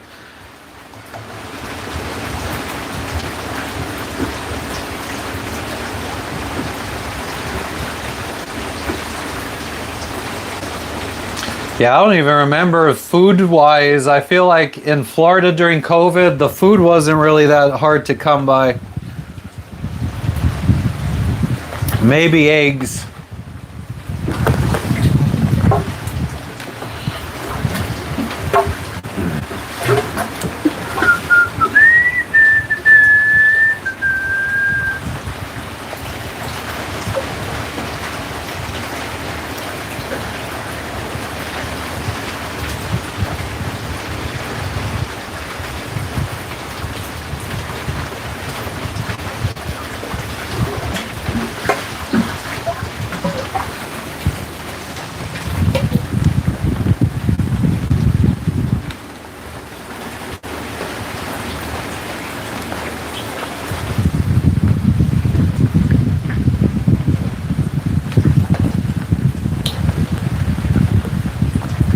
Yeah, I don't even remember food-wise. I feel like in Florida during COVID, the food wasn't really that hard to come by. Maybe eggs.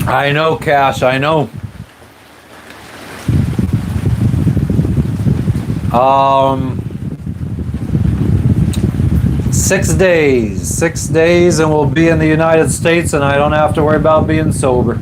I know, Cash, I know. 6 days. 6 days and we'll be in the United States and I don't have to worry about being sober.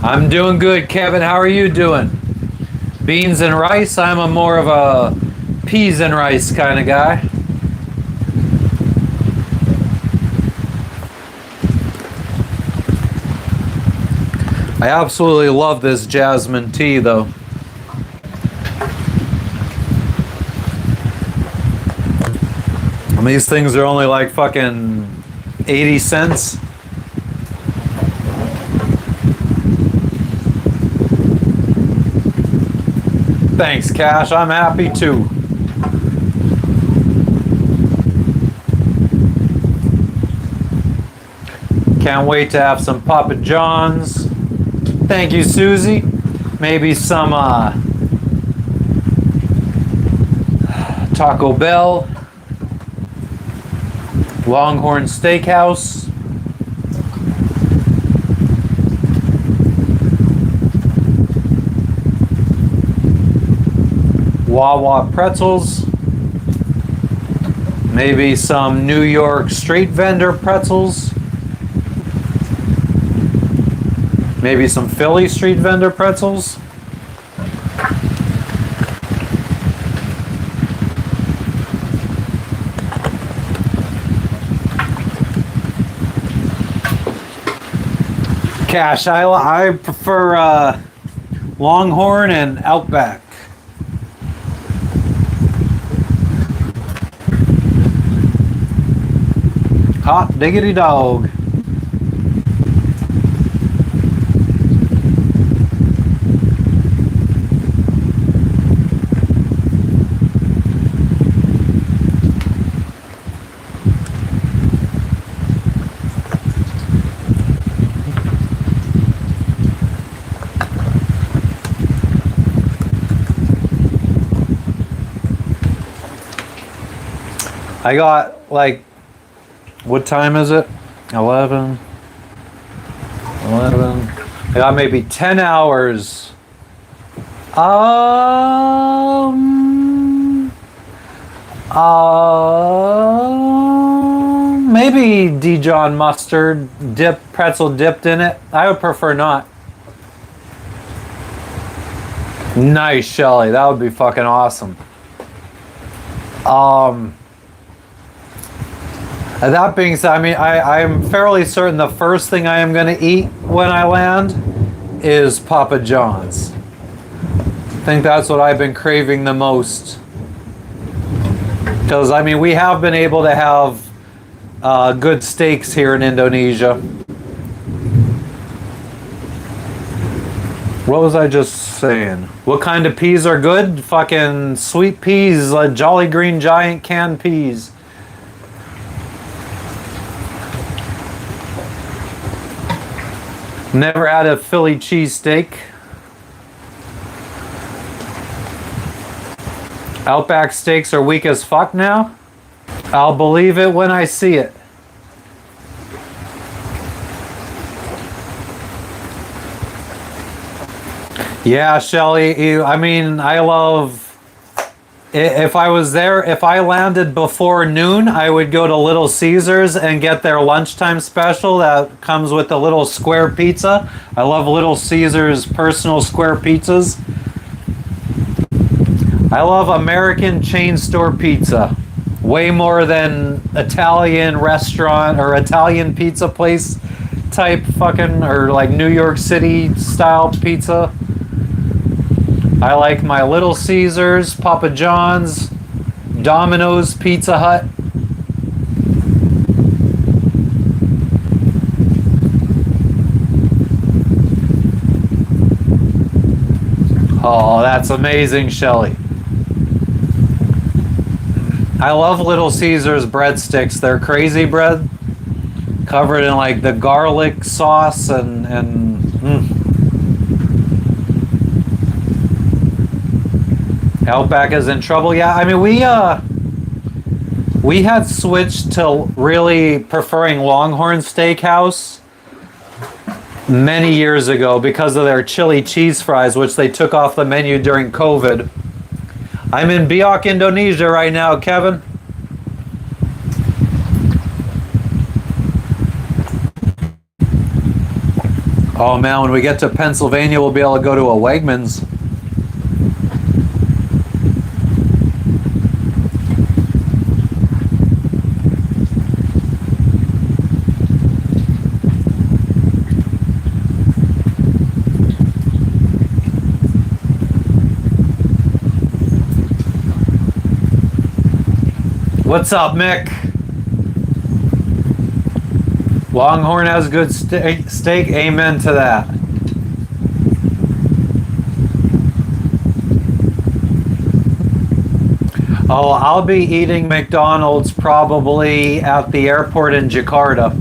I'm doing good, Kevin. How are you doing? Beans and rice? I'm a more of a peas and rice kind of guy. I absolutely love this jasmine tea, though. I mean, these things are only like fucking 80 cents. Thanks, Cash. I'm happy too. Can't wait to have some Papa John's. Thank you, Susie. Maybe some Taco Bell, Longhorn Steakhouse. Wawa pretzels, maybe some New York street vendor pretzels, maybe some Philly street vendor pretzels. Cash, I prefer Longhorn and Outback. Hot diggity dog. I got like, what time is it? 11. I got maybe 10 hours. Maybe Dijon mustard pretzel dipped in it. I would prefer not. Nice, Shelly. That would be fucking awesome. That being said, I mean, I'm fairly certain the first thing I am going to eat when I land is Papa John's. I think that's what I've been craving the most. Because, I mean, we have been able to have good steaks here in Indonesia. What was I just saying? What kind of peas are good? Fucking sweet peas, like Jolly Green Giant canned peas. Never had a Philly cheesesteak. Outback steaks are weak as fuck now. I'll believe it when I see it. Yeah, Shelly, I mean, I love... If I was there, if I landed before noon, I would go to Little Caesars and get their lunchtime special that comes with a little square pizza. I love Little Caesars personal square pizzas. I love American chain store pizza. Way more than Italian restaurant or Italian pizza place type fucking, or like New York City style pizza. I like my Little Caesars, Papa John's, Domino's, Pizza Hut. Oh, that's amazing, Shelly. I love Little Caesars breadsticks. They're crazy bread, covered in like the garlic sauce and Outback is in trouble. Yeah, I mean we had switched to really preferring Longhorn Steakhouse many years ago because of their chili cheese fries, which they took off the menu during COVID. I'm in Biak, Indonesia right now, Kevin. Oh man, when we get to Pennsylvania, we'll be able to go to a Wegmans. What's up, Mick? Longhorn has good steak. Amen to that. Oh, I'll be eating McDonald's probably at the airport in Jakarta.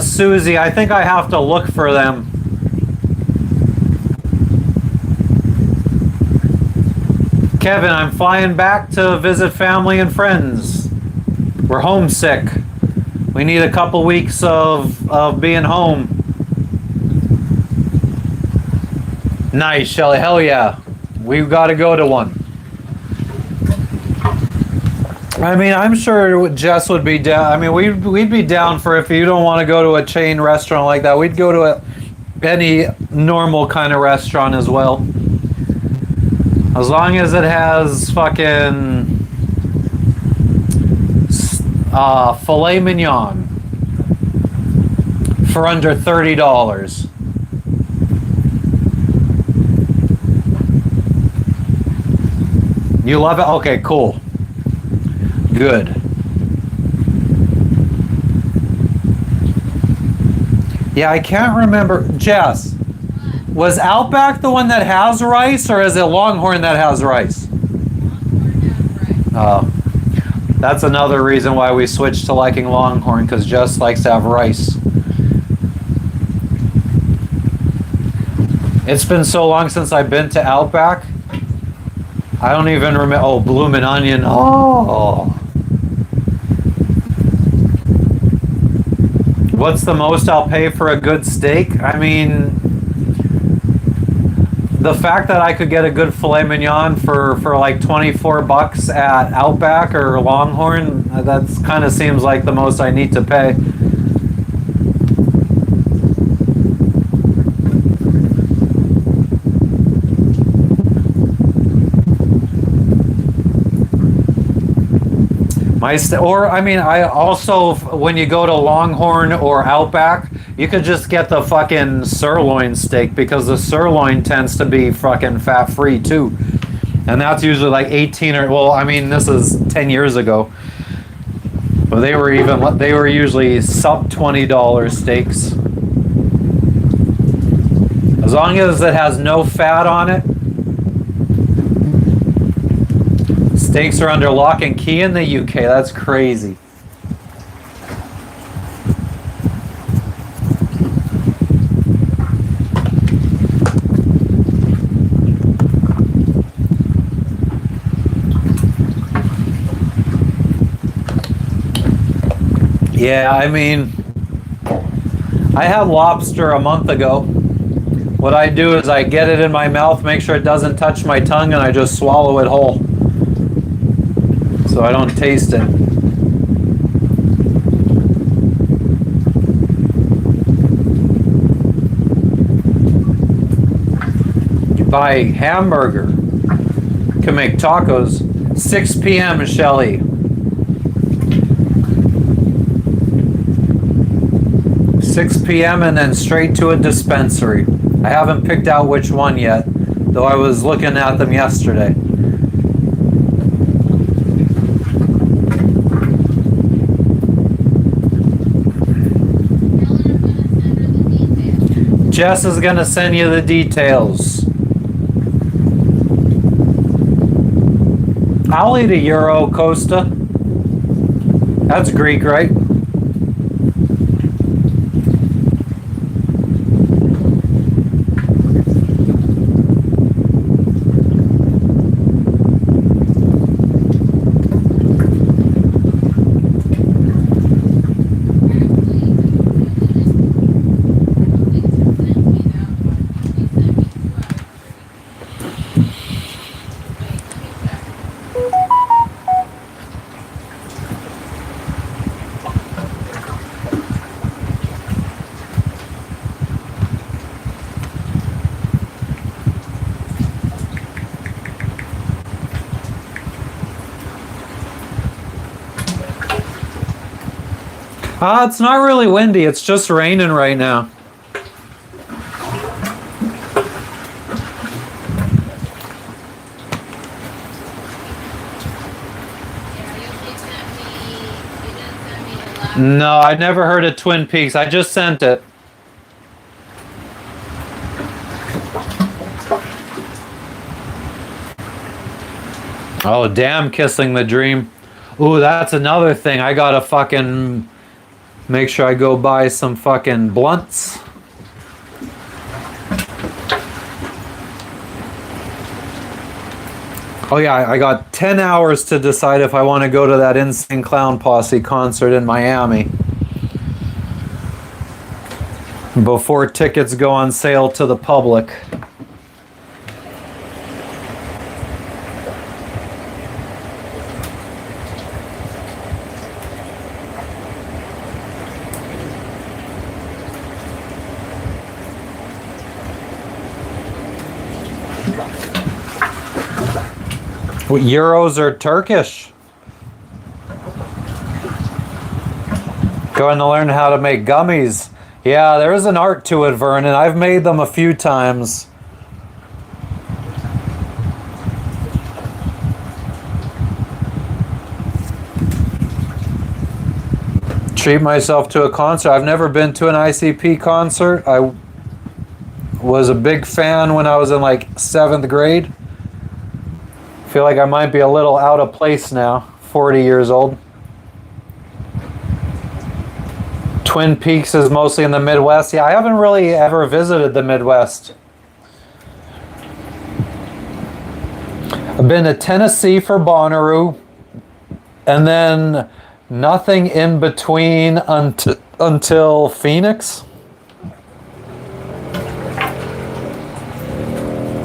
Susie, I think I have to look for them. Kevin, I'm flying back to visit family and friends. We're homesick. We need a couple weeks of being home. Nice, Shelly. Hell yeah. We've got to go to one. I mean, I'm sure Jess would be down. I mean, we'd be down for if you don't want to go to a chain restaurant like that. We'd go to any normal kind of restaurant as well. As long as it has fucking filet mignon for under $30. You love it? Okay, cool. Good. Yeah, I can't remember. Jess, was Outback the one that has rice, or is it Longhorn that has rice? Oh, that's another reason why we switched to liking Longhorn, because Jess likes to have rice. It's been so long since I've been to Outback. I don't even remember. Oh, Bloomin' Onion. Oh. What's the most I'll pay for a good steak? I mean, the fact that I could get a good filet mignon for like 24 bucks at Outback or Longhorn, that's kind of seems like the most I need to pay. Or I mean, I also, when you go to Longhorn or Outback, you could just get the fucking sirloin steak, because the sirloin tends to be fucking fat free too, and that's usually like 18 or, well, I mean, this is 10 years ago, but they were usually sub $20 steaks, as long as it has no fat on it. Steaks are under lock and key in the UK. That's crazy. Yeah, I mean, I had lobster a month ago. What I do is I get it in my mouth, make sure it doesn't touch my tongue, and I just swallow it whole, so I don't taste it. You buy hamburger, can make tacos. 6 p.m. Shelly. 6 p.m. and then straight to a dispensary. I haven't picked out which one yet, though I was looking at them yesterday. Jess is gonna send you the details. I'll eat a Euro Costa. That's Greek, right? It's not really windy, it's just raining right now. No, I never heard of Twin Peaks. I just sent it. Oh, damn, Kissing the Dream. Ooh, that's another thing. I gotta fucking make sure I go buy some fucking blunts. Oh yeah, I got 10 hours to decide if I want to go to that Insane Clown Posse concert in Miami before tickets go on sale to the public. What, euros or Turkish? Going to learn how to make gummies. Yeah, there is an art to it, Vernon. I've made them a few times. treat myself to a concert. I've never been to an ICP concert. I was a big fan when I was in like 7th grade. Feel like I might be a little out of place now, 40 years old. Twin Peaks is mostly in the Midwest. Yeah, I haven't really ever visited the Midwest. I've been to Tennessee for Bonnaroo, and then nothing in between until Phoenix.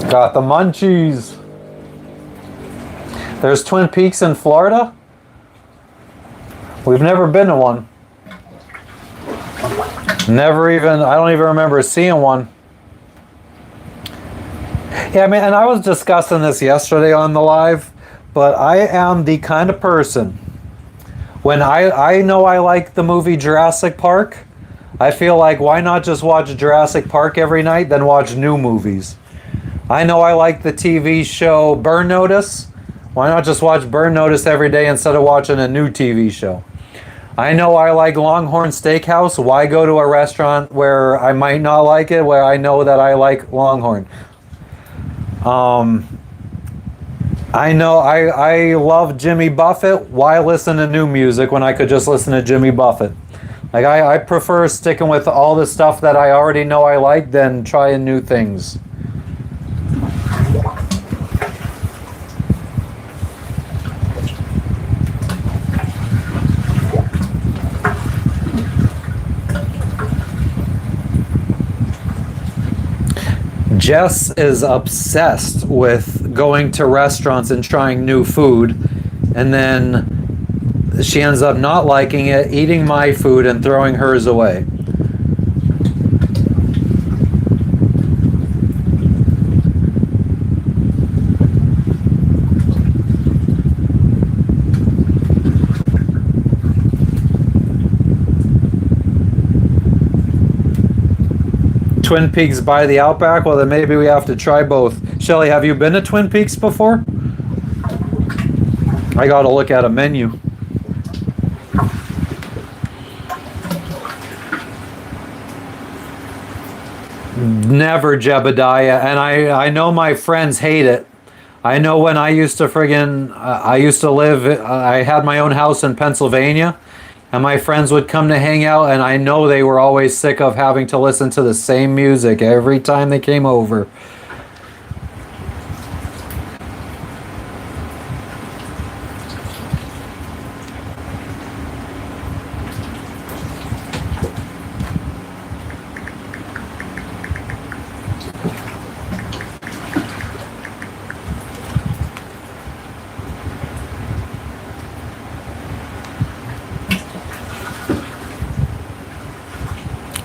Got the munchies. There's Twin Peaks in Florida. We've never been to one. I don't even remember seeing one. Yeah, I mean, and I was discussing this yesterday on the live, but I am the kind of person, when I know I like the movie Jurassic Park, I feel like why not just watch Jurassic Park every night, then watch new movies? I know I like the TV show Burn Notice. Why not just watch Burn Notice every day instead of watching a new TV show? I know I like Longhorn Steakhouse. Why go to a restaurant where I might not like it, where I know that I like Longhorn? I know I love Jimmy Buffett. Why listen to new music when I could just listen to Jimmy Buffett? Like I prefer sticking with all the stuff that I already know I like than trying new things. Jess is obsessed with going to restaurants and trying new food, and then she ends up not liking it, eating my food, and throwing hers away. Twin Peaks by the Outback? Well, then maybe we have to try both. Shelly, have you been to Twin Peaks before? I gotta look at a menu. Never, Jebediah, and I know my friends hate it. I know when I used to I had my own house in Pennsylvania, and my friends would come to hang out, and I know they were always sick of having to listen to the same music every time they came over.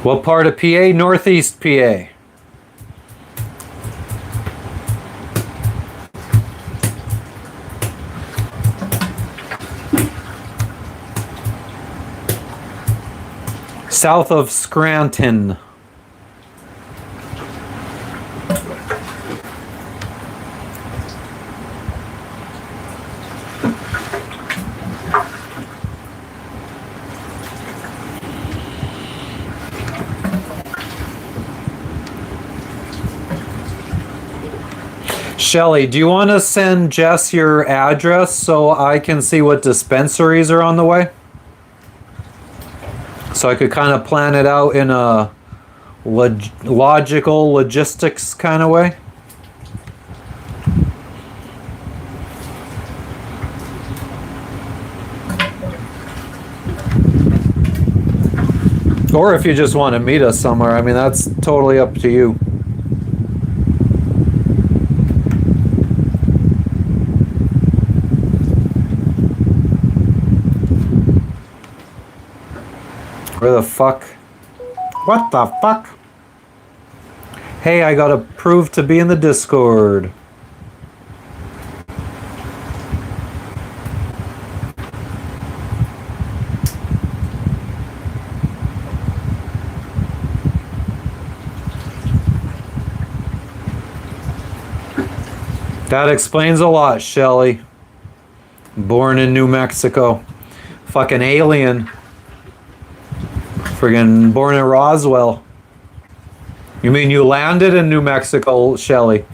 What part of PA? Northeast PA. South of Scranton. Shelly, do you want to send Jess your address so I can see what dispensaries are on the way? So I could kind of plan it out in a logical logistics kind of way. Or if you just want to meet us somewhere, I mean, that's totally up to you. Where the fuck? What the fuck? Hey, I got approved to be in the Discord. That explains a lot, Shelly. Born in New Mexico. Fucking alien. Friggin' born in Roswell. You mean you landed in New Mexico, Shelly?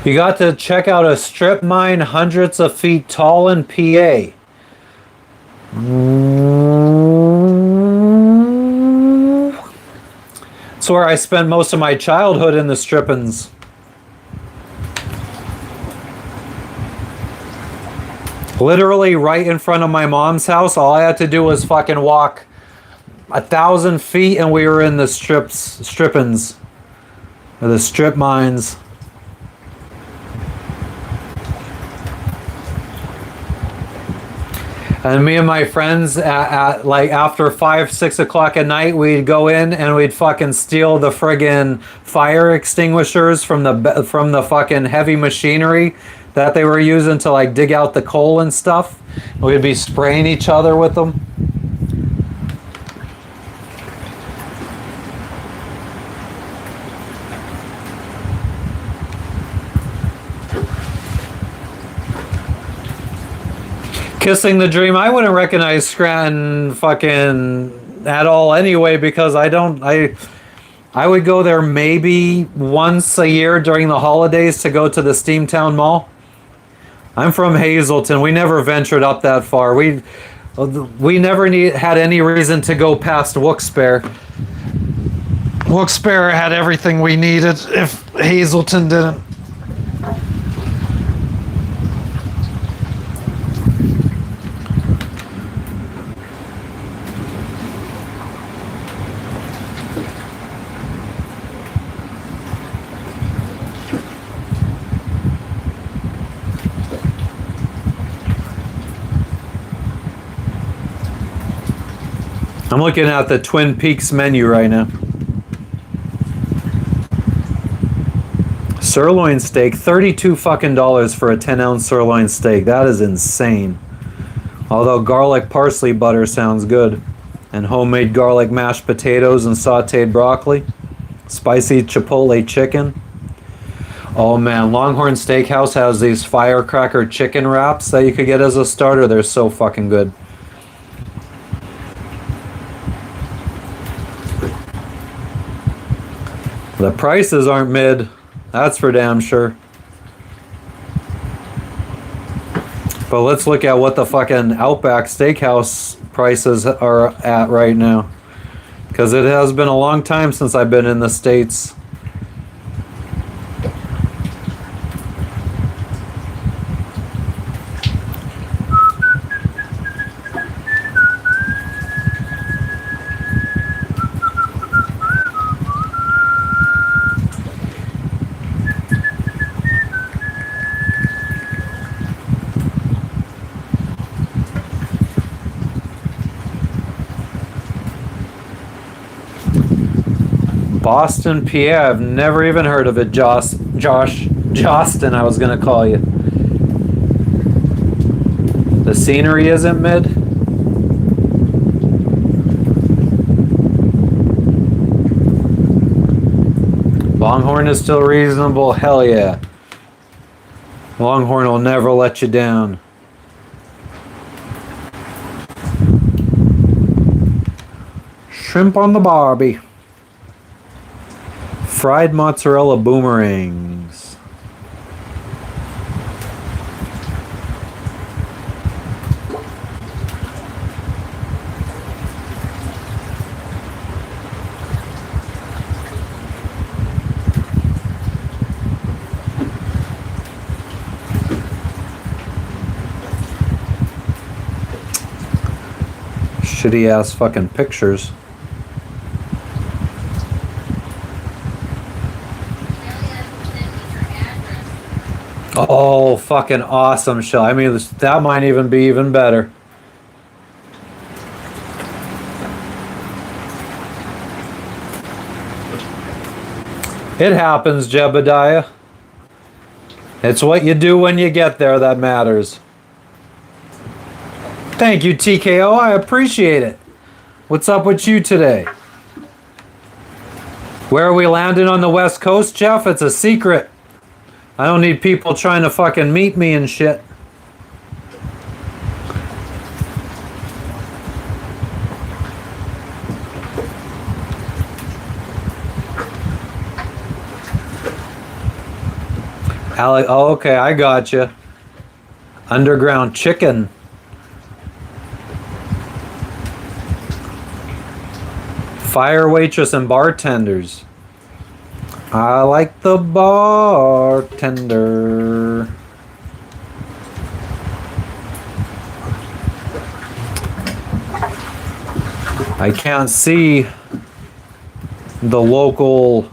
You got to check out a strip mine hundreds of feet tall in PA. It's where I spent most of my childhood in the strippins. Literally right in front of my mom's house. All I had to do was fucking walk 1,000 feet and we were in the strippins. Or the strip mines. And me and my friends at like after 5, 6 o'clock at night, we'd go in and we'd fucking steal the friggin' fire extinguishers from the fucking heavy machinery that they were using to like dig out the coal and stuff. We'd be spraying each other with them. Kissing the Dream, I wouldn't recognize Scranton fucking at all anyway because I would go there maybe once a year during the holidays to go to the Steamtown Mall. I'm from Hazleton. We never ventured up that far. We never had any reason to go past Wilkes-Barre. Wilkes-Barre had everything we needed if Hazleton didn't. I'm looking at the Twin Peaks menu right now. Sirloin steak, $32 fucking dollars for a 10-ounce sirloin steak. That is insane. Although garlic parsley butter sounds good. And homemade garlic mashed potatoes and sauteed broccoli. Spicy chipotle chicken. Oh man, Longhorn Steakhouse has these firecracker chicken wraps that you could get as a starter. They're so fucking good. The prices aren't mid, that's for damn sure. But let's look at what the fucking Outback Steakhouse prices are at right now. Because it has been a long time since I've been in the States. Boston, PA. I've never even heard of it. Joston, I was gonna call you. The scenery isn't mid. Longhorn is still reasonable. Hell yeah. Longhorn will never let you down. Shrimp on the barbie. Fried mozzarella boomerangs. Shitty ass fucking pictures. Oh, fucking awesome show. I mean, that might even be even better. It happens, Jebediah. It's what you do when you get there that matters. Thank you, TKO. I appreciate it. What's up with you today? Where are we landing on the West Coast, Jeff? It's a secret. I don't need people trying to fucking meet me and shit. Alec, oh, okay, I got you. Underground chicken. Fire waitress and bartenders. I like the bartender. I can't see the local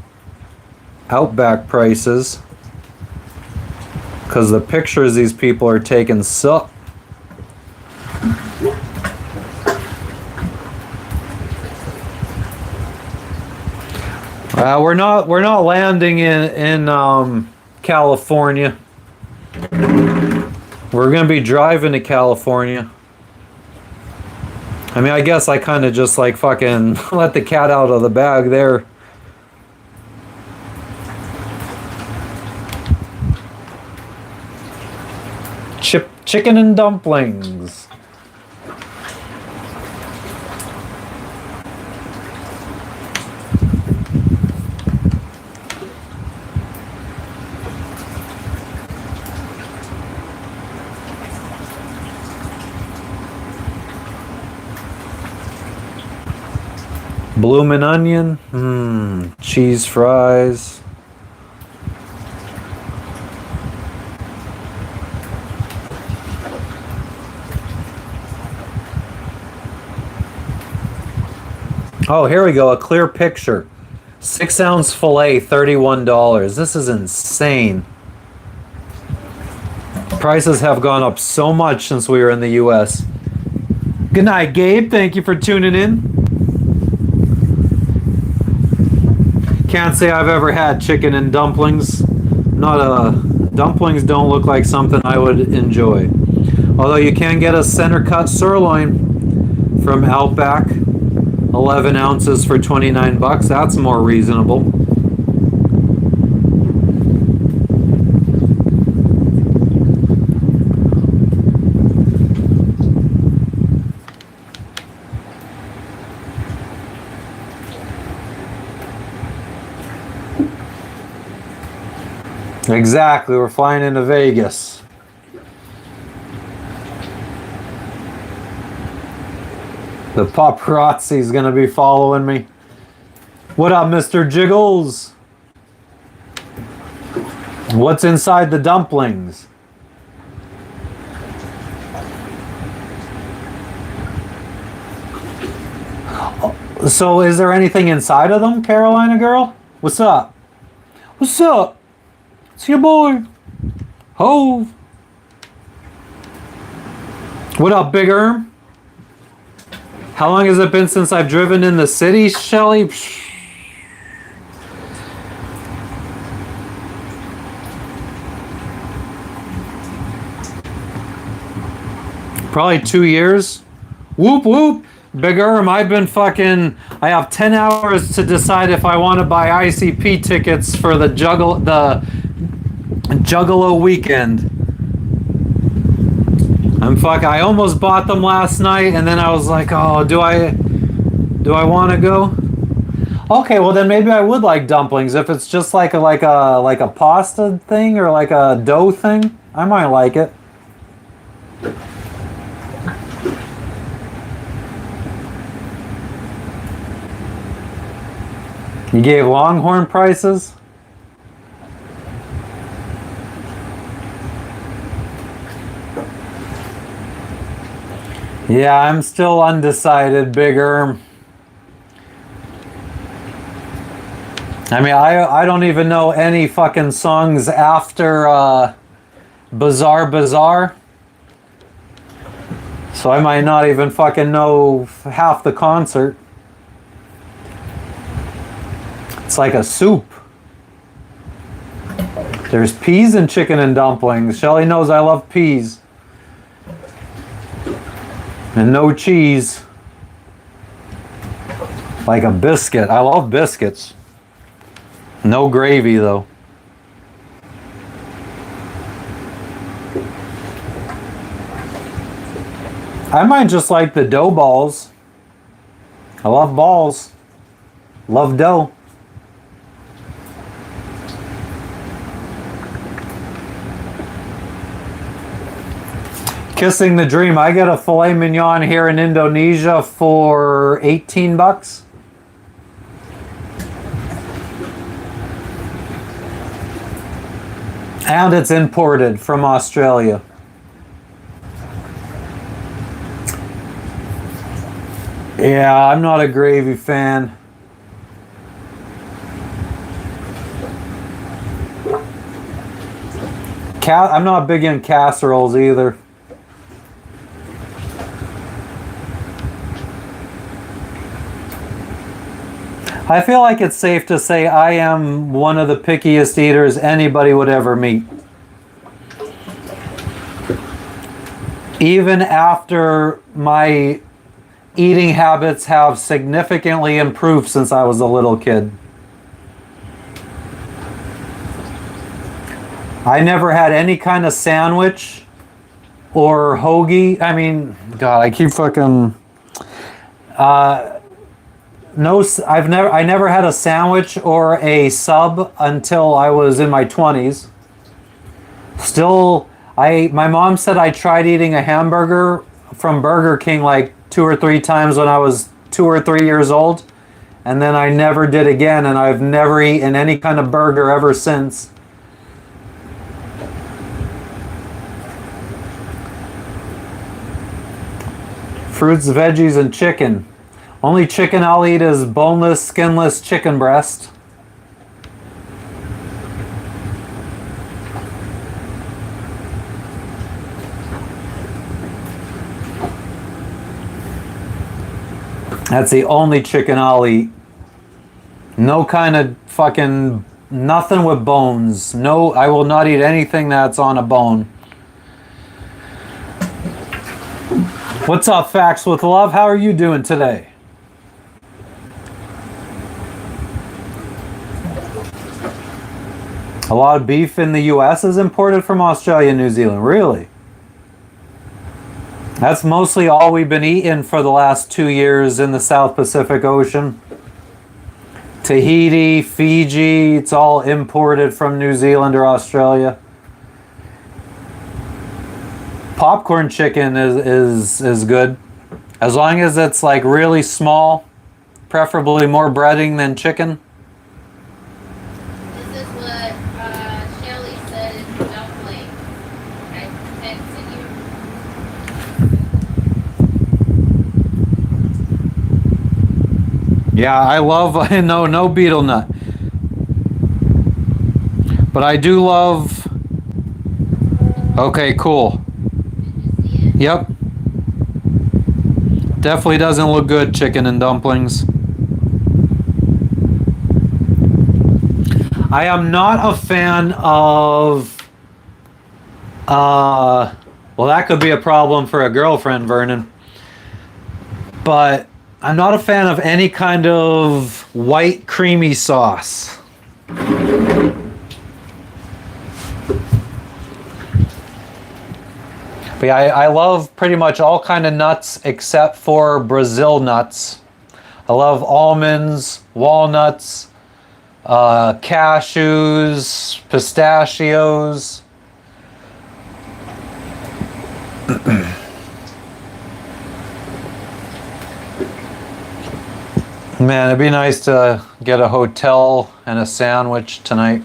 Outback prices because the pictures these people are taking suck. We're not landing in California. We're gonna be driving to California. I mean, I guess I kind of just like fucking let the cat out of the bag there. Chicken and dumplings. Bloomin' onion, cheese fries. Oh, here we go, a clear picture. 6-ounce filet, $31. This is insane. Prices have gone up so much since we were in the US. Good night, Gabe. Thank you for tuning in. Can't say I've ever had chicken and dumplings. Dumplings don't look like something I would enjoy. Although you can get a center cut sirloin from Outback, 11 ounces for 29 bucks. That's more reasonable. Exactly, we're flying into Vegas. The paparazzi's gonna be following me. What up, Mr. Jiggles? What's inside the dumplings? So is there anything inside of them, Carolina girl? What's up? What's up? It's your boy, Hove. What up, Big Erm? How long has it been since I've driven in the city, Shelly? Probably 2 years. Whoop whoop. Big Erm, I have 10 hours to decide if I want to buy ICP tickets for the Juggalo weekend. I almost bought them last night, and then I was like, oh, do I want to go? Okay, well then maybe I would like dumplings. If it's just like a pasta thing or like a dough thing, I might like it. You gave Longhorn prices? Yeah, I'm still undecided, Big Erm. I mean, I don't even know any fucking songs after Bizarre. So I might not even fucking know half the concert. It's like a soup. There's peas and chicken and dumplings. Shelly knows I love peas. And no cheese. Like a biscuit. I love biscuits. No gravy though. I might just like the dough balls. I love balls. Love dough. Kissing the dream. I get a filet mignon here in Indonesia for 18 bucks. And it's imported from Australia. Yeah, I'm not a gravy fan. I'm not big in casseroles either. I feel like it's safe to say I am one of the pickiest eaters anybody would ever meet. Even after my eating habits have significantly improved since I was a little kid. I never had any kind of sandwich or hoagie. I mean, God, I keep fucking... I never had a sandwich or a sub until I was in my 20s. Still, my mom said I tried eating a hamburger from Burger King like 2 or 3 times when I was 2 or 3 years old, and then I never did again, and I've never eaten any kind of burger ever since. Fruits, veggies, and chicken. Only chicken I'll eat is boneless, skinless chicken breast. That's the only chicken I'll eat. No kind of fucking nothing with bones. No, I will not eat anything that's on a bone. What's up, Facts with Love? How are you doing today? A lot of beef in the US is imported from Australia and New Zealand. Really? That's mostly all we've been eating for the last 2 years in the South Pacific Ocean. Tahiti, Fiji, it's all imported from New Zealand or Australia. Popcorn chicken is good. As long as it's like really small, preferably more breading than chicken. This is what Shelly said is dumpling. I texted you. Yeah, I love, no betel nut. But I do love, okay, cool. Did you see it? Yep. Definitely doesn't look good, chicken and dumplings. I am not a fan of, well, that could be a problem for a girlfriend, Vernon. But I'm not a fan of any kind of white creamy sauce. But yeah, I love pretty much all kind of nuts except for Brazil nuts. I love almonds, walnuts, cashews, pistachios. Man, it'd be nice to get a hotel and a sandwich tonight.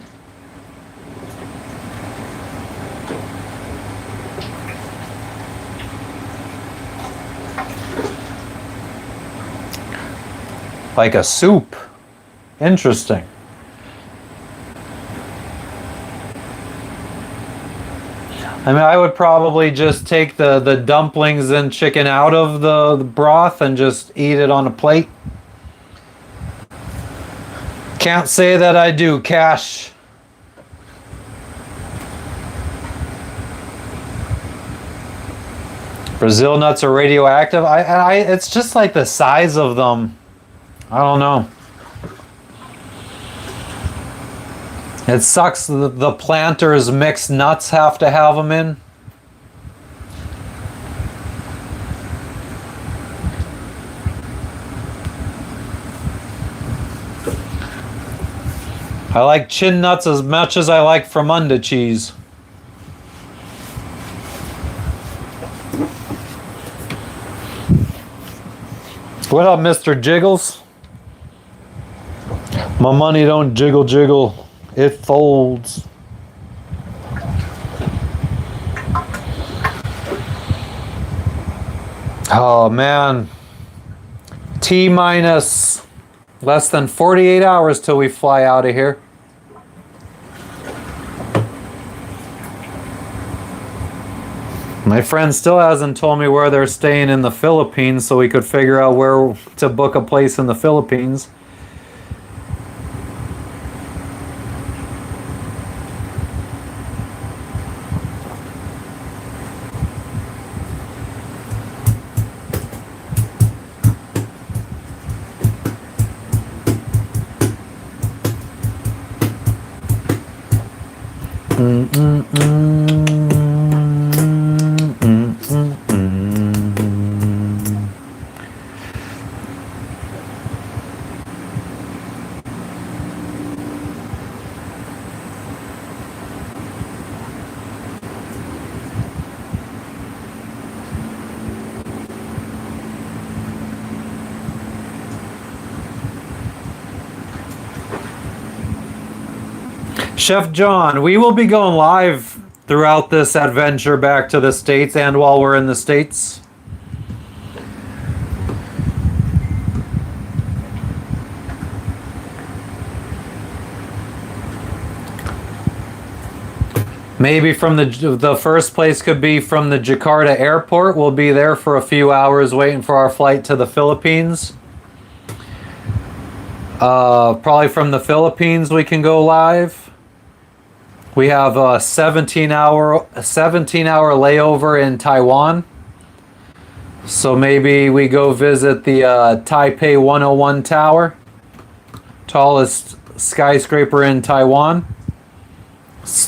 Like a soup. Interesting. I mean, I would probably just take the dumplings and chicken out of the broth and just eat it on a plate. Can't say that I do, Cash. Brazil nuts are radioactive. It's just like the size of them. I don't know. It sucks the planters mixed nuts have to have them in. I like chin nuts as much as I like Fremunda cheese. What up, Mr. Jiggles? My money don't jiggle jiggle. It folds. Oh man. T minus less than 48 hours till we fly out of here. My friend still hasn't told me where they're staying in the Philippines so we could figure out where to book a place in the Philippines. Chef John, we will be going live throughout this adventure back to the States and while we're in the States. Maybe from the first place could be from the Jakarta airport. We'll be there for a few hours waiting for our flight to the Philippines. Probably from the Philippines we can go live. We have a 17-hour layover in Taiwan. So maybe we go visit the Taipei 101 Tower, tallest skyscraper in Taiwan.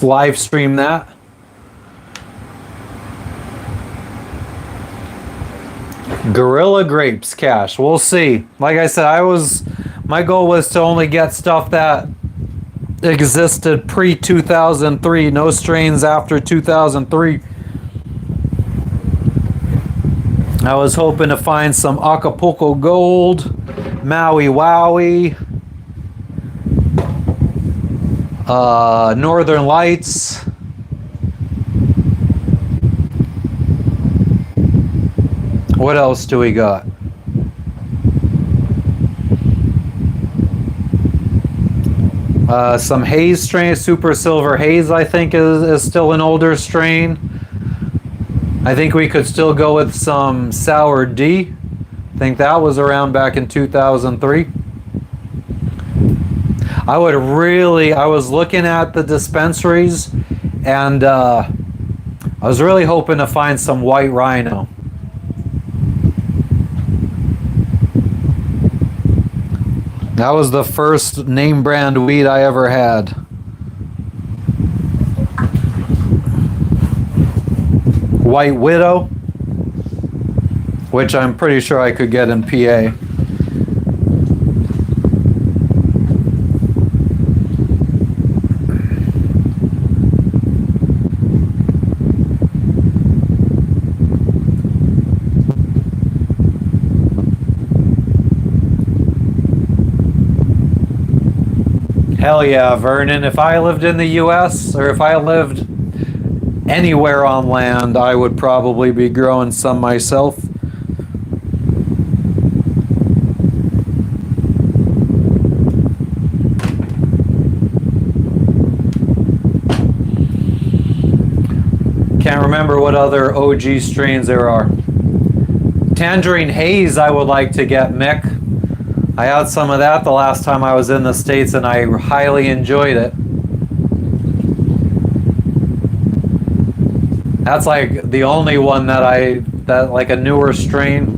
Live stream that. Gorilla Grapes, Cash. We'll see. Like I said, my goal was to only get stuff that existed pre-2003, no strains after 2003. I was hoping to find some Acapulco Gold, Maui Wowie, Northern Lights. What else do we got? Some haze strain, Super Silver Haze, I think is still an older strain. I think we could still go with some Sour D. I think that was around back in 2003. I was looking at the dispensaries and I was really hoping to find some White Rhino. That was the first name brand weed I ever had. White Widow, which I'm pretty sure I could get in PA. Hell yeah, Vernon. If I lived in the US or if I lived anywhere on land, I would probably be growing some myself. can't remember what other OG strains there are. Tangerine Haze I would like to get, Mick. I had some of that the last time I was in the States and I highly enjoyed it. That's like the only one that like a newer strain.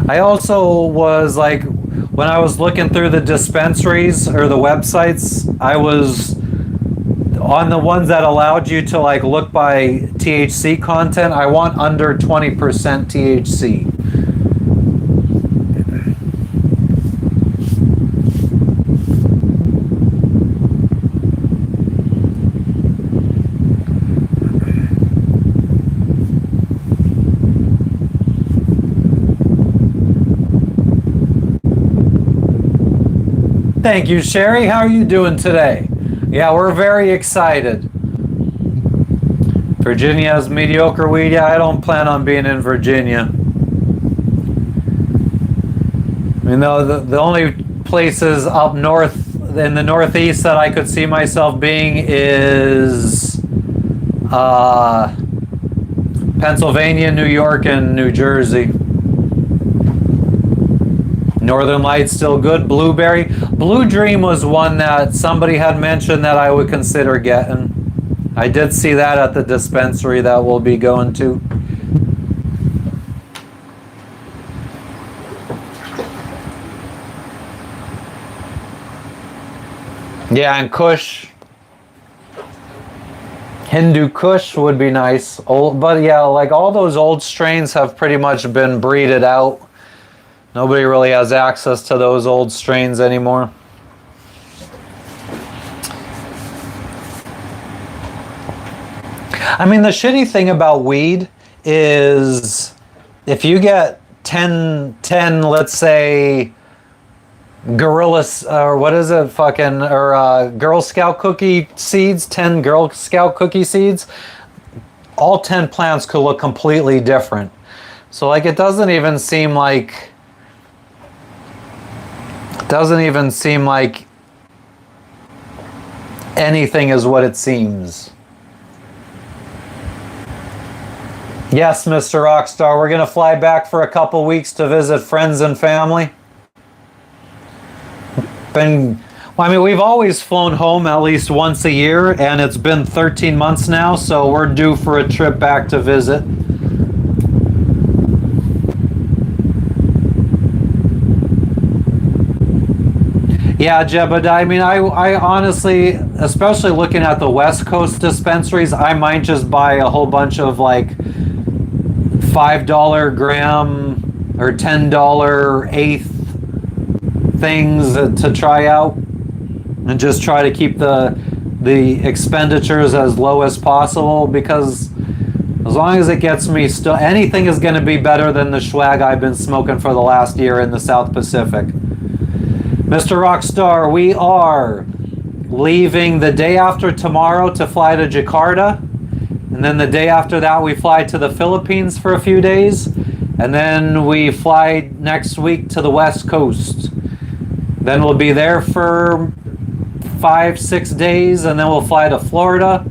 I also was like, when I was looking through the dispensaries or the websites, I was on the ones that allowed you to like look by THC content. I want under 20% THC. Thank you, Sherry. How are you doing today? Yeah, we're very excited. Virginia's mediocre weed. Yeah, I don't plan on being in Virginia. You know, the only places up north in the Northeast that I could see myself being is Pennsylvania, New York, and New Jersey. Northern Lights still good. Blueberry. Blue Dream was one that somebody had mentioned that I would consider getting. I did see that at the dispensary that we'll be going to. Yeah, and Kush. Hindu Kush would be nice. Old, but yeah, like all those old strains have pretty much been breeded out. Nobody really has access to those old strains anymore. I mean, the shitty thing about weed is if you get 10 let's say, gorillas, or what is it, fucking, or Girl Scout cookie seeds, 10 Girl Scout cookie seeds, all 10 plants could look completely different. So, like, it doesn't even seem like anything is what it seems. Yes, Mr. Rockstar, we're going to fly back for a couple weeks to visit friends and family. Well, I mean, we've always flown home at least once a year, and it's been 13 months now, so we're due for a trip back to visit. Yeah, Jebediah, I mean, I honestly, especially looking at the West Coast dispensaries, I might just buy a whole bunch of like $5 gram or $10 eighth things to try out and just try to keep the expenditures as low as possible, because as long as it gets me still, anything is going to be better than the swag I've been smoking for the last year in the South Pacific. Mr. Rockstar, we are leaving the day after tomorrow to fly to Jakarta. And then the day after that, we fly to the Philippines for a few days. And then we fly next week to the West Coast. Then we'll be there for 5-6 days. And then we'll fly to Florida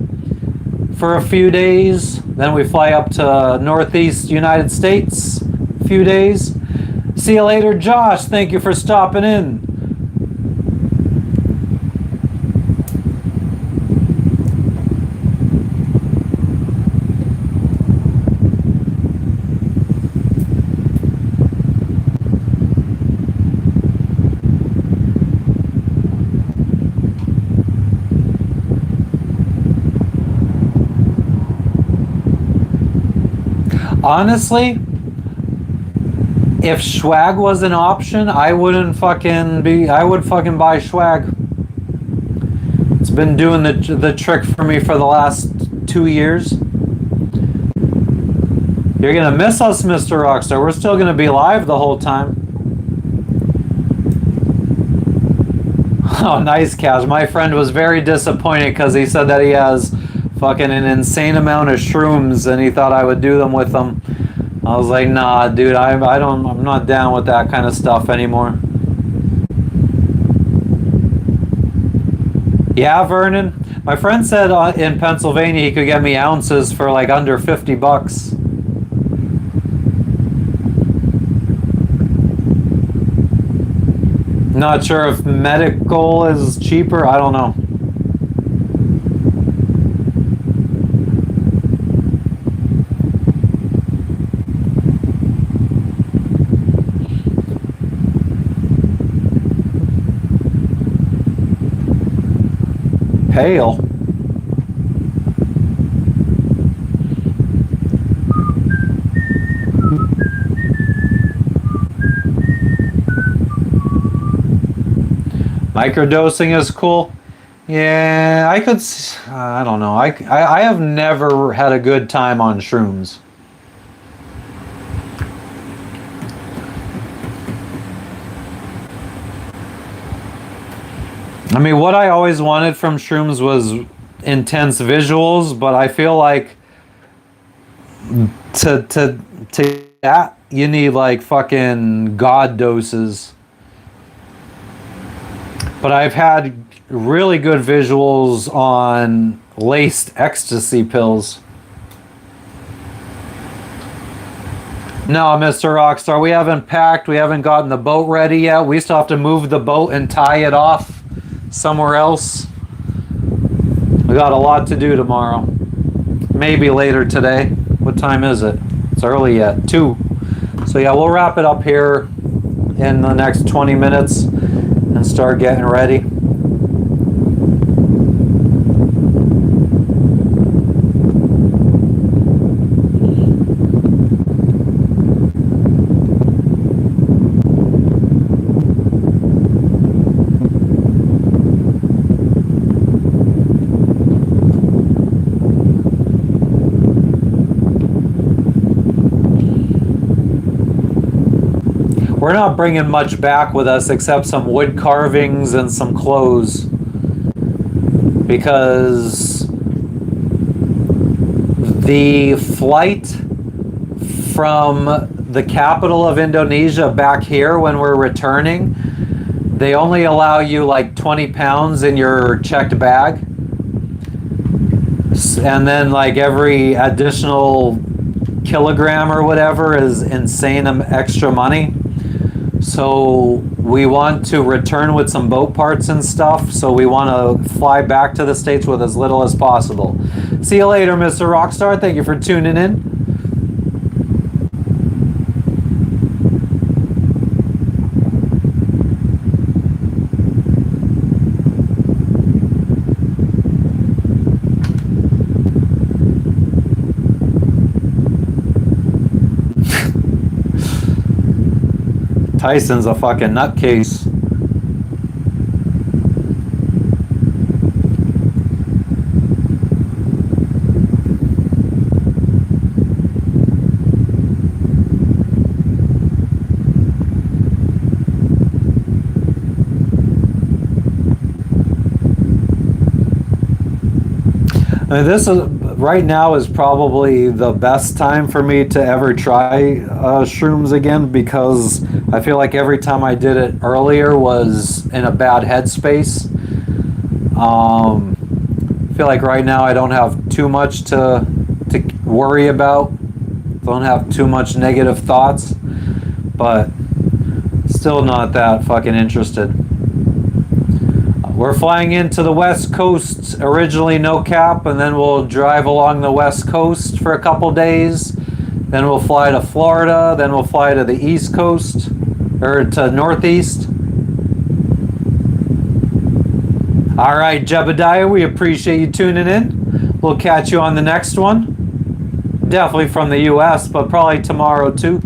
for a few days. Then we fly up to Northeast United States a few days. See you later, Josh. Thank you for stopping in. Honestly, if swag was an option, I would fucking buy swag. It's been doing the trick for me for the last 2 years. You're gonna miss us, Mr. Rockstar. We're still gonna be live the whole time. Oh, nice, Cash. My friend was very disappointed because he said that he has fucking an insane amount of shrooms and he thought I would do them with him. I was like, nah, dude, I'm not down with that kind of stuff anymore. Yeah, Vernon. My friend said in Pennsylvania he could get me ounces for like under $50. Not sure if medical is cheaper. I don't know. Pale. Microdosing is cool. Yeah, I don't know. I have never had a good time on shrooms. I mean, what I always wanted from shrooms was intense visuals, but I feel like to that you need like fucking god doses. But I've had really good visuals on laced ecstasy pills. No, Mr. Rockstar, we haven't packed. We haven't gotten the boat ready yet. We still have to move the boat and tie it off somewhere else. We got a lot to do tomorrow. Maybe later today. What time is it? It's early yet. 2. So yeah, we'll wrap it up here in the next 20 minutes and start getting ready. We're not bringing much back with us except some wood carvings and some clothes, because the flight from the capital of Indonesia back here when we're returning, they only allow you like 20 pounds in your checked bag, and then like every additional kilogram or whatever is insane extra money. So we want to return with some boat parts and stuff, so we want to fly back to the States with as little as possible. See you later, Mr. Rockstar. Thank you for tuning in. Tyson's a fucking nutcase. I mean, this is right now is probably the best time for me to ever try shrooms again, because I feel like every time I did it earlier was in a bad headspace. I feel like right now I don't have too much to worry about. Don't have too much negative thoughts, but still not that fucking interested. We're flying into the West Coast, originally no cap, and then we'll drive along the West Coast for a couple days. Then we'll fly to Florida, then we'll fly to the East Coast, or to Northeast. All right, Jebediah, we appreciate you tuning in. We'll catch you on the next one. Definitely from the US, but probably tomorrow too.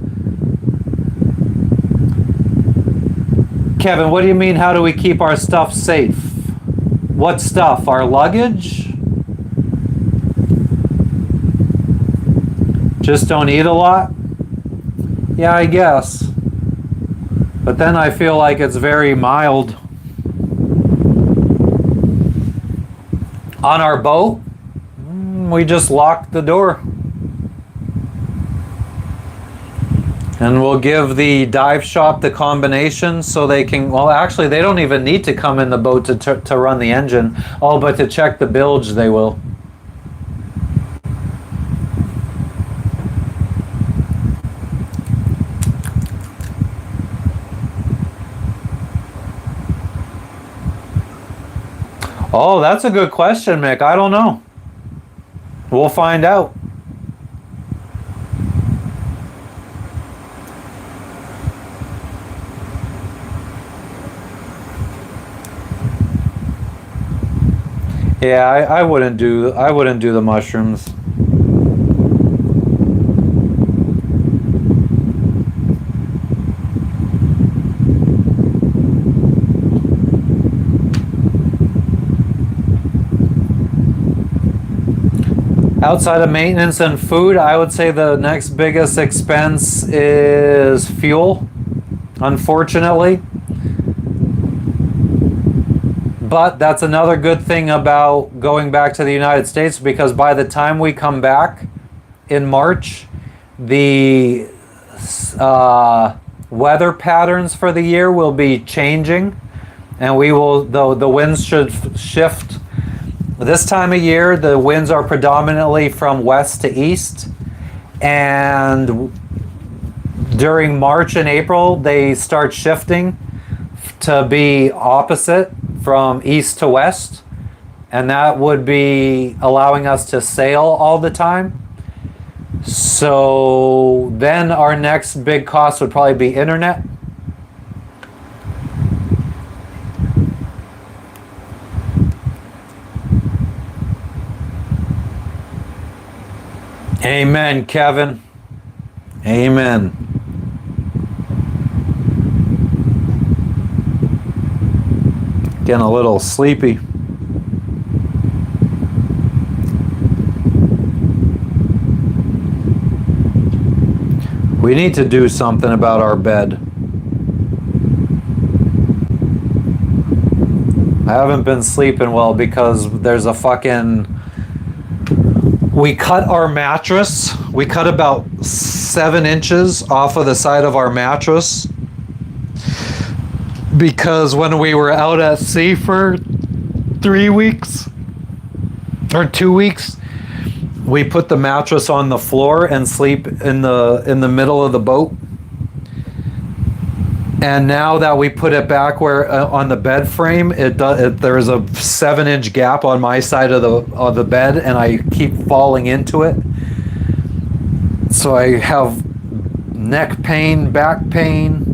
Kevin, what do you mean, how do we keep our stuff safe? What stuff? Our luggage? Just don't eat a lot? Yeah, I guess. But then I feel like it's very mild. On our boat, we just locked the door. And we'll give the dive shop the combination so they can, well, actually, they don't even need to come in the boat to run the engine. Oh, but to check the bilge, they will. Oh, that's a good question, Mick. I don't know. We'll find out. Yeah, I wouldn't do the mushrooms. Outside of maintenance and food, I would say the next biggest expense is fuel, unfortunately. But that's another good thing about going back to the United States, because by the time we come back in March, the weather patterns for the year will be changing, and we will, the winds should shift. This time of year, the winds are predominantly from west to east, and during March and April, they start shifting to be opposite, from east to west, and that would be allowing us to sail all the time. So then our next big cost would probably be internet. Amen, Kevin. Amen. Getting a little sleepy. We need to do something about our bed. I haven't been sleeping well because there's a fucking... We cut our mattress. We cut about 7 inches off of the side of our mattress, because when we were out at sea for 3 weeks or 2 weeks, we put the mattress on the floor and sleep in the middle of the boat. And now that we put it back where on the bed frame, there's a 7-inch gap on my side of the bed, and I keep falling into it. So I have neck pain, back pain.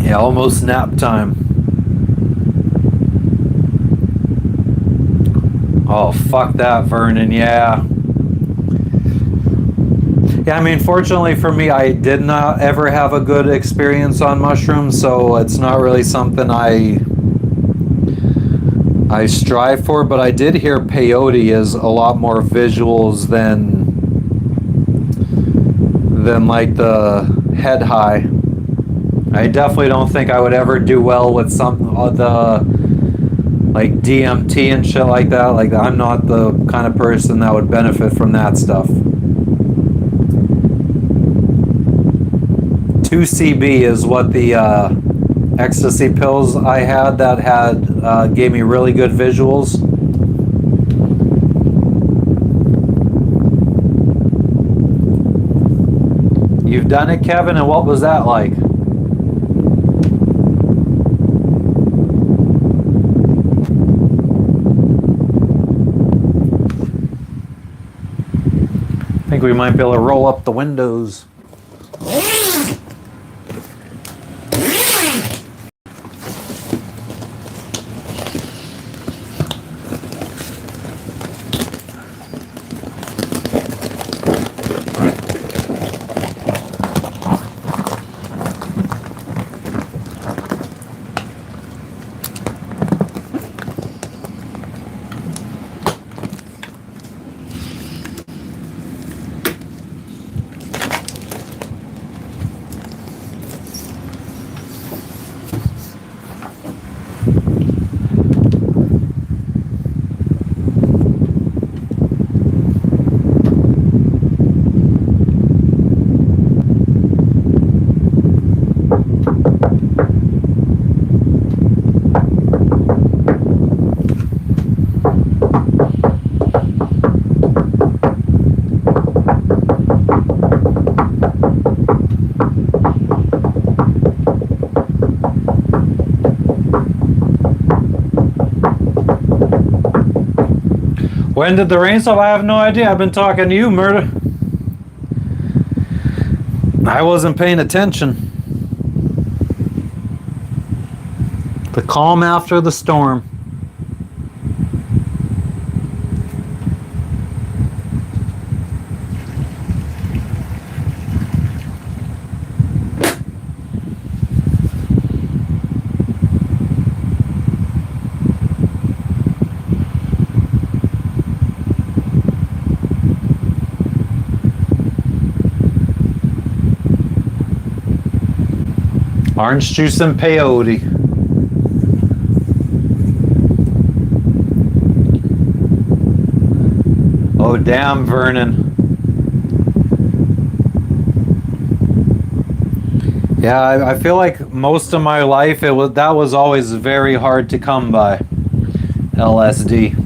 Yeah, almost nap time. Oh, fuck that, Vernon, yeah. Yeah, I mean, fortunately for me, I did not ever have a good experience on mushrooms, so it's not really something I strive for, but I did hear peyote is a lot more visuals than like the head high. I definitely don't think I would ever do well with some of the like DMT and shit like that. Like, I'm not the kind of person that would benefit from that stuff. 2CB is what the ecstasy pills I had that gave me really good visuals. You've done it, Kevin, and what was that like? I think we might be able to roll up the windows. When did the rain stop? I have no idea. I've been talking to you, Murder. I wasn't paying attention. The calm after the storm. Orange juice and peyote. Oh, damn, Vernon. Yeah, I feel like most of my life that was always very hard to come by. LSD.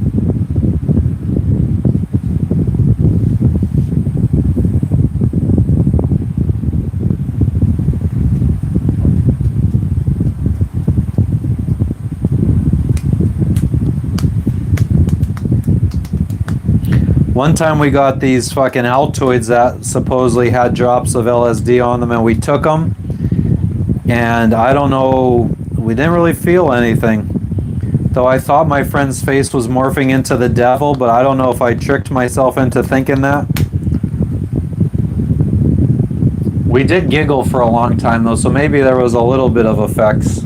One time we got these fucking Altoids that supposedly had drops of LSD on them, and we took them, and I don't know, we didn't really feel anything. Though I thought my friend's face was morphing into the devil, but I don't know if I tricked myself into thinking that. We did giggle for a long time though, so maybe there was a little bit of effects.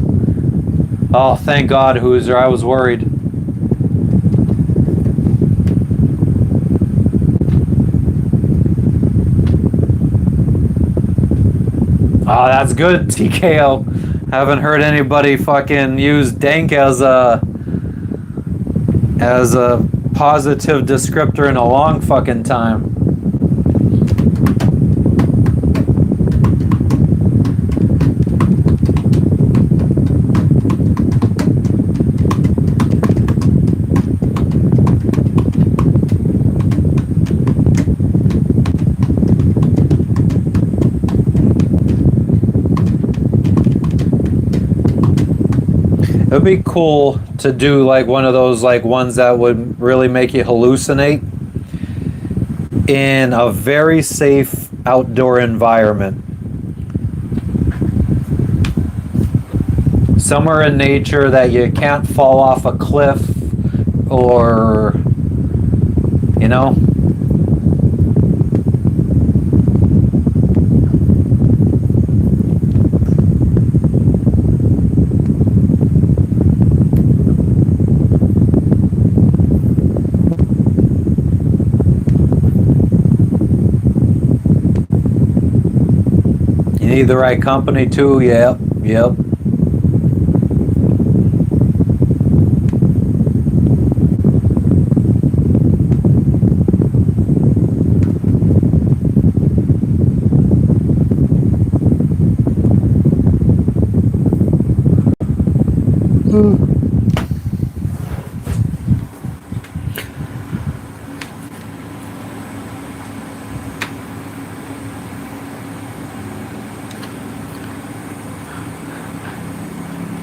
Oh, thank God, Hooser, I was worried. Oh, that's good, TKO. Haven't heard anybody fucking use dank as a positive descriptor in a long fucking time. It would be cool to do like one of those like ones that would really make you hallucinate in a very safe outdoor environment. Somewhere in nature that you can't fall off a cliff or, you know. You need the right company too, yep.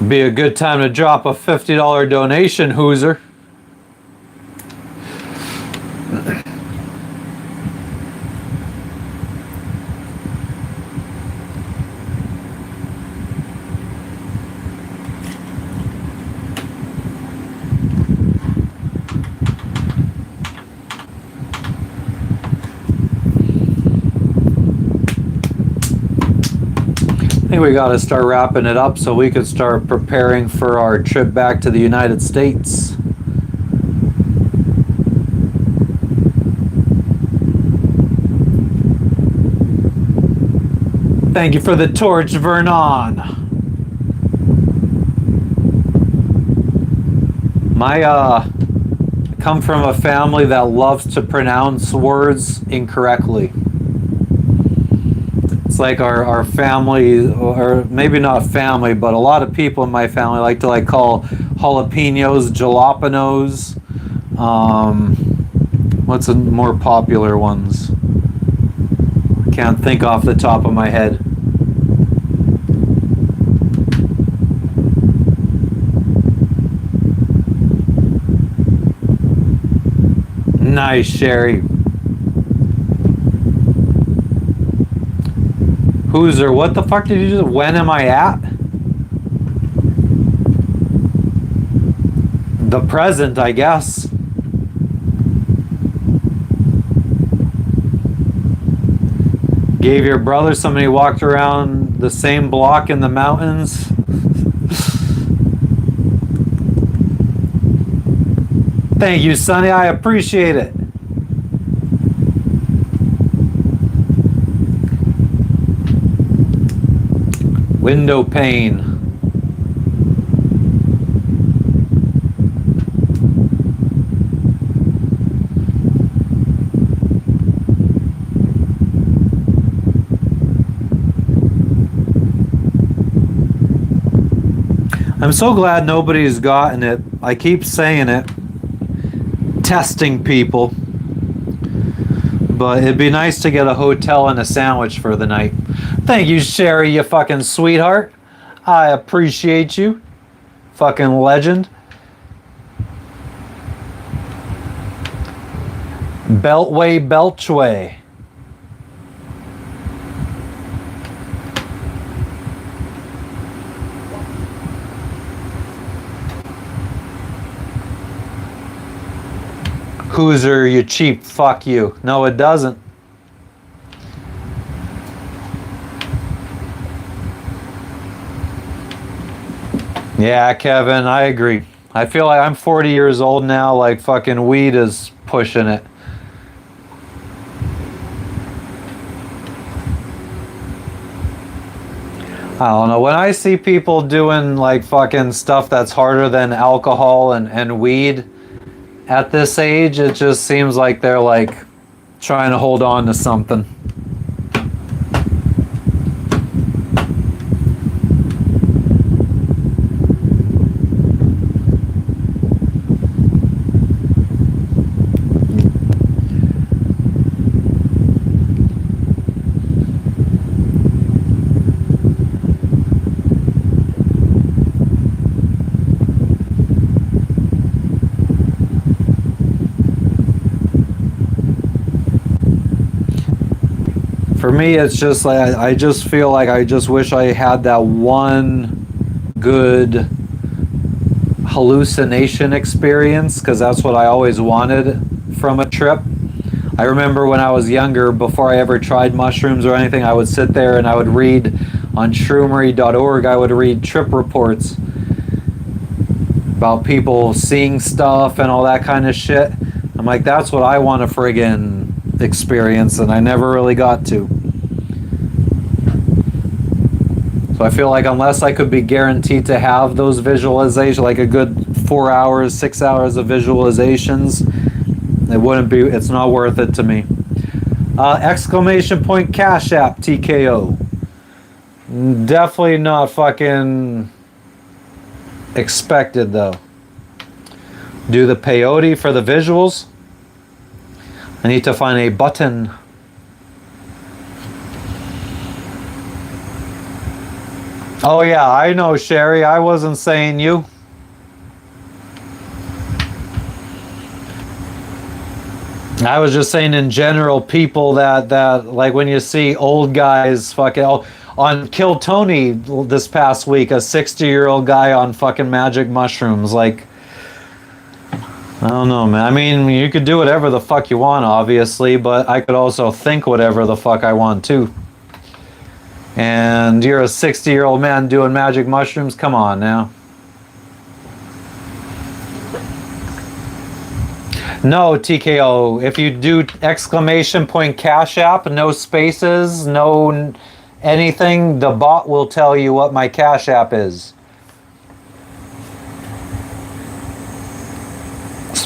Be a good time to drop a $50 donation, Hooser. I think we got to start wrapping it up so we could start preparing for our trip back to the United States. Thank you for the torch, Vernon. I come from a family that loves to pronounce words incorrectly. It's like our family, or maybe not family, but a lot of people in my family like to like call jalapenos jalapenos. What's the more popular ones? Can't think off the top of my head. Nice, Sherry. Hooser, what the fuck did you do? When am I at? The present, I guess. Gave your brother somebody walked around the same block in the mountains. Thank you, Sonny. I appreciate it. Window pane. I'm so glad nobody's gotten it. I keep saying it. Testing people. But it'd be nice to get a hotel and a sandwich for the night. Thank you, Sherry, you fucking sweetheart. I appreciate you. Fucking legend. Beltway, Belchway. Hooser, you cheap fuck you. No, it doesn't. Yeah, Kevin, I agree. I feel like I'm 40 years old now, like fucking weed is pushing it. I don't know. When I see people doing like fucking stuff that's harder than alcohol and weed at this age, it just seems like they're like trying to hold on to something. For me, it's just like I just feel like I just wish I had that one good hallucination experience, because that's what I always wanted from a trip. I remember when I was younger, before I ever tried mushrooms or anything, I would sit there and I would read on shroomery.org, I would read trip reports about people seeing stuff and all that kind of shit. I'm like, that's what I want to friggin' experience, and I never really got to. So I feel like unless I could be guaranteed to have those visualizations, like a good 4 hours, 6 hours of visualizations, it's not worth it to me. Exclamation point Cash App TKO. Definitely not fucking expected though. Do the peyote for the visuals. I need to find a button. Oh yeah, I know, Sherry. I wasn't saying you. I was just saying in general, people that like when you see old guys fucking on Kill Tony this past week, a 60-year-old guy on fucking magic mushrooms, like, I don't know, man. I mean, you could do whatever the fuck you want, obviously, but I could also think whatever the fuck I want too. And you're a 60-year-old man doing magic mushrooms? Come on now. No, TKO. If you do exclamation point Cash App, no spaces, no anything, the bot will tell you what my Cash App is.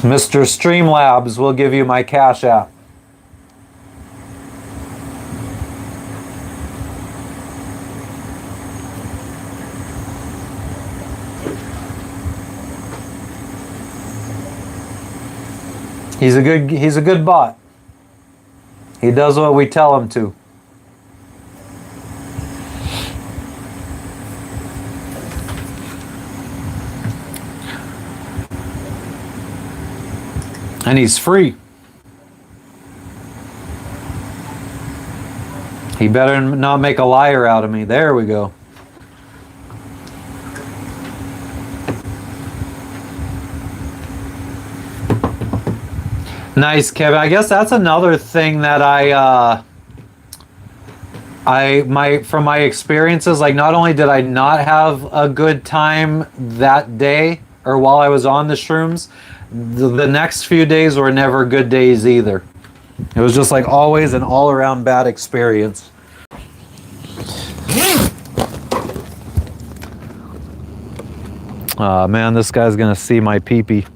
Mr. Streamlabs will give you my Cash App. He's a good bot. He does what we tell him to. And he's free. He better not make a liar out of me. There we go. Nice, Kevin. I guess that's another thing that from my experiences, like not only did I not have a good time that day or while I was on the shrooms, the next few days were never good days either. It was just like always an all-around bad experience. Aw, man, this guy's gonna see my pee-pee.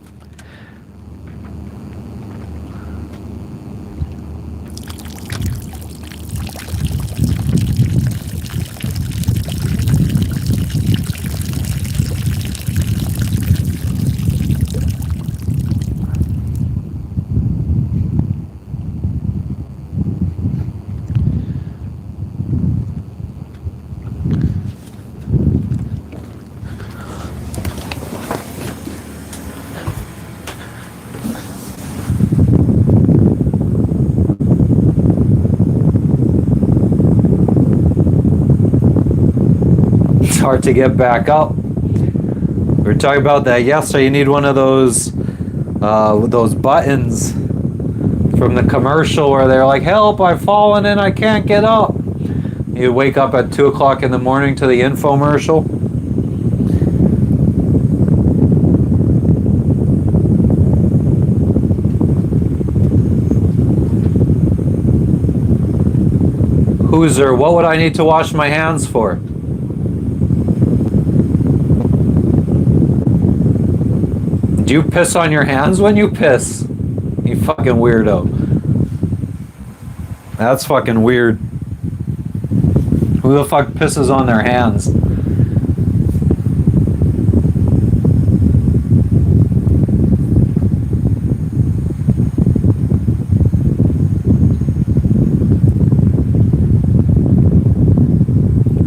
Hard to get back up. We were talking about that yesterday. You need one of those buttons from the commercial where they're like, "Help! I've fallen and I can't get up." You wake up at 2 o'clock in the morning to the infomercial. Hooser, what would I need to wash my hands for? Do you piss on your hands when you piss? You fucking weirdo. That's fucking weird. Who the fuck pisses on their hands?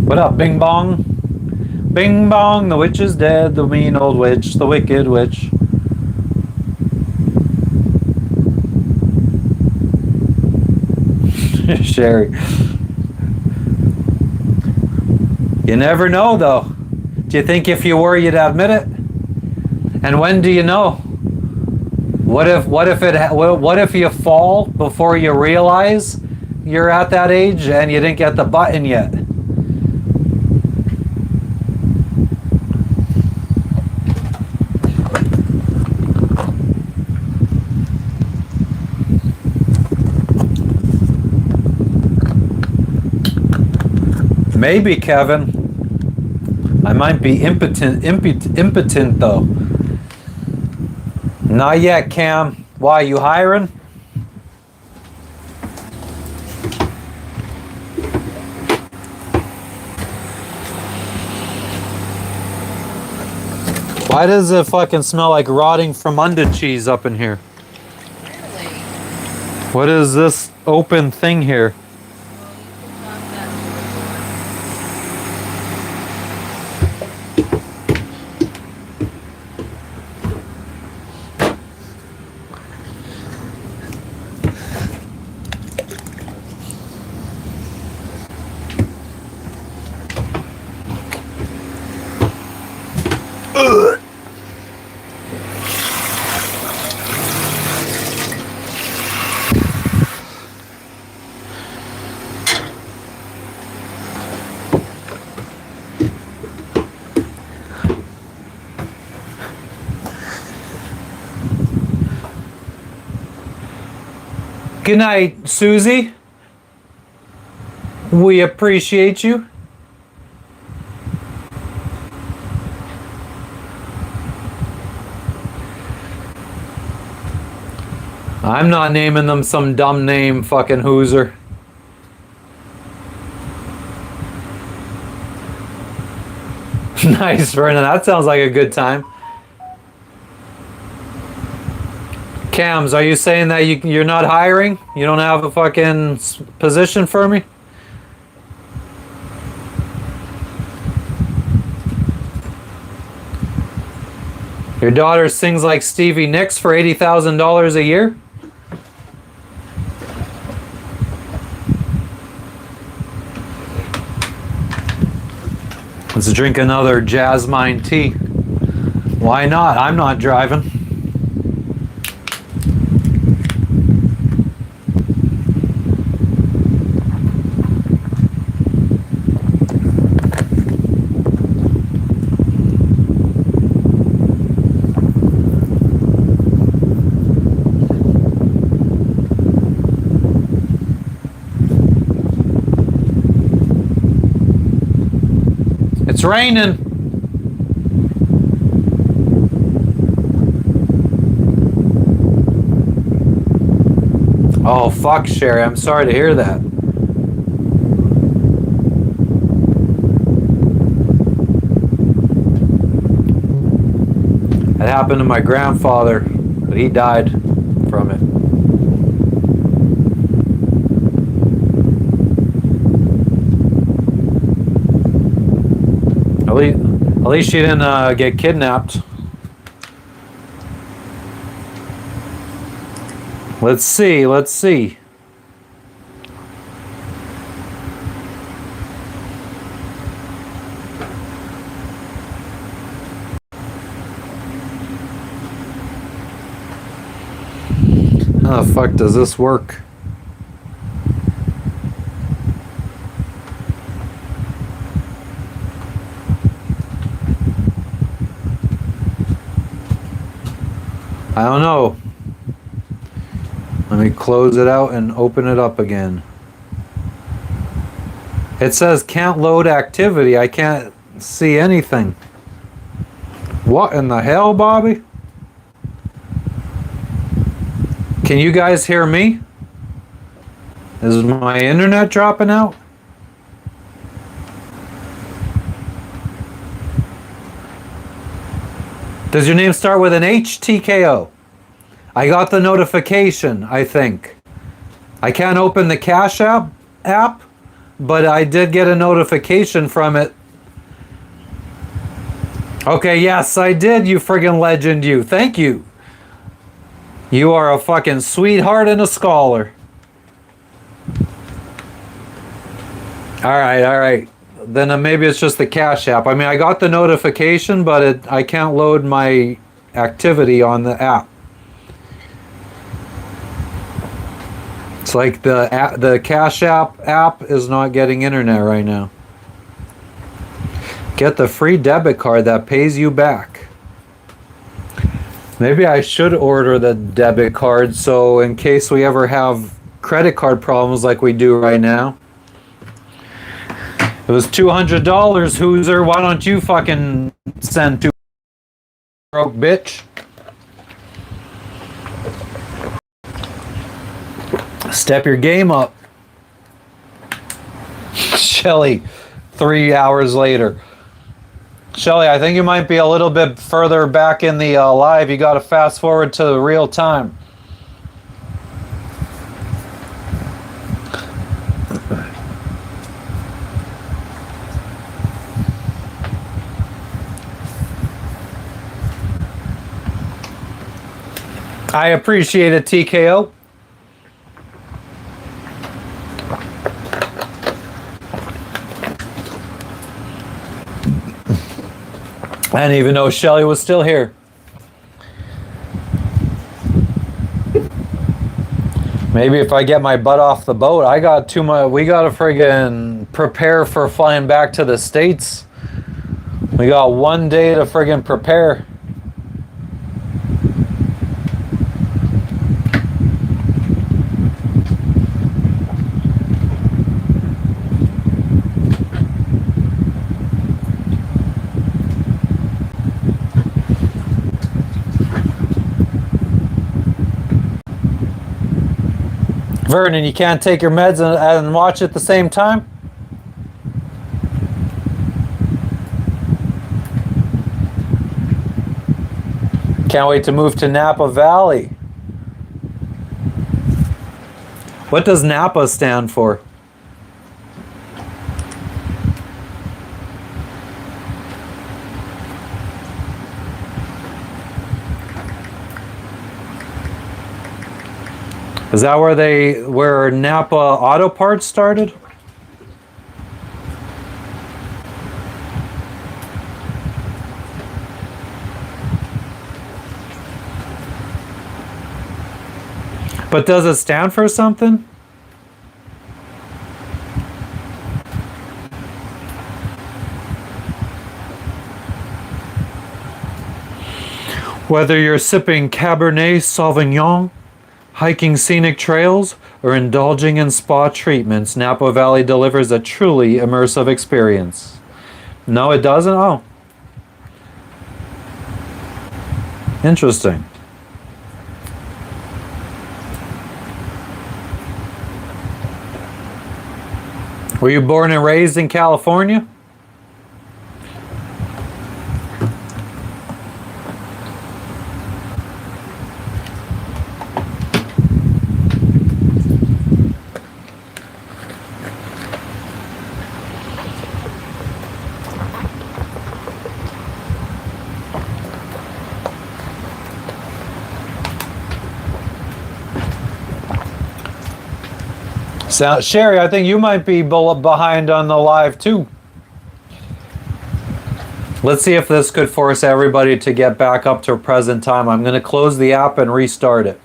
What up, Bing Bong? Bing Bong, the witch is dead, the mean old witch, the wicked witch. Sherry. You never know, though. Do you think if you were, you'd admit it? And when do you know? What if you fall before you realize you're at that age and you didn't get the button yet? Maybe, Kevin. I might be impotent though. Not yet, Cam. Why, you hiring? Why does it fucking smell like rotting Fremunda cheese up in here? Really? What is this open thing here? Good night, Susie. We appreciate you. I'm not naming them some dumb name, fucking Hooser. Nice, Vernon. That sounds like a good time. Cams, are you saying that you're not hiring? You don't have a fucking position for me? Your daughter sings like Stevie Nicks for $80,000 a year? Let's drink another Jasmine tea. Why not? I'm not driving. It's raining. Oh, fuck, Sherry. I'm sorry to hear that. It happened to my grandfather, but he died from it. At least she didn't get kidnapped. Let's see, let's see. How the fuck does this work? I don't know. Let me close it out and open it up again. It says can't load activity. I can't see anything. What in the hell, Bobby? Can you guys hear me? Is my internet dropping out? Does your name start with an H, TKO? I got the notification, I think. I can't open the Cash app, but I did get a notification from it. Okay, yes, I did, you friggin' legend, you. Thank you. You are a fucking sweetheart and a scholar. Alright, alright. Then maybe it's just the Cash app. I mean, I got the notification, but I can't load my activity on the app. It's like the Cash app is not getting internet right now. Get the free debit card that pays you back. Maybe I should order the debit card so in case we ever have credit card problems like we do right now. It was $200, Hooser. Why don't you fucking send $2, broke bitch? Step your game up. Shelly, 3 hours later. Shelly, I think you might be a little bit further back in the live. You got to fast forward to the real time. I appreciate it, TKO. I didn't even know Shelly was still here. Maybe if I get my butt off the boat, we gotta friggin' prepare for flying back to the States. We got 1 day to friggin' prepare. Vernon, you can't take your meds and watch at the same time? Can't wait to move to Napa Valley. What does Napa stand for? Is that where Napa Auto Parts started? But does it stand for something? Whether you're sipping Cabernet Sauvignon, hiking scenic trails, or indulging in spa treatments, Napa Valley delivers a truly immersive experience. No, it doesn't? Oh. Interesting. Were you born and raised in California? So, Sherry, I think you might be behind on the live too. Let's see if this could force everybody to get back up to present time. I'm going to close the app and restart it.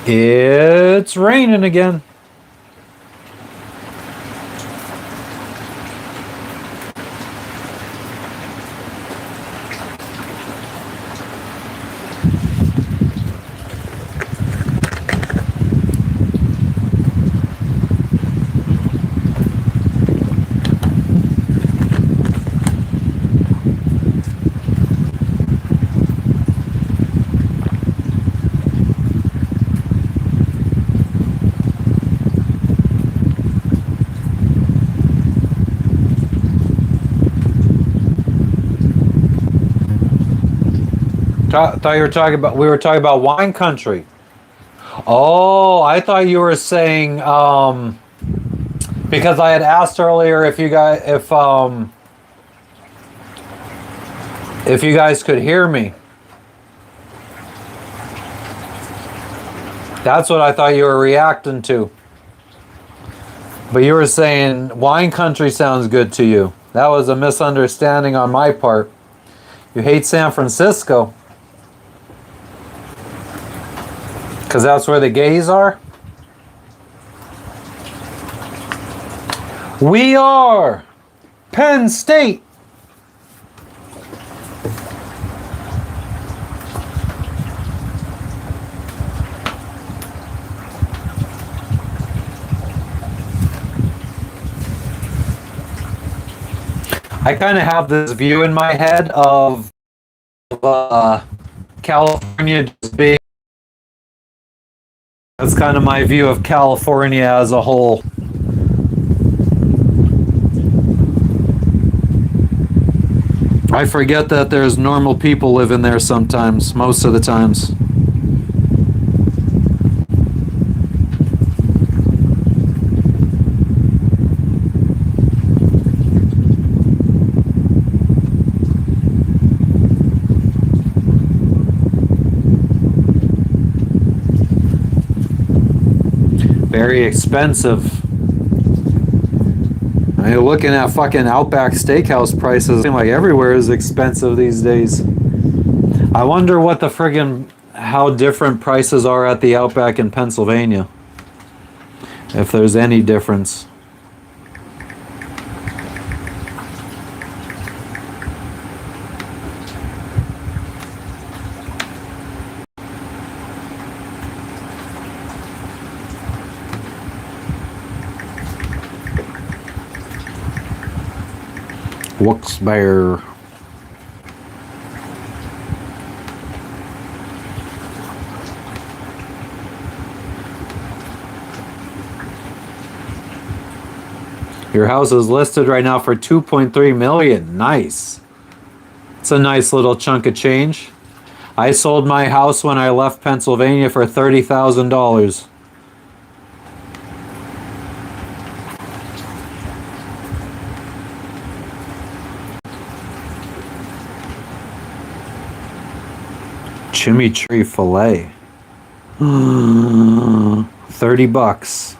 It's raining again. Thought you were talking about. We were talking about wine country. Oh, I thought you were saying because I had asked earlier if you guys could hear me. That's what I thought you were reacting to. But you were saying wine country sounds good to you. That was a misunderstanding on my part. You hate San Francisco. Because that's where the gays are? We are Penn State. I kind of have this view in my head of California just being. That's kind of my view of California as a whole. I forget that there's normal people living there sometimes, most of the times. Very expensive. I mean, looking at fucking Outback Steakhouse prices, it seems like everywhere is expensive these days. I wonder what the friggin' how different prices are at the Outback in Pennsylvania. If there's any difference. Wilkes-Barre. Your house is listed right now for $2.3 million. Nice. It's a nice little chunk of change. I sold my house when I left Pennsylvania for $30,000. Chimichurri filet. $30.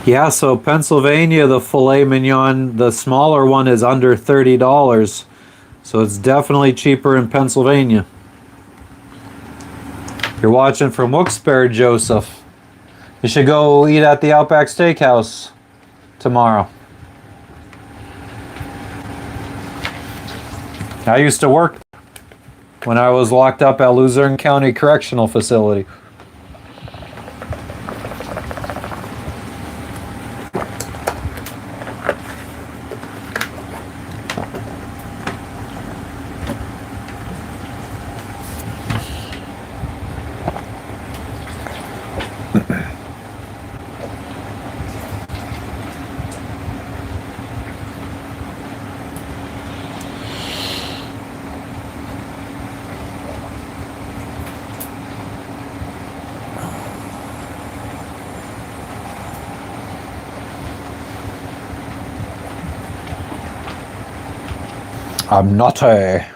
Yeah, so Pennsylvania, the filet mignon, the smaller one is under $30. So it's definitely cheaper in Pennsylvania. You're watching from Wilkes-Barre, Joseph. You should go eat at the Outback Steakhouse tomorrow. I used to work when I was locked up at Luzerne County Correctional Facility. I'm not a...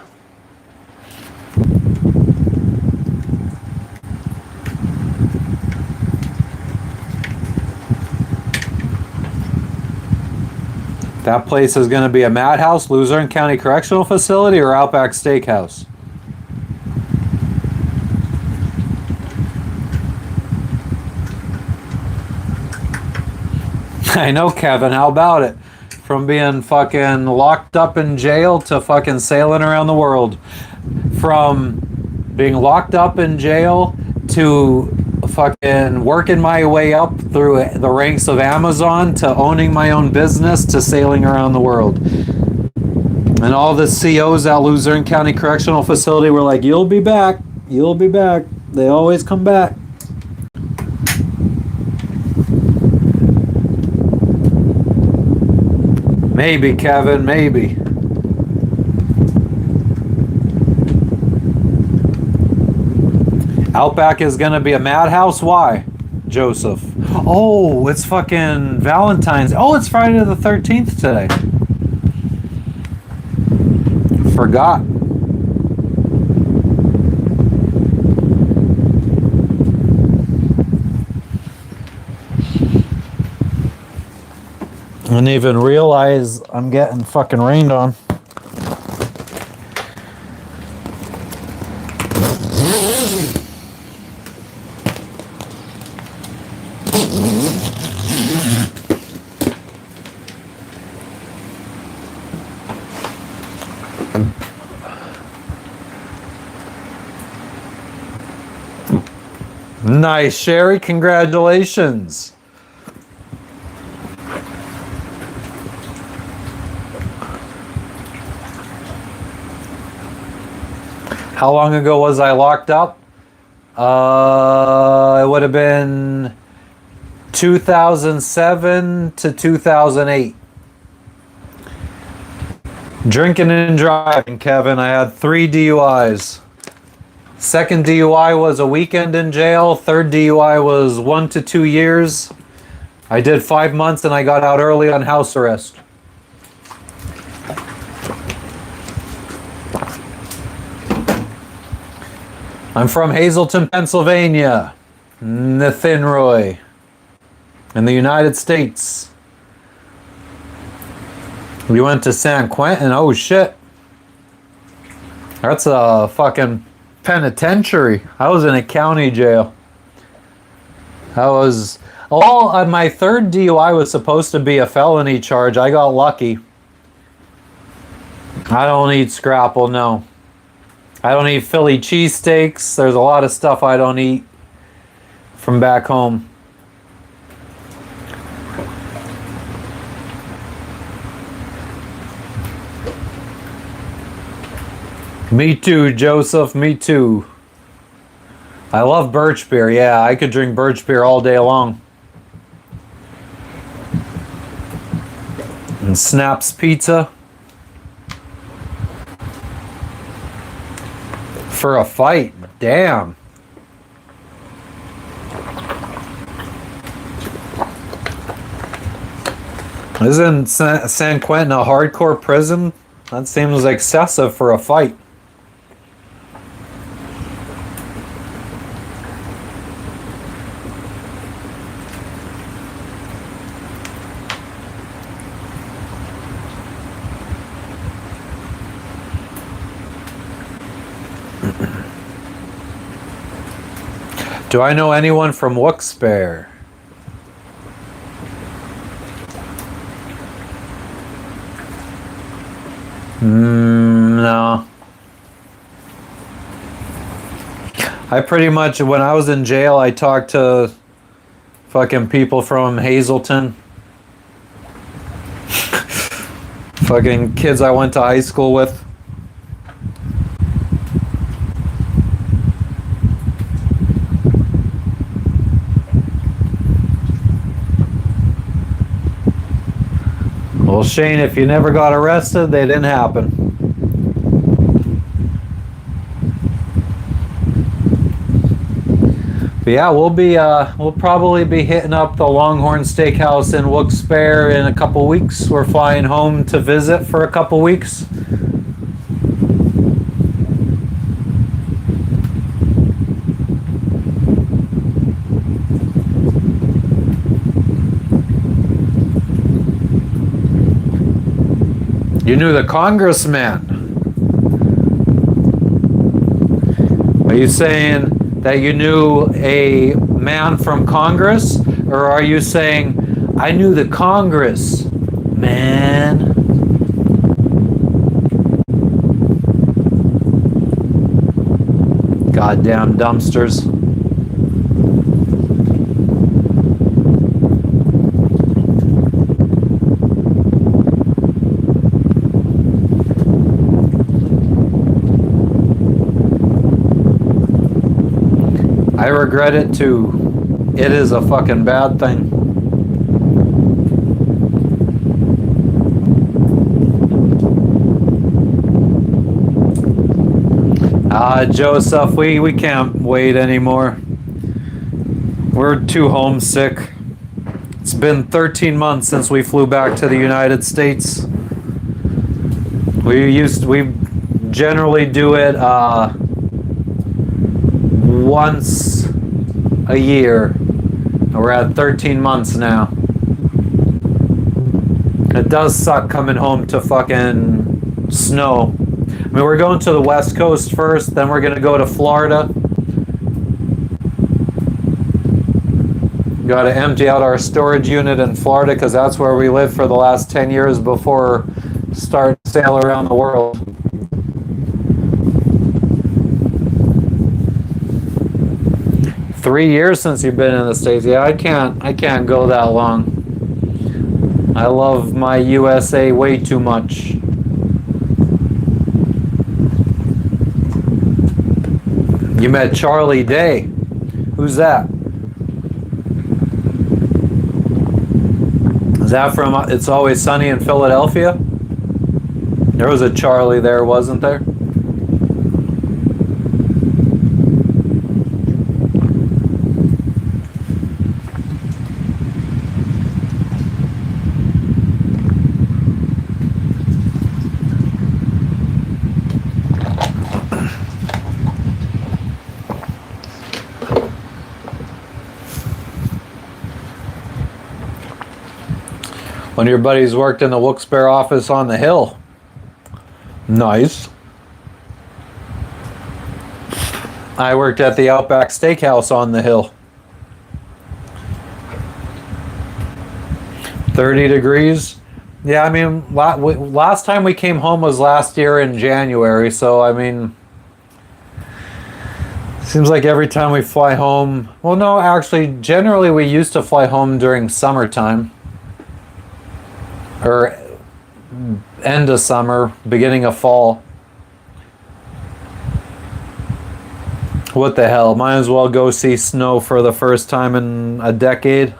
That place is going to be a madhouse, Luzerne County Correctional Facility, or Outback Steakhouse? I know, Kevin. How about it? From being fucking locked up in jail to fucking sailing around the world. From being locked up in jail to fucking working my way up through the ranks of Amazon to owning my own business to sailing around the world. And all the COs at Luzerne County Correctional Facility were like, "You'll be back. You'll be back." They always come back. Maybe, Kevin, maybe. Outback is gonna be a madhouse? Why, Joseph? Oh, it's fucking Valentine's. Oh, it's Friday the 13th today. Forgot. I didn't even realize I'm getting fucking rained on. Nice, Sherry. Congratulations. How long ago was I locked up? It would have been 2007 to 2008. Drinking and driving, Kevin. I had 3 DUIs. Second DUI was a weekend in jail. Third DUI was 1 to 2 years. I did 5 months and I got out early on house arrest. I'm from Hazleton, Pennsylvania. Nathan Roy. In the United States. We went to San Quentin. Oh shit. That's a fucking penitentiary. I was in a county jail. My third DUI was supposed to be a felony charge. I got lucky. I don't eat scrapple, no. I don't eat Philly cheesesteaks. There's a lot of stuff I don't eat from back home. Me too, Joseph. Me too. I love birch beer. Yeah, I could drink birch beer all day long. And Snaps Pizza. For a fight. Damn. Isn't San Quentin a hardcore prison? That seems excessive for a fight. Do I know anyone from Wilkes-Barre? No. I pretty much, when I was in jail, I talked to fucking people from Hazleton. Fucking kids I went to high school with. Well, Shane, if you never got arrested, they didn't happen. But yeah, we'll probably be hitting up the Longhorn Steakhouse in Wilkes-Barre in a couple weeks. We're flying home to visit for a couple weeks. You knew the congressman. Are you saying that you knew a man from Congress? Or are you saying, I knew the Congress, man? Goddamn dumpsters. I regret it too. It is a fucking bad thing. Joseph, we can't wait anymore. We're too homesick. It's been 13 months since we flew back to the United States. We generally do it once a year. We're at 13 months now. It does suck coming home to fucking snow. I mean, we're going to the West Coast first, then we're gonna go to Florida. Got to empty out our storage unit in Florida because that's where we lived for the last 10 years before start sail around the world. Three years since you've been in the States. Yeah, I can't go that long. I love my USA way too much. You met Charlie Day. Who's that? Is that from It's Always Sunny in Philadelphia? There was a Charlie there, wasn't there? One of your buddies worked in the Wilkes-Barre office on the Hill. Nice. I worked at the Outback Steakhouse on the Hill. 30 degrees. Yeah, I mean, last time we came home was last year in January, so I mean, seems like every time we fly home, well, no, actually, generally we used to fly home during summertime. Or end of summer, beginning of fall. What the hell? Might as well go see snow for the first time in a decade.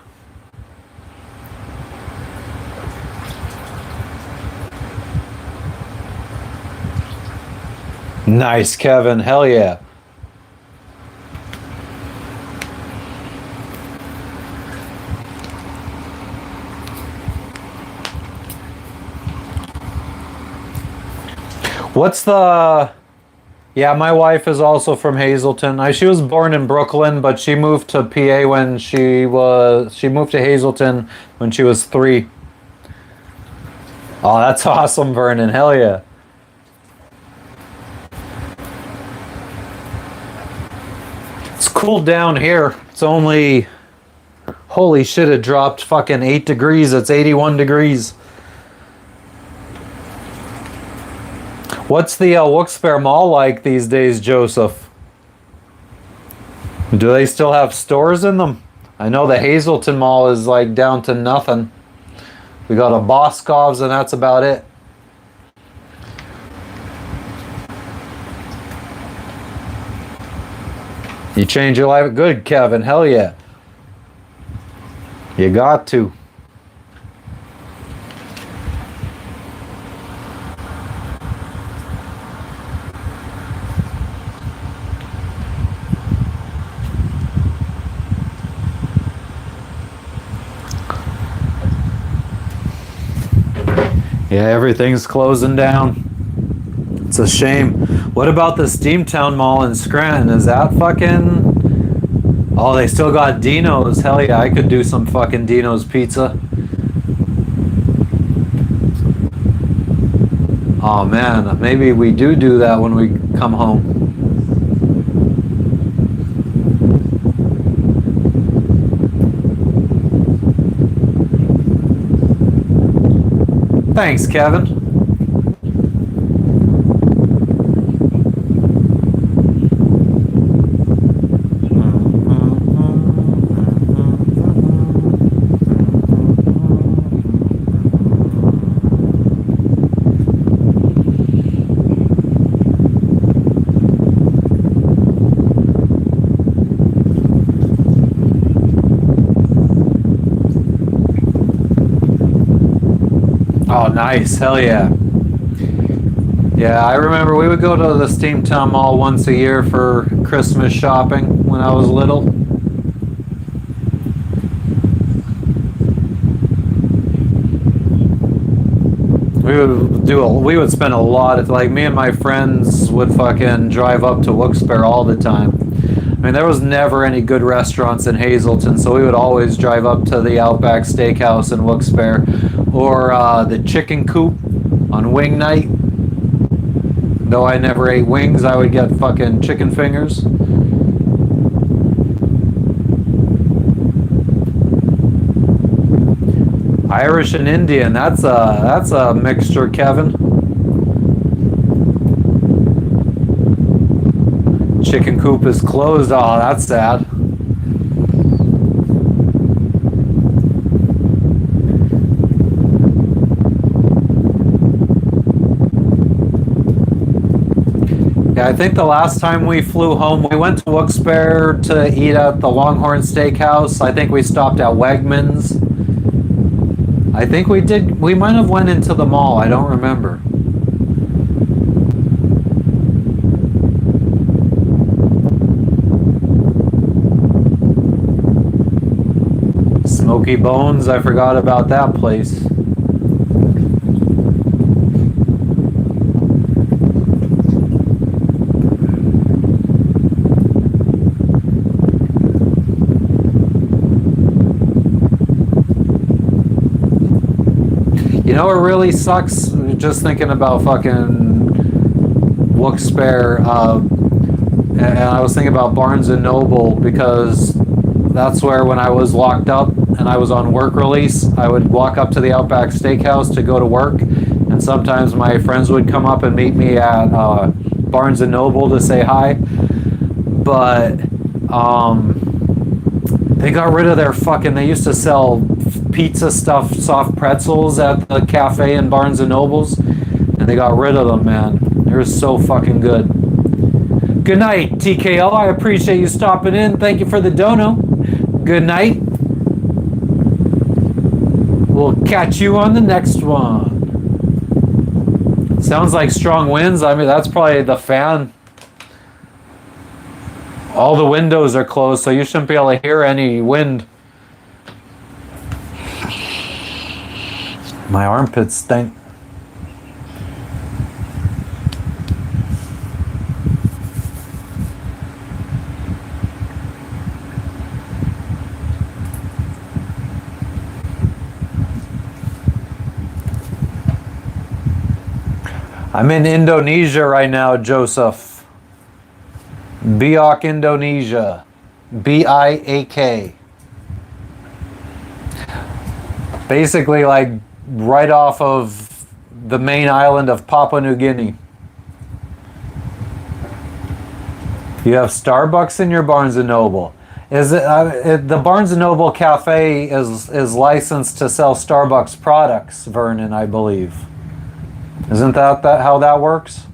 Nice, Kevin. Hell yeah. What's the... Yeah, my wife is also from Hazleton. She was born in Brooklyn, but she moved to PA when she moved to Hazleton when she was 3. Oh, that's awesome, Vernon. Hell yeah. It's cool down here. It's only... Holy shit, it dropped fucking 8 degrees. It's 81 degrees. What's the Wilkes-Barre Mall like these days, Joseph? Do they still have stores in them? I know the Hazleton Mall is like down to nothing. We got a Boscov's and that's about it. You change your life? Good, Kevin. Hell yeah. You got to. Yeah, everything's closing down. It's a shame. What about the Steamtown Mall in Scranton? Is that fucking... Oh, they still got Dino's. Hell yeah, I could do some fucking Dino's pizza. Oh man, maybe we do that when we come home. Thanks, Kevin. Oh, nice. Hell yeah. Yeah, I remember we would go to the Steamtown Mall once a year for Christmas shopping when I was little. We would spend a lot of, like, me and my friends would fucking drive up to Wilkes-Barre all the time. I mean, there was never any good restaurants in Hazleton, so we would always drive up to the Outback Steakhouse in Wilkes-Barre, or the Chicken Coop on wing night. Though I never ate wings, I would get fucking chicken fingers. Irish and Indian, that's a mixture, Kevin. Chicken Coop is closed. Oh, that's sad. Yeah, I think the last time we flew home, we went to Wilkes-Barre to eat at the Longhorn Steakhouse. I think we stopped at Wegmans. I think we might have went into the mall. I don't remember. Smoky Bones, I forgot about that place. You know what really sucks? Just thinking about fucking Wilkes-Barre, and I was thinking about Barnes & Noble, because that's where, when I was locked up and I was on work release, I would walk up to the Outback Steakhouse to go to work, and sometimes my friends would come up and meet me at Barnes & Noble to say hi. But they got rid of their fucking... They used to sell pizza stuffed soft pretzels at the cafe in Barnes & Noble's, and they got rid of them, man. They were so fucking good. Good night, TKO. I appreciate you stopping in. Thank you for the dono. Good night. We'll catch you on the next one. Sounds like strong winds. I mean, that's probably the fan. All the windows are closed, so you shouldn't be able to hear any wind. My armpits stink. I'm in Indonesia right now, Joseph. Biak, Indonesia. Biak. Basically, like right off of the main island of Papua New Guinea. You have Starbucks in your Barnes & Noble. Is it the Barnes & Noble cafe is licensed to sell Starbucks products, Vernon, I believe. Isn't that how that works?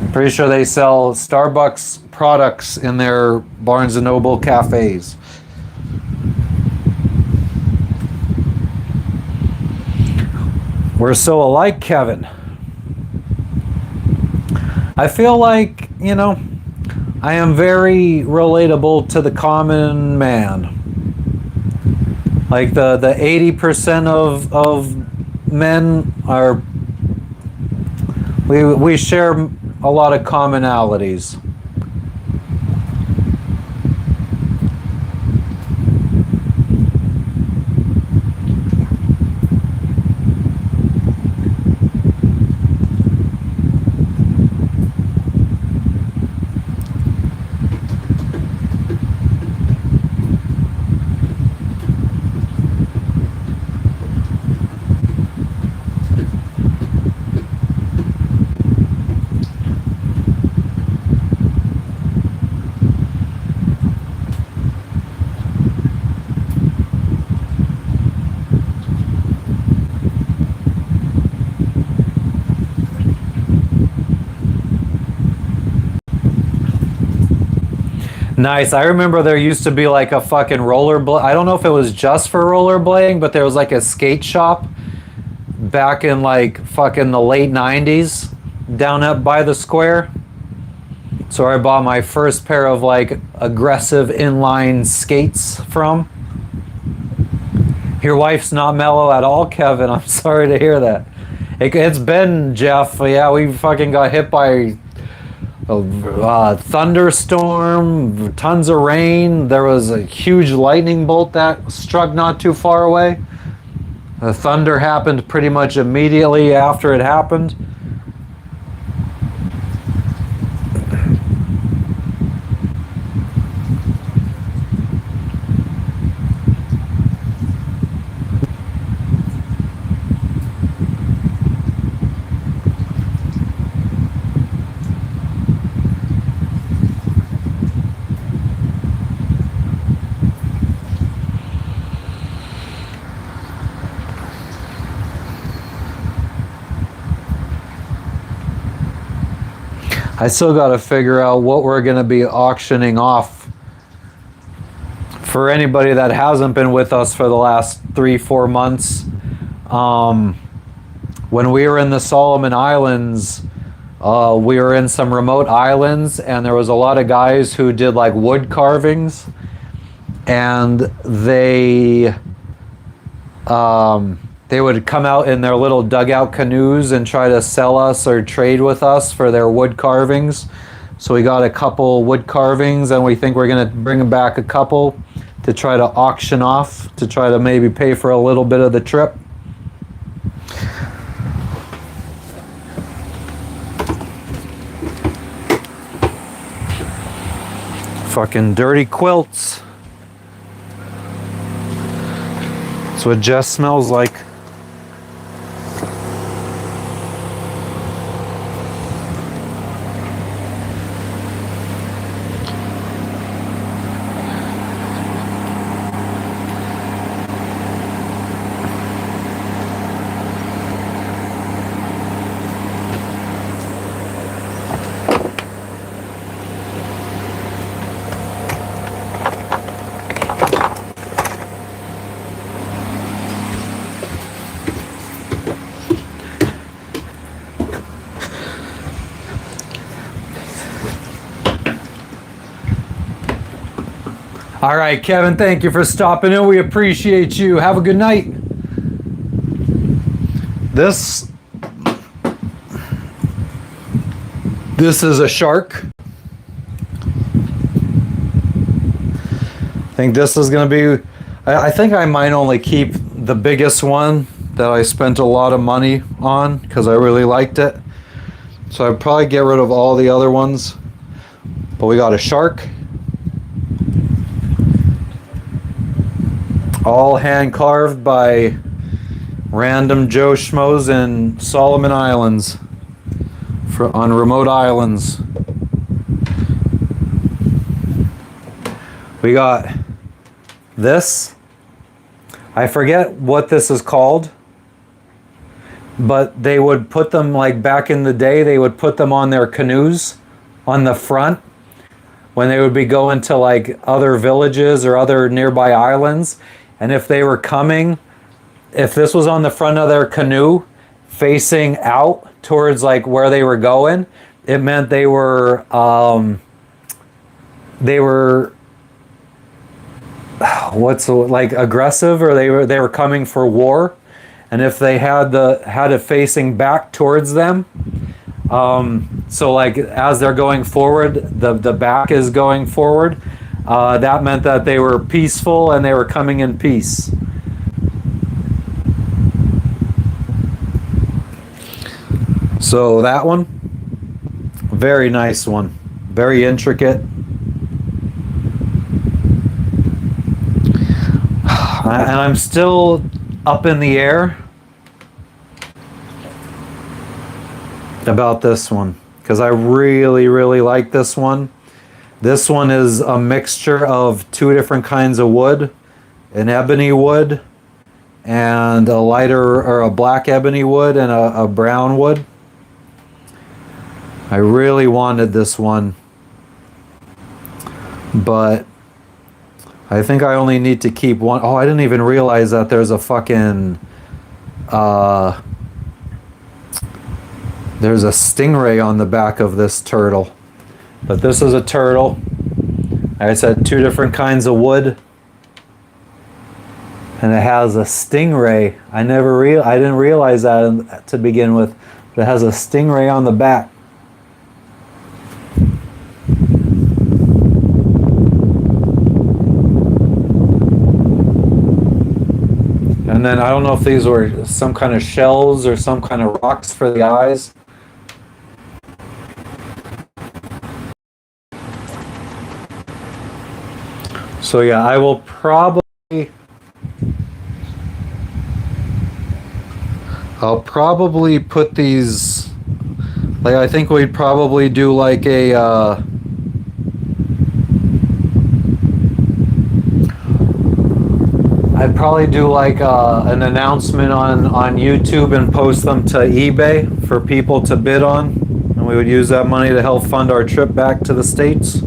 I'm pretty sure they sell Starbucks products in their Barnes & Noble cafes. We're so alike, Kevin. I feel like, you know, I am very relatable to the common man. Like the 80% of men are, we share a lot of commonalities. Nice. I remember there used to be like a fucking I don't know if it was just for rollerblading, but there was like a skate shop back in like fucking the late 90s down up by the square. So I bought my first pair of like aggressive inline skates from. Your wife's not mellow at all, Kevin. I'm sorry to hear that. It's been, Jeff. Yeah, we fucking got hit by a thunderstorm, tons of rain. There was a huge lightning bolt that struck not too far away. The thunder happened pretty much immediately after it happened. I still got to figure out what we're going to be auctioning off. For anybody that hasn't been with us for the last 3-4 months, when we were in the Solomon Islands, we were in some remote islands, and there was a lot of guys who did like wood carvings, and they would come out in their little dugout canoes and try to sell us or trade with us for their wood carvings. So we got a couple wood carvings, and we think we're going to bring back a couple to try to auction off, to try to maybe pay for a little bit of the trip. Fucking dirty quilts. That's what Jess smells like. All right, Kevin, thank you for stopping in. We appreciate you. Have a good night. This is a shark. I think this is going to be, I think I might only keep the biggest one that I spent a lot of money on because I really liked it. So I'd probably get rid of all the other ones. But we got a shark. All hand carved by random Joe Schmoes in Solomon Islands on remote islands. We got this. I forget what this is called, but they would put them, like back in the day, they would put them on their canoes on the front when they would be going to like other villages or other nearby islands. And if they were coming, if this was on the front of their canoe facing out towards like where they were going, it meant they were like aggressive, or they were coming for war. And if they had it facing back towards them, so like as they're going forward, the back is going forward, that meant that they were peaceful and they were coming in peace. So that one, very nice one, very intricate. And I'm still up in the air about this one because I really, really like this one. This one is a mixture of two different kinds of wood, an ebony wood and a lighter or a black ebony wood and a brown wood. I really wanted this one, but I think I only need to keep one. Oh, I didn't even realize that there's a fucking there's a stingray on the back of this turtle. But this is a turtle. Like I said, two different kinds of wood. And it has a stingray. I didn't realize that to begin with. But it has a stingray on the back. And then I don't know if these were some kind of shells or some kind of rocks for the eyes. So yeah, I'll probably put these, like I think we'd probably do like a I'd probably do like an announcement on YouTube and post them to eBay for people to bid on, and we would use that money to help fund our trip back to the States.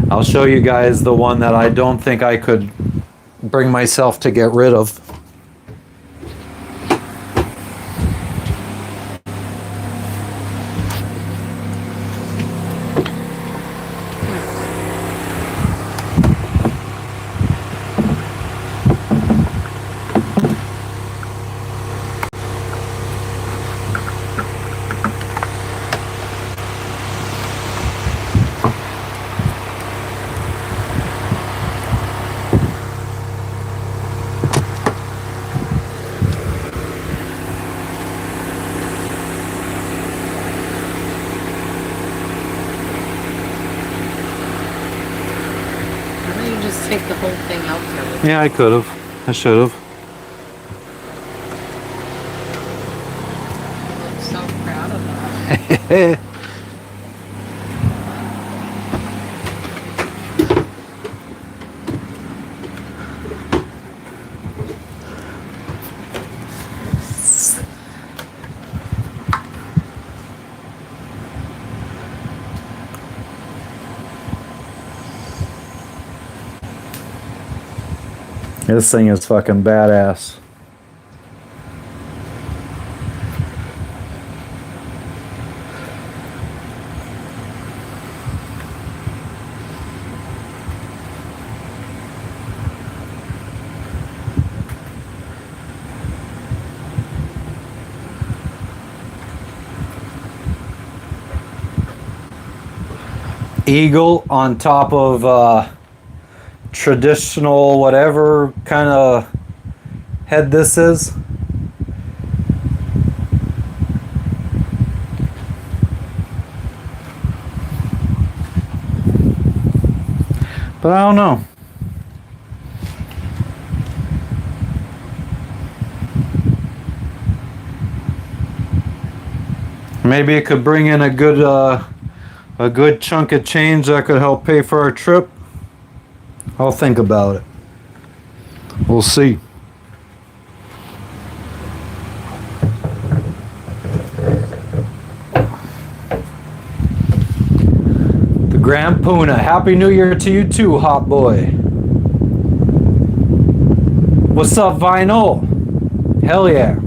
I'll show you guys the one that I don't think I could bring myself to get rid of. Take the whole thing out there. Yeah, I could have. I should have. I'm so proud of that. This thing is fucking badass. eagle on top of traditional whatever kind of head this is. But I don't know. Maybe it could bring in a good chunk of change that could help pay for our trip. I'll think about it. We'll see. The Grand Puna. Happy New Year to you too, hot boy. What's up, Vinyl? Hell yeah.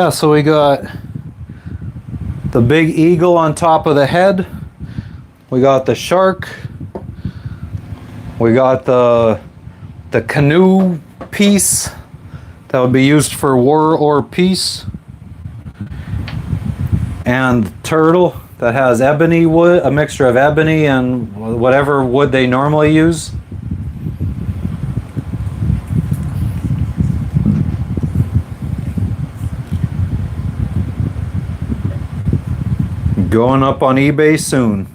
So we got the big eagle on top of the head. We got the shark. We got the canoe piece that would be used for war or peace. And turtle that has ebony wood, a mixture of ebony and whatever wood they normally use. Going up on eBay soon.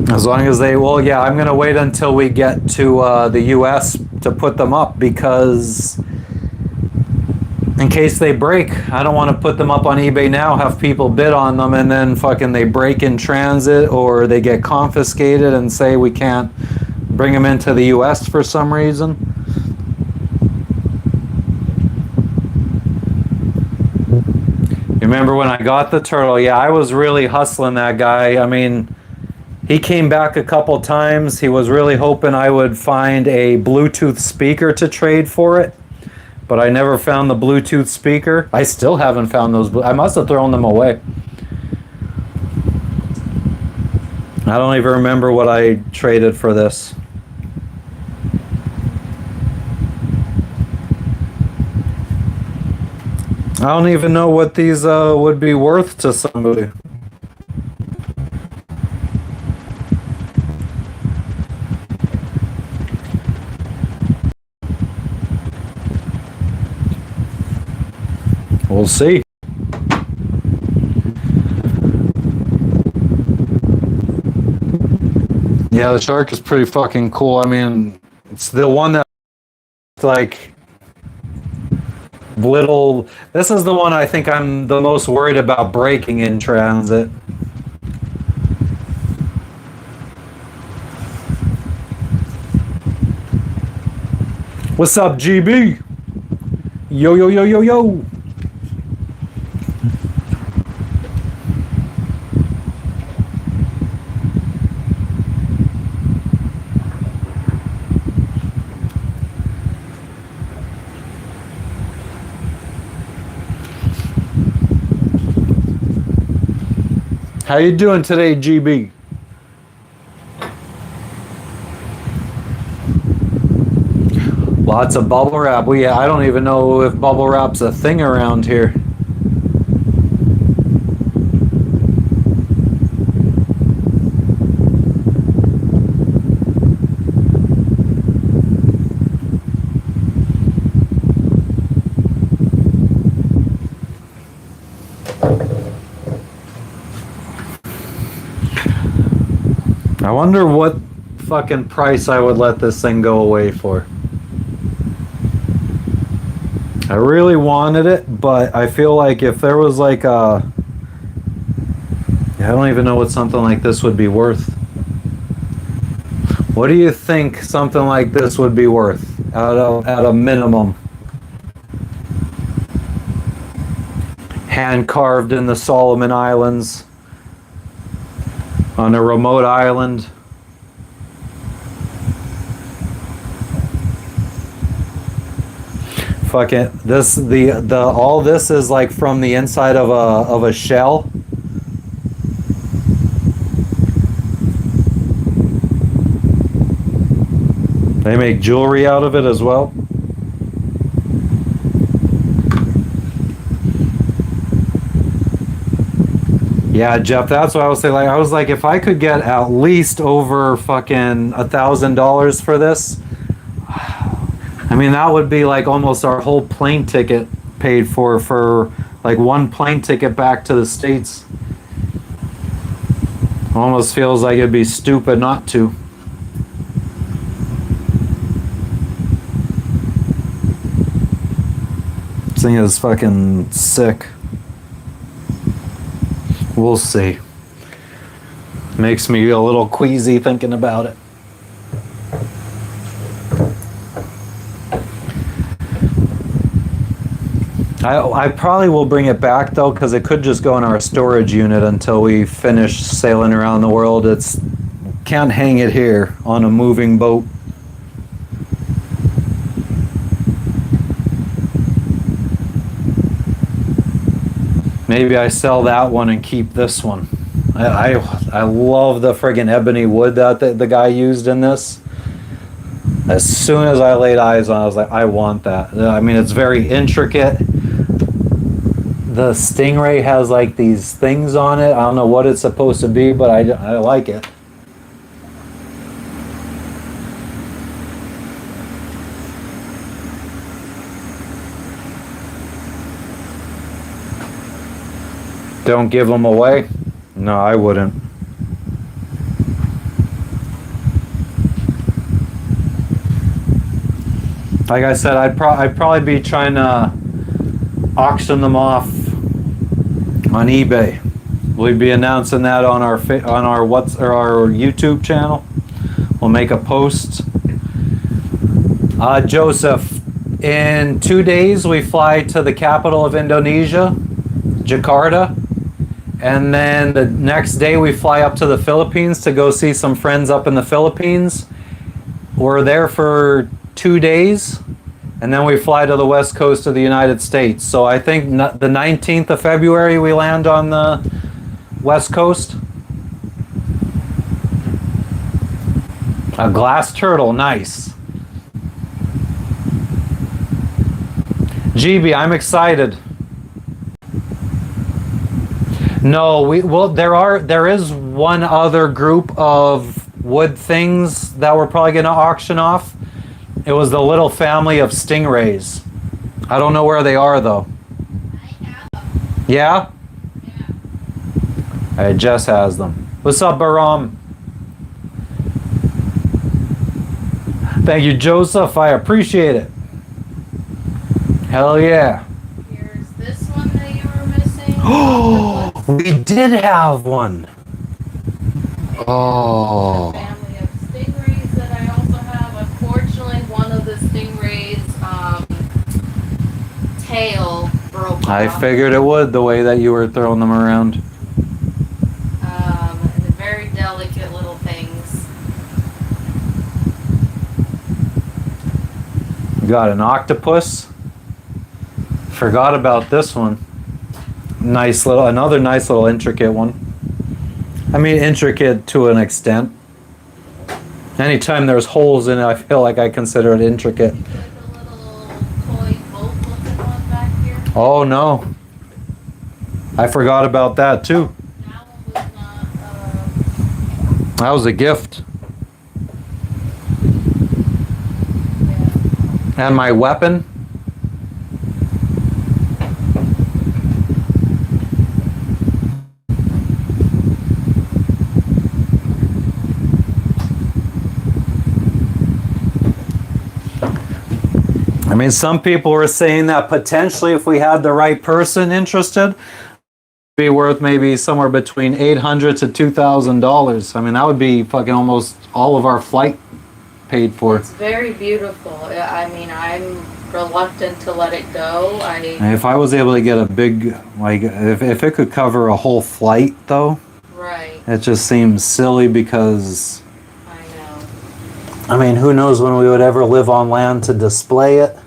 As long as they, well, yeah, I'm gonna wait until we get to the US to put them up, because in case they break, I don't want to put them up on eBay now, have people bid on them, and then fucking they break in transit or they get confiscated and say we can't bring them into the US for some reason. You remember when I got the turtle? Yeah, I was really hustling that guy. I mean, he came back a couple times. He was really hoping I would find a Bluetooth speaker to trade for it, but I never found the Bluetooth speaker. I still haven't found those. I must have thrown them away. I don't even remember what I traded for this. I don't even know what these would be worth to somebody. We'll see. Yeah, the shark is pretty fucking cool. I mean, it's the one that like little. This is the one I think I'm the most worried about breaking in transit. What's up, GB? Yo, yo, yo, yo, yo. How you doing today, GB? Lots of bubble wrap. Well, yeah, I don't even know if bubble wrap's a thing around here. I wonder what fucking price I would let this thing go away for. I really wanted it, but I feel like if there was like a... I don't even know what something like this would be worth. What do you think something like this would be worth at a minimum? Hand carved in the Solomon Islands. On a remote island. Fuck it. This all this is like from the inside of a shell. They make jewelry out of it as well. Yeah, Jeff, that's what I was saying. Like, I was like, if I could get at least over fucking $1,000 for this, I mean, that would be like almost our whole plane ticket paid for like one plane ticket back to the States. Almost feels like it'd be stupid not to. This thing is fucking sick. We'll see. Makes me a little queasy thinking about it. I probably will bring it back though, because it could just go in our storage unit until we finish sailing around the world. It's can't hang it here on a moving boat. Maybe I sell that one and keep this one. I love the friggin' ebony wood that the guy used in this. As soon as I laid eyes on it, I was like, I want that. I mean, it's very intricate. The Stingray has like these things on it. I don't know what it's supposed to be, but I like it. Don't give them away? No, I wouldn't. Like I said, I'd probably be trying to auction them off on eBay. We'll be announcing that on our our YouTube channel. We'll make a post. Joseph, in 2 days we fly to the capital of Indonesia, Jakarta. And then the next day we fly up to the Philippines to go see some friends up in the Philippines. We're there for 2 days, and then we fly to the west coast of the United States. So I think the 19th of February we land on the west coast. A glass turtle, nice. GB, I'm excited. No, there is one other group of wood things that we're probably going to auction off. It was the little family of stingrays. I don't know where they are though. Yeah? Hey, Jess has them. What's up, Baram? Thank you, Joseph. I appreciate it. Hell yeah. Here's this one that you were missing. Oh, we did have one. Oh. Family of stingrays that I also have. Unfortunately, one of the stingrays' tail broke I off. figured it would, the way that you were throwing them around. And they're very delicate little things. Got an octopus. Forgot about this one. Another nice little intricate one. I mean, intricate to an extent. Anytime there's holes in it, I feel like I consider it intricate. Like a little toy boat looking one back here. Oh no. I forgot about that too. That one was not, That was a gift. yeah. And my weapon. I mean, some people were saying that potentially if we had the right person interested, it'd be worth maybe somewhere between $800 to $2,000. I mean, that would be fucking almost all of our flight paid for. It's very beautiful. I mean, I'm reluctant to let it go. And if I was able to get a big, like, if it could cover a whole flight, though, Right. it just seems silly because, I know. I mean, who knows when we would ever live on land to display it?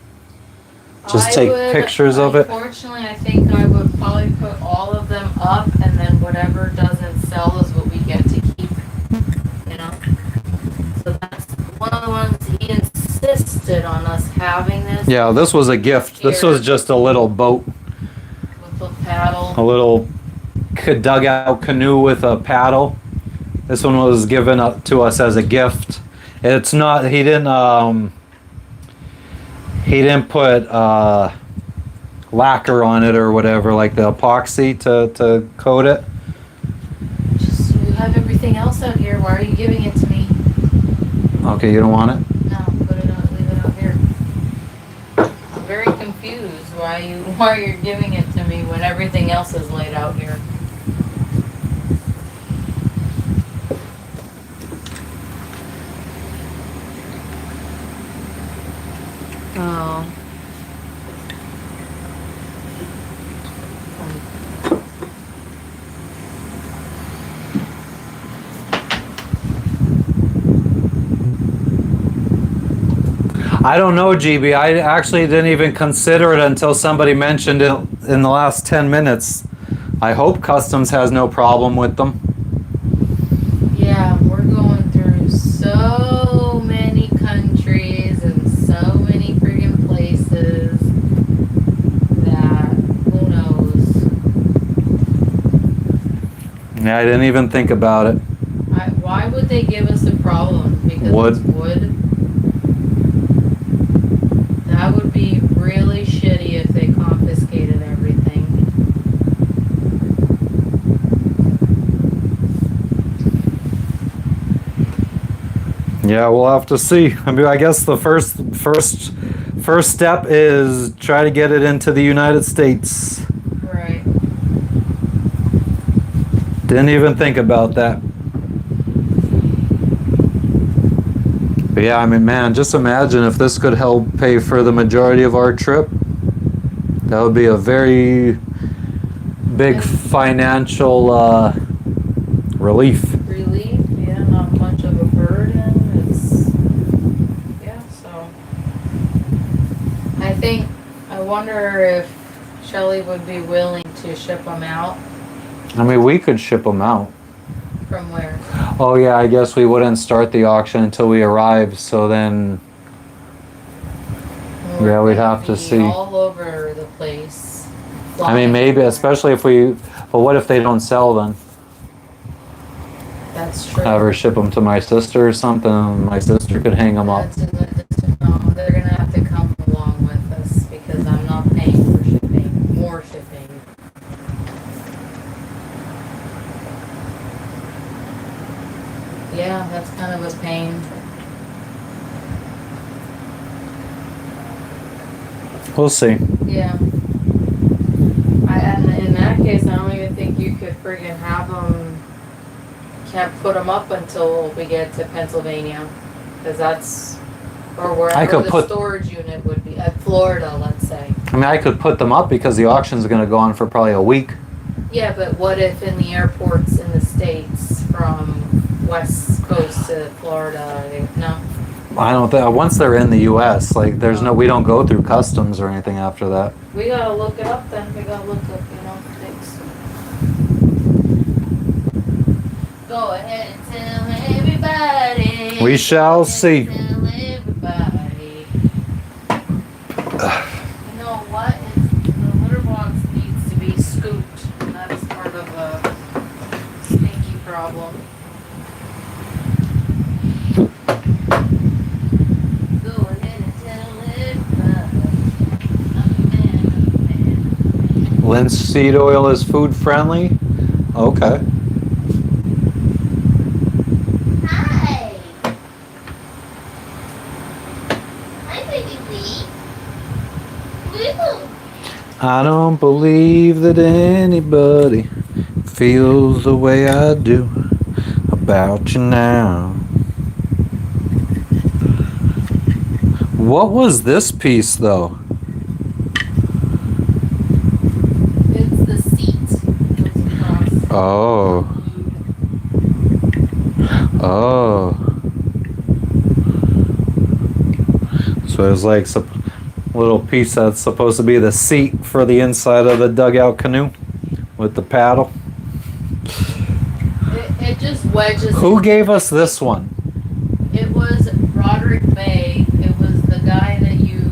Just take pictures of it. Unfortunately, I think I would probably put all of them up, and then whatever doesn't sell is what we get to keep. You know. So that's one of the ones he didn't having this Yeah, this was a gift. This was just a little boat, with the paddle? a little dugout canoe with a paddle. This one was given up to us as a gift. It's not. He didn't. He didn't put lacquer on it or whatever, like the epoxy to coat it. Just you have everything else out here. Why are you giving it to me? Okay, you don't want it? No, put it on. Leave it out here. I'm very confused why you're giving it to me when everything else is laid out here. Oh. I don't know, GB. I actually didn't even consider it until somebody mentioned it in the last 10 minutes. I hope Customs has no problem with them. Yeah, we're going through so many countries and so many friggin' places that who knows? Yeah, I didn't even think about it. Why would they give us a problem? Because Wood. it's wood? That would be really shitty if they confiscated everything. Yeah, we'll have to see. I mean, I guess the first step is try to get it into the United States. Right. Didn't even think about that. But yeah, I mean, man, just imagine if this could help pay for the majority of our trip. That would be a very big financial relief. Relief, yeah, not much of a burden. It's, yeah, so. I wonder if Shelley would be willing to ship them out. I mean, we could ship them out. From where? Oh yeah, I guess we wouldn't start the auction until we arrive, so then yeah, we'd have to Be see. all over the place. I mean, maybe, especially if we, but what if they don't sell then? That's true. Have her ship them to my sister or something, my sister could hang them up. That's no, they're gonna have to come along with us because I'm not paying for shipping, more shipping. Yeah, that's kind of a pain. We'll see. Yeah. And in that case, I don't even think you could friggin' have them, can't put them up until we get to Pennsylvania. Cause that's, or I wherever could the put- storage unit would be, at Florida, let's say. I mean, I could put them up because the auction's gonna go on for probably a week. Yeah, but what if in the airports in the States from West Coast to Florida, no? I don't think, once they're in the US, like, there's no, we don't go through customs or anything after that. We gotta look it up then, we gotta look up, things. Go ahead and tell everybody. We shall see. Tell everybody. You know what? The litter box needs to be scooped, and that is part of a stinky problem. Go ahead and tell everybody. I'm a man. Linseed oil is food friendly? Okay. Hi. Hi, baby Lee. Woo. I don't believe that anybody feels the way I do about you now. What was this piece though? It's the seat. Goes across. Oh. Oh. So it's like a little piece that's supposed to be the seat for the inside of the dugout canoe with the paddle. It just wedges. Who gave us this one? It was Roderick Bay. It was the guy that you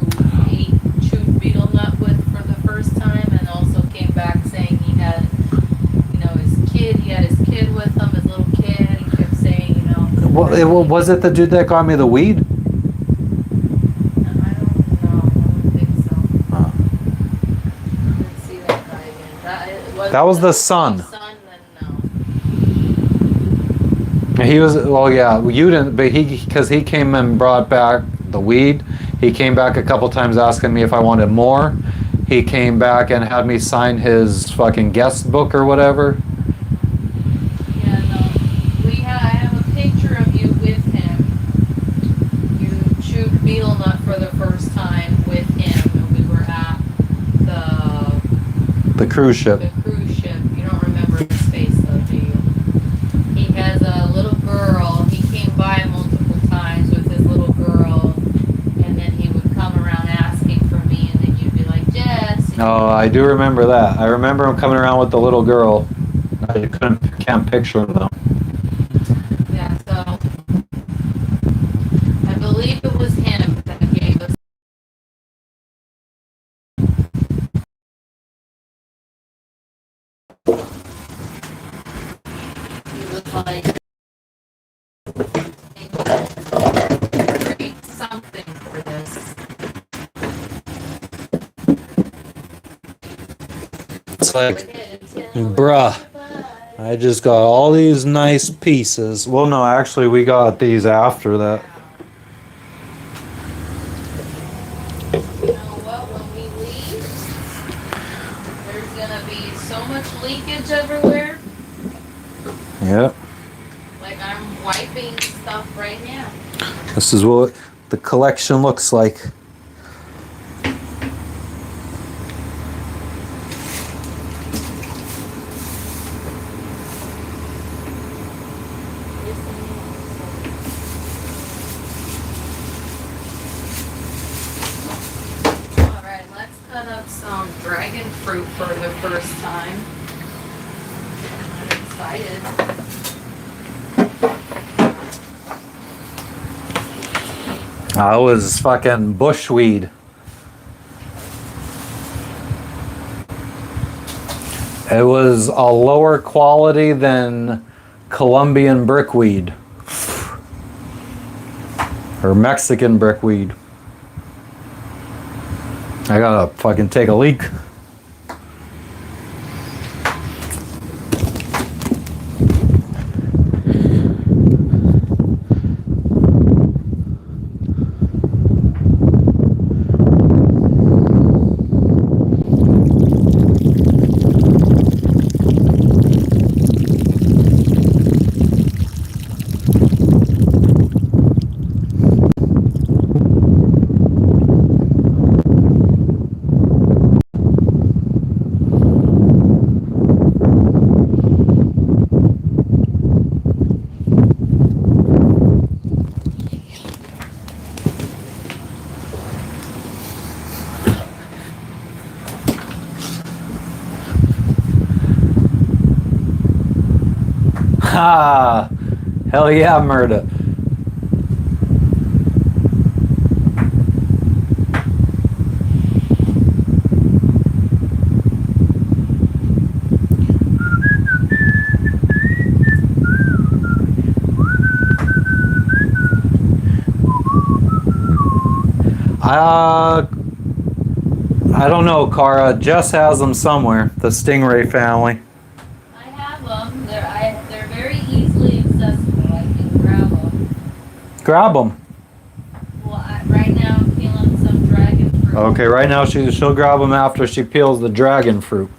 Was it the dude that got me the weed? I don't know. I don't think so. Oh. Let's see that guy again. That was the son. Son, then no. He was, well, yeah, you didn't, but because he came and brought back the weed. He came back a couple times asking me if I wanted more. He came back and had me sign his fucking guest book or whatever. Yeah, no. I have a picture of you with him. You chewed betel nut for the first time with him, and we were at The cruise ship. the cruise ship. You don't remember his face though, do you? He has a little girl. He came by multiple times with his little girl, and then he would come around asking for me, and then you'd be like, Jess. And Oh, I do remember that. I remember him coming around with the little girl. I can't picture him though. yeah, so I believe it was him that gave us. He was like, "Create something for this." It's like, bruh, I just got all these nice pieces. Well, no, actually, we got these after that. You know what? When we leave, there's gonna be so much leakage everywhere. Yep. Like I'm wiping stuff right now. This is what the collection looks like. Alright, let's cut up some dragon fruit for the first time. I'm excited. I was fucking bushweed. It was a lower quality than Colombian brickweed. Or Mexican brickweed. I gotta fucking take a leak. Ha! Hell yeah, murder. I don't know, Cara. Jess has them somewhere. The Stingray family. I have them. They're very easily accessible. I can grab them. Grab them. Well, right now I'm peeling some dragon fruit. Okay, right now she'll grab them after she peels the dragon fruit.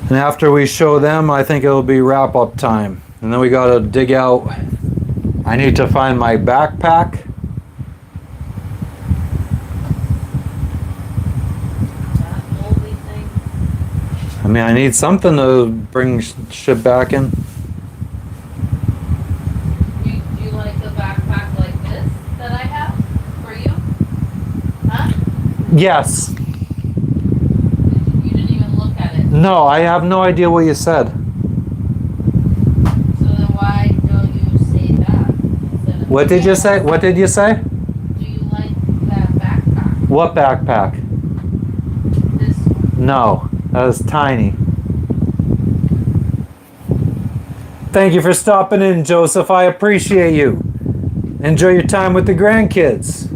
And after we show them, I think it'll be wrap up time. And then we gotta dig out. I need to find my backpack. That moldy thing. I mean, I need something to bring shit back in. Do you like a backpack like this that I have for you? Huh? Yes. You didn't even look at it. No, I have no idea what you said. So then why don't you say that instead of What did you say? What did you say? Do you like that backpack? What backpack? This one. No, that was tiny. Thank you for stopping in, Joseph. I appreciate you. Enjoy your time with the grandkids.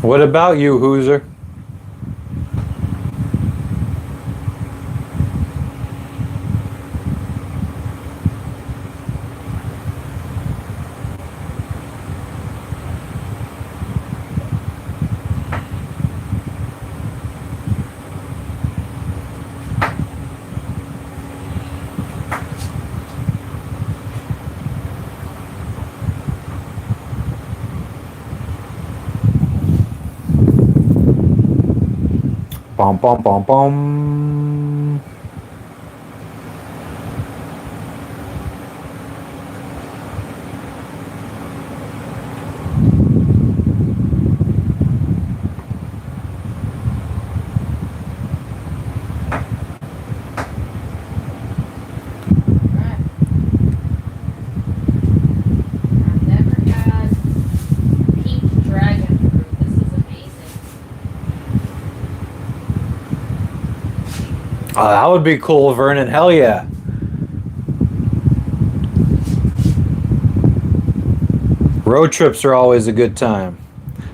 What about you, Hooser? Bum bum bum bum. Alright. I've never had pink dragon fruit. This is amazing. That would be cool, Vernon. Hell yeah. Road trips are always a good time.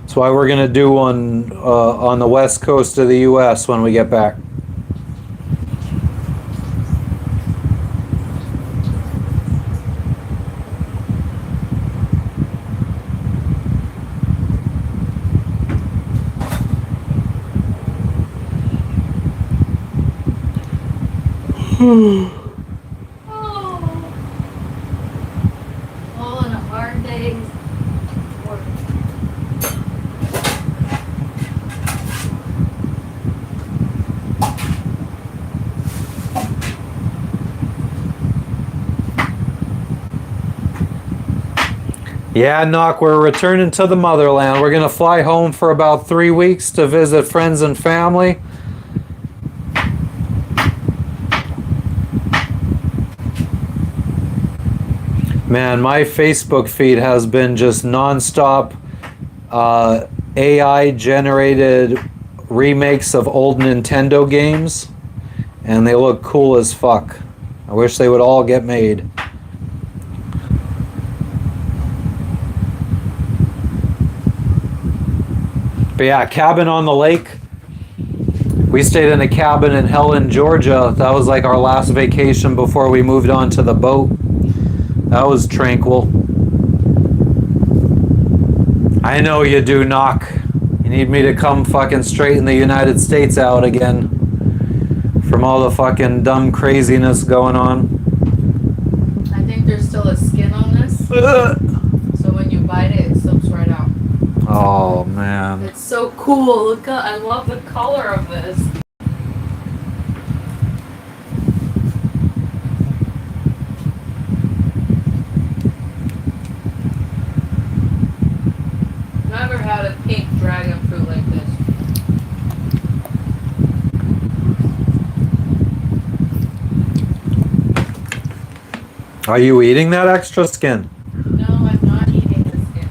That's why we're going to do one on the west coast of the U.S. when we get back. Oh. All in a hard day's work. Yeah, Knock, we're returning to the motherland. We're going to fly home for about 3 weeks to visit friends and family. Man, my Facebook feed has been just nonstop AI generated remakes of old Nintendo games, and they look cool as fuck. I wish they would all get made. But yeah, cabin on the lake. We stayed in a cabin in Helen, Georgia. That was like our last vacation before we moved on to the boat. That was tranquil. I know you do, Knock. You need me to come fucking straighten the United States out again from all the fucking dumb craziness going on. I think there's still a skin on this, so when you bite it, it slips right out. Oh man. It's so cool. Look, I love the color of this. Never had a pink dragon fruit like this. Are you eating that extra skin? No, I'm not eating the skin.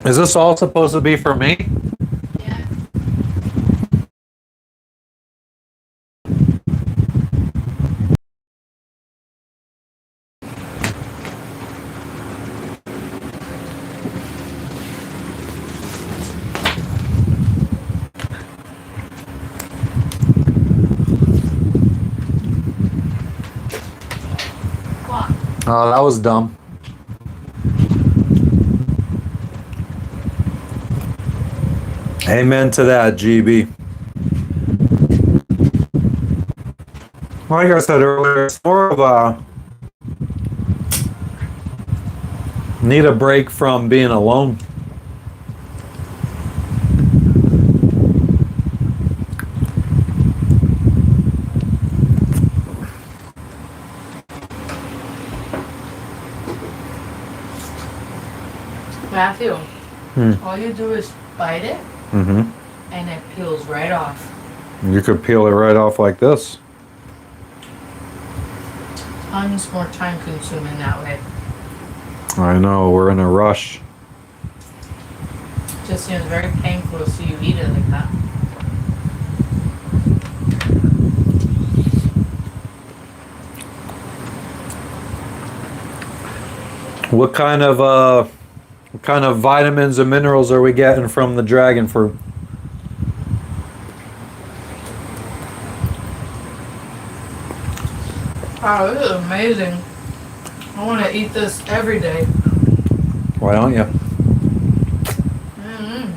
Is this all supposed to be for me? Yeah. Oh, that was dumb. Amen to that, GB. Like I said earlier, it's more of a need a break from being alone. Matthew, Hmm. all you do is bite it Mm-hmm. and it peels right off. You could peel it right off like this. Tons more time consuming that way. I know, we're in a rush. Just seems very painful to see you eat it like that. What kind of vitamins and minerals are we getting from the dragon fruit? Wow, this is amazing. I want to eat this every day. Why don't you? Mm-hmm.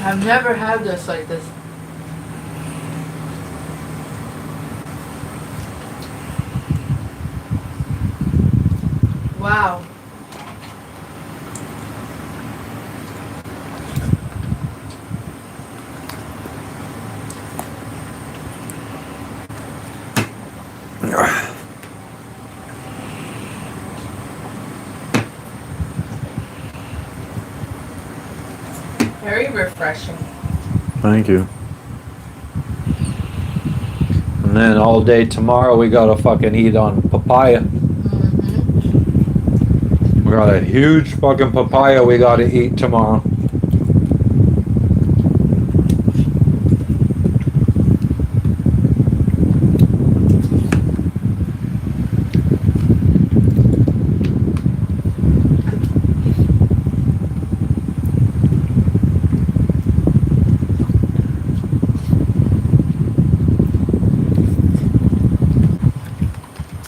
I've never had this like this. Wow. Very refreshing. Thank you. And then all day tomorrow we gotta fucking eat on papaya. Mm-hmm. We got a huge fucking papaya we gotta eat tomorrow.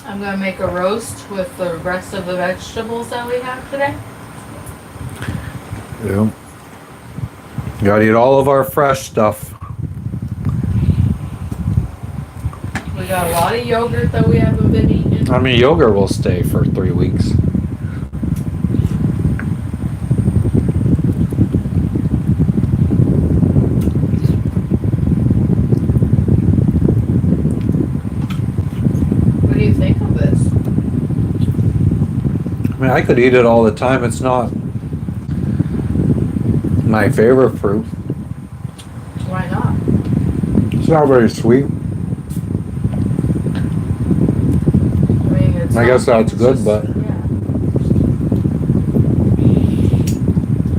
I'm gonna make a roast with the rest of the vegetables that we have today. Yeah. Gotta eat all of our fresh stuff. We got a lot of yogurt that we haven't been eating. I mean, yogurt will stay for 3 weeks. What do you think of this? I mean, I could eat it all the time. It's not my favorite fruit. Why not? It's not very sweet. I mean, it's I guess not- that's it's good, just- but yeah.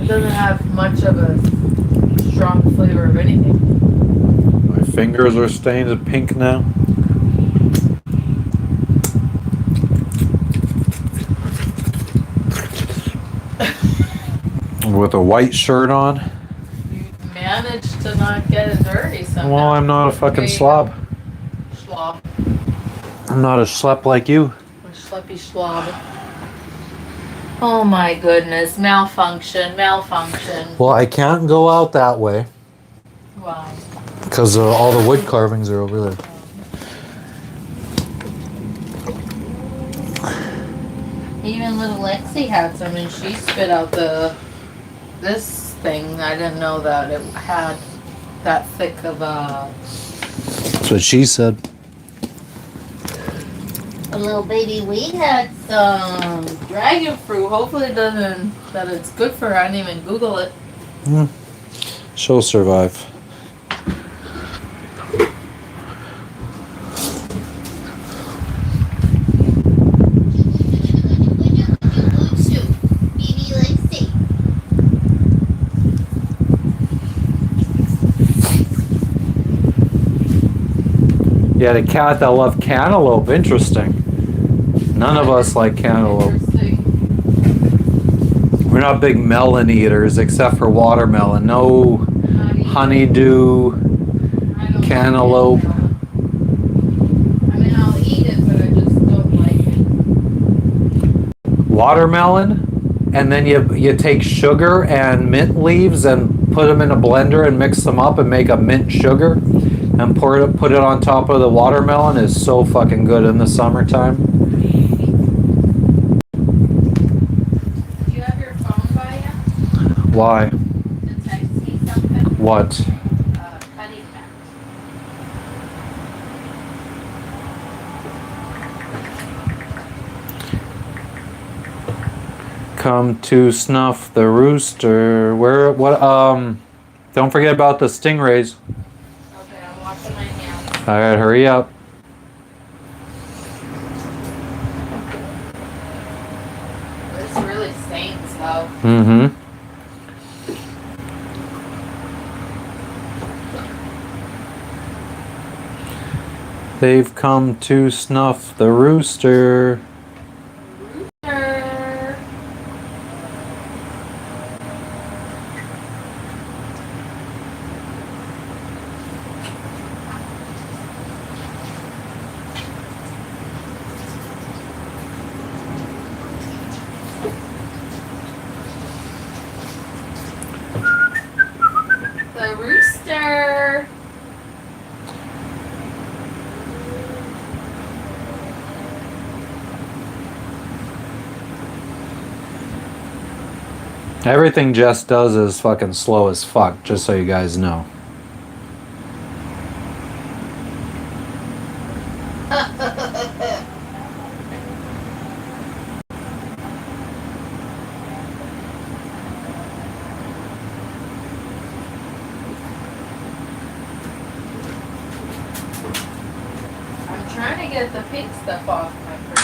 It doesn't have much of a strong flavor of anything. my fingers are stained pink now. With a white shirt on. You managed to not get it dirty somehow. Well, I'm not a fucking There you slob. Slob. I'm not a schlep like you. Or schleppy slob. Oh my goodness. Malfunction. Well, I can't go out that way Wow. because all the wood carvings are over there. Even little Lexi had some and she spit out this thing. I didn't know that it had that thick of a... That's what she said. A little baby weed had some dragon fruit. Hopefully it doesn't, that it's good for her. I didn't even Google it. She'll survive. Yeah, the cat that loved cantaloupe. Interesting. None of us like cantaloupe. Interesting. We're not big melon eaters except for watermelon. No honeydew. I don't like Cantaloupe. it. I mean, I'll eat it, but I just don't watermelon, and then you take sugar and mint leaves and put them in a blender and mix them up and make a mint sugar and put it on top of the watermelon is so fucking good in the summertime. Do you have your phone by you? Why? To text me something? What? Cuddy pack. Come to snuff the rooster. Where? What? Don't forget about the stingrays. Okay, I'm washing my hands. All right, hurry up. This really stinks though. Mm-hmm. They've come to snuff the rooster. Rooster. The rooster. Everything Jess does is fucking slow as fuck, just so you guys know. I'm trying to get the pink stuff off my face.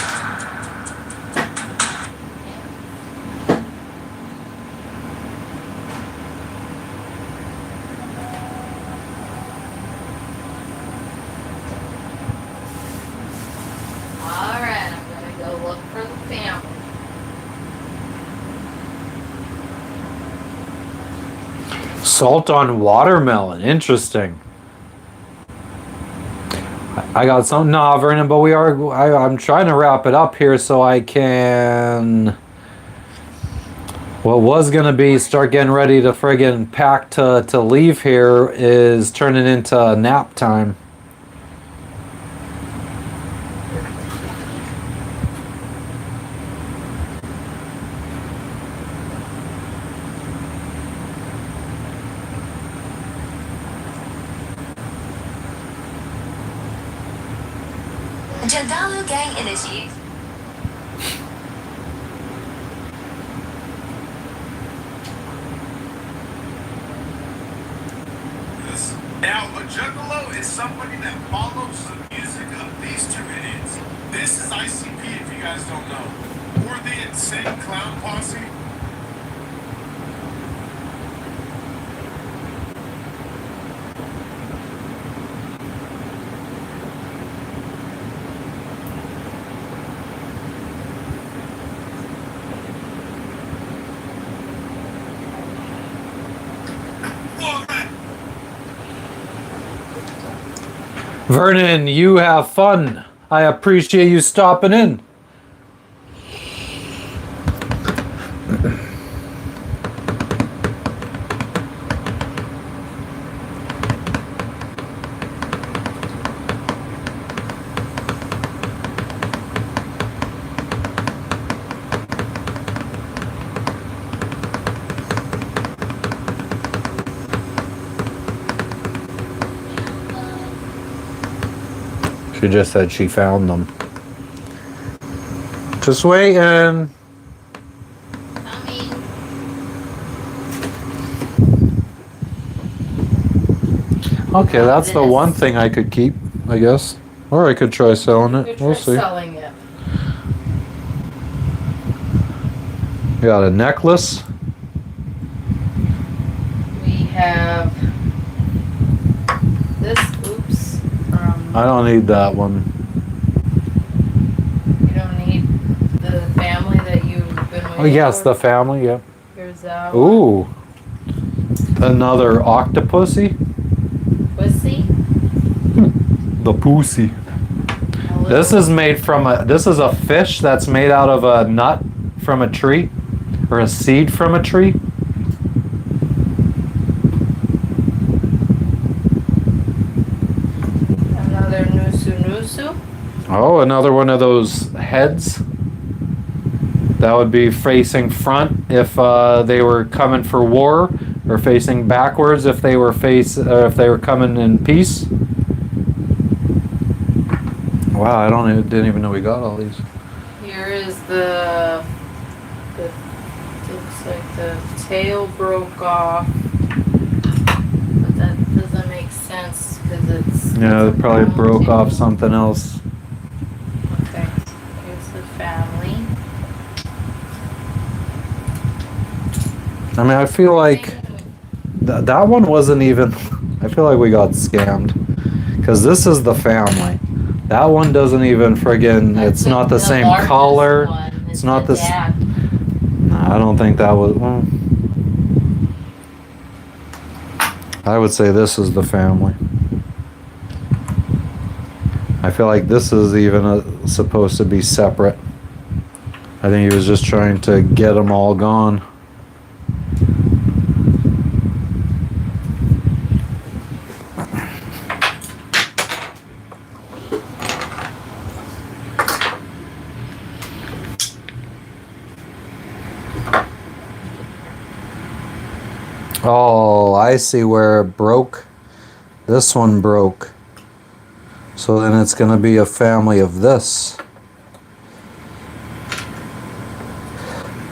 Alright, I'm gonna go look for the family. Salt on watermelon. Interesting. I got some. Nah, Vernon, but I'm trying to wrap it up here so I can. What was gonna be start getting ready to friggin' pack to leave here is turning into nap time. Jandalu Gang Initiate. Now, a juggalo is somebody that follows the music of these two idiots. This is ICP if you guys don't know. Or the Insane Clown Posse. Vernon, you have fun. I appreciate you stopping in. She just said she found them. Just waiting. Coming. Okay, that's the one thing I could keep, I guess. Or I could try selling You it. try We'll see. selling it. Got a necklace. We have this. Oops. I don't need that one. You don't need the family that you've been waiting Oh, yes, for? the family, yeah. Here's that one. Ooh. Another octopussy. Pussy. The pussy. This is made from this is a fish that's made out of a nut from a tree, or a seed from a tree. Another Nusu Nusu. Oh, another one of those heads. That would be facing front if they were coming for war, or facing backwards if they were if they were coming in peace. Wow, didn't even know we got all these. Here is the looks like the tail broke off, but that doesn't make sense because it's Yeah, it's they a probably broke mountain. off something else. Okay, here's the family. I mean, I feel like that one wasn't even. I feel like we got scammed, because this is the family. That one doesn't even friggin'. That's It's not the same largest color. one. It's not the. dad. No, I don't think that was. Well, I would say this is the family. I feel like this is even supposed to be separate. I think he was just trying to get them all gone. Oh, I see where it broke. This one broke. So then it's going to be a family of this.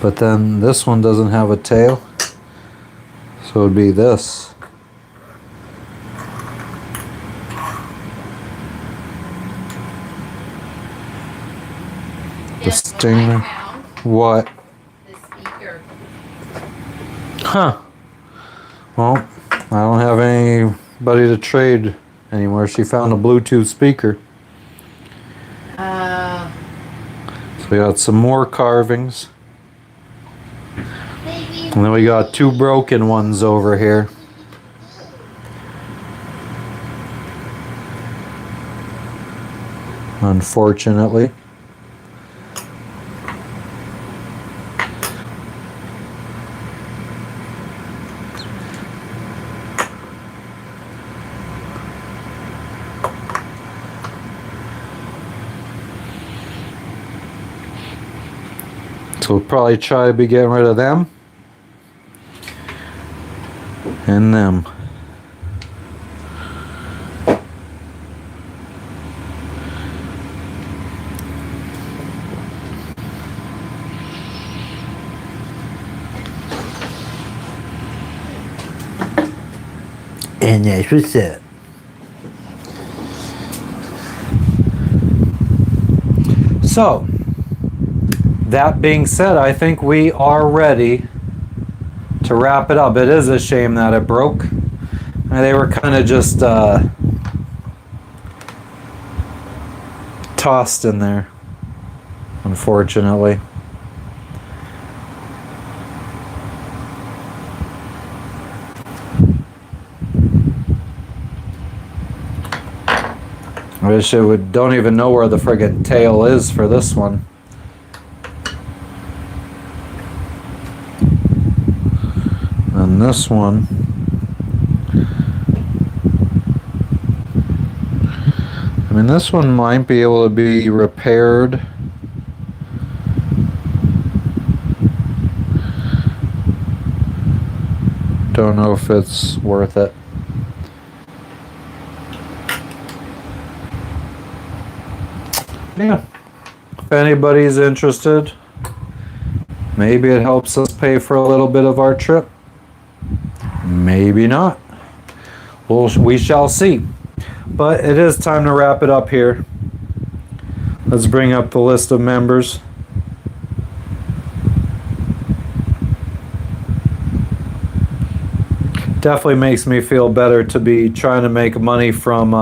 But then this one doesn't have a tail. So it'd be this. The Guess what I stinger. found? What? The speaker. Huh. Well, I don't have anybody to trade anymore. She found a Bluetooth speaker. So we got some more carvings. Baby. And then we got two broken ones over here. Unfortunately. So we'll probably try to be getting rid of them. And them. And that's what's up. So, that being said, I think we are ready to wrap it up. It is a shame that it broke. They were kind of just tossed in there, unfortunately. I wish it would. Don't even know where the friggin' tail is for this one. And this one. I mean, this one might be able to be repaired. Don't know if it's worth it. Yeah. If anybody's interested, maybe it helps us pay for a little bit of our trip. Maybe not. Well, we shall see. But it is time to wrap it up here. Let's bring up the list of members. Definitely makes me feel better to be trying to make money from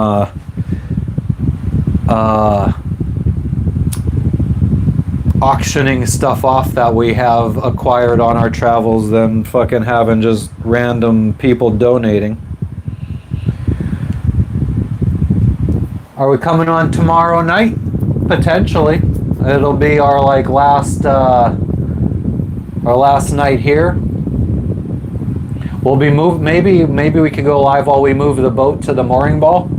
auctioning stuff off that we have acquired on our travels than fucking having just random people donating. Are we coming on tomorrow night? Potentially. It'll be our like last our last night here. We'll be moved. Maybe we could go live while we move the boat to the mooring ball,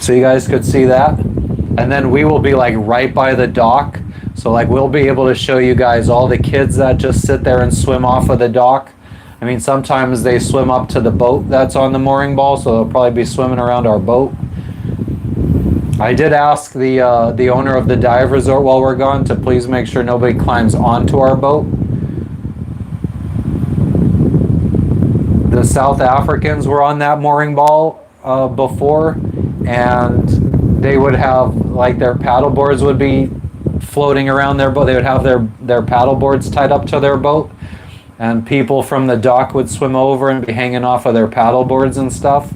so you guys could see that. And then we will be like right by the dock, so like we'll be able to show you guys all the kids that just sit there and swim off of the dock. I mean, sometimes they swim up to the boat that's on the mooring ball, so they'll probably be swimming around our boat. I did ask the owner of the dive resort while we're gone to please make sure nobody climbs onto our boat. The South Africans were on that mooring ball before, and they would have like their paddle boards would be floating around their boat. They would have their paddle boards tied up to their boat, and people from the dock would swim over and be hanging off of their paddle boards and stuff.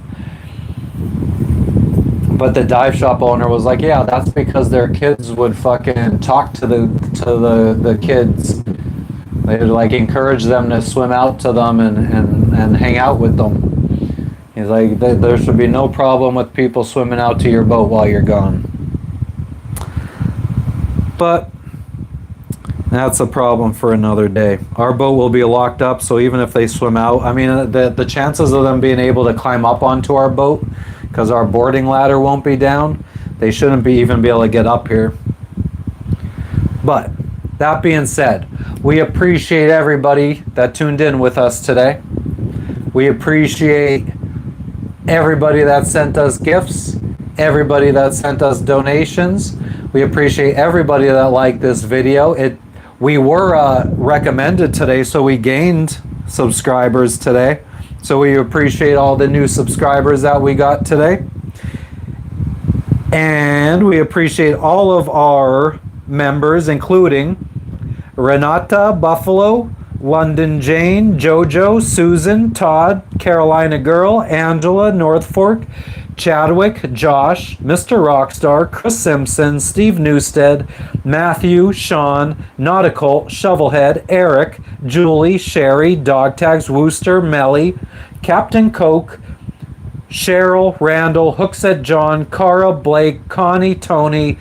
But the dive shop owner was like, yeah, that's because their kids would fucking talk to the kids. They'd like encourage them to swim out to them and hang out with them. He's like, there should be no problem with people swimming out to your boat while you're gone. But that's a problem for another day. Our boat will be locked up, so even if they swim out, I mean, the chances of them being able to climb up onto our boat, because our boarding ladder won't be down, they shouldn't even be able to get up here. But that being said, we appreciate everybody that tuned in with us today. We appreciate everybody that sent us gifts, everybody that sent us donations. We appreciate everybody that liked this video. We were recommended today, so we gained subscribers today. So we appreciate all the new subscribers that we got today. And we appreciate all of our members, including Renata, Buffalo, London Jane, Jojo, Susan, Todd, Carolina Girl, Angela, North Fork, Chadwick, Josh, Mr. Rockstar, Chris Simpson, Steve Newstead, Matthew, Sean, Nautical, Shovelhead, Eric, Julie, Sherry, Dog Tags, Wooster, Melly, Captain Coke, Cheryl, Randall, Hookset John, Cara, Blake, Connie, Tony,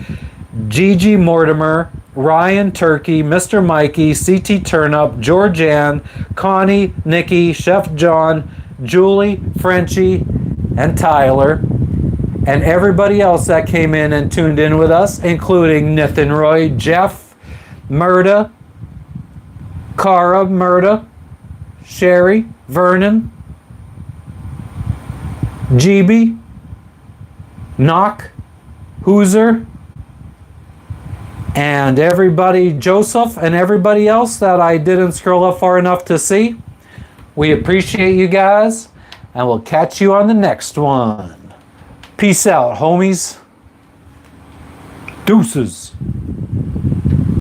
Gigi Mortimer, Ryan Turkey, Mr. Mikey, CT Turnup, Georgianne, Connie, Nikki, Chef John, Julie, Frenchie, and Tyler, and everybody else that came in and tuned in with us, including Nathan Roy, Jeff, Murda, Cara, Murda, Sherry, Vernon, GB, Knock, Hooser, and everybody, Joseph, and everybody else that I didn't scroll up far enough to see. We appreciate you guys, and we'll catch you on the next one. Peace out, homies. Deuces.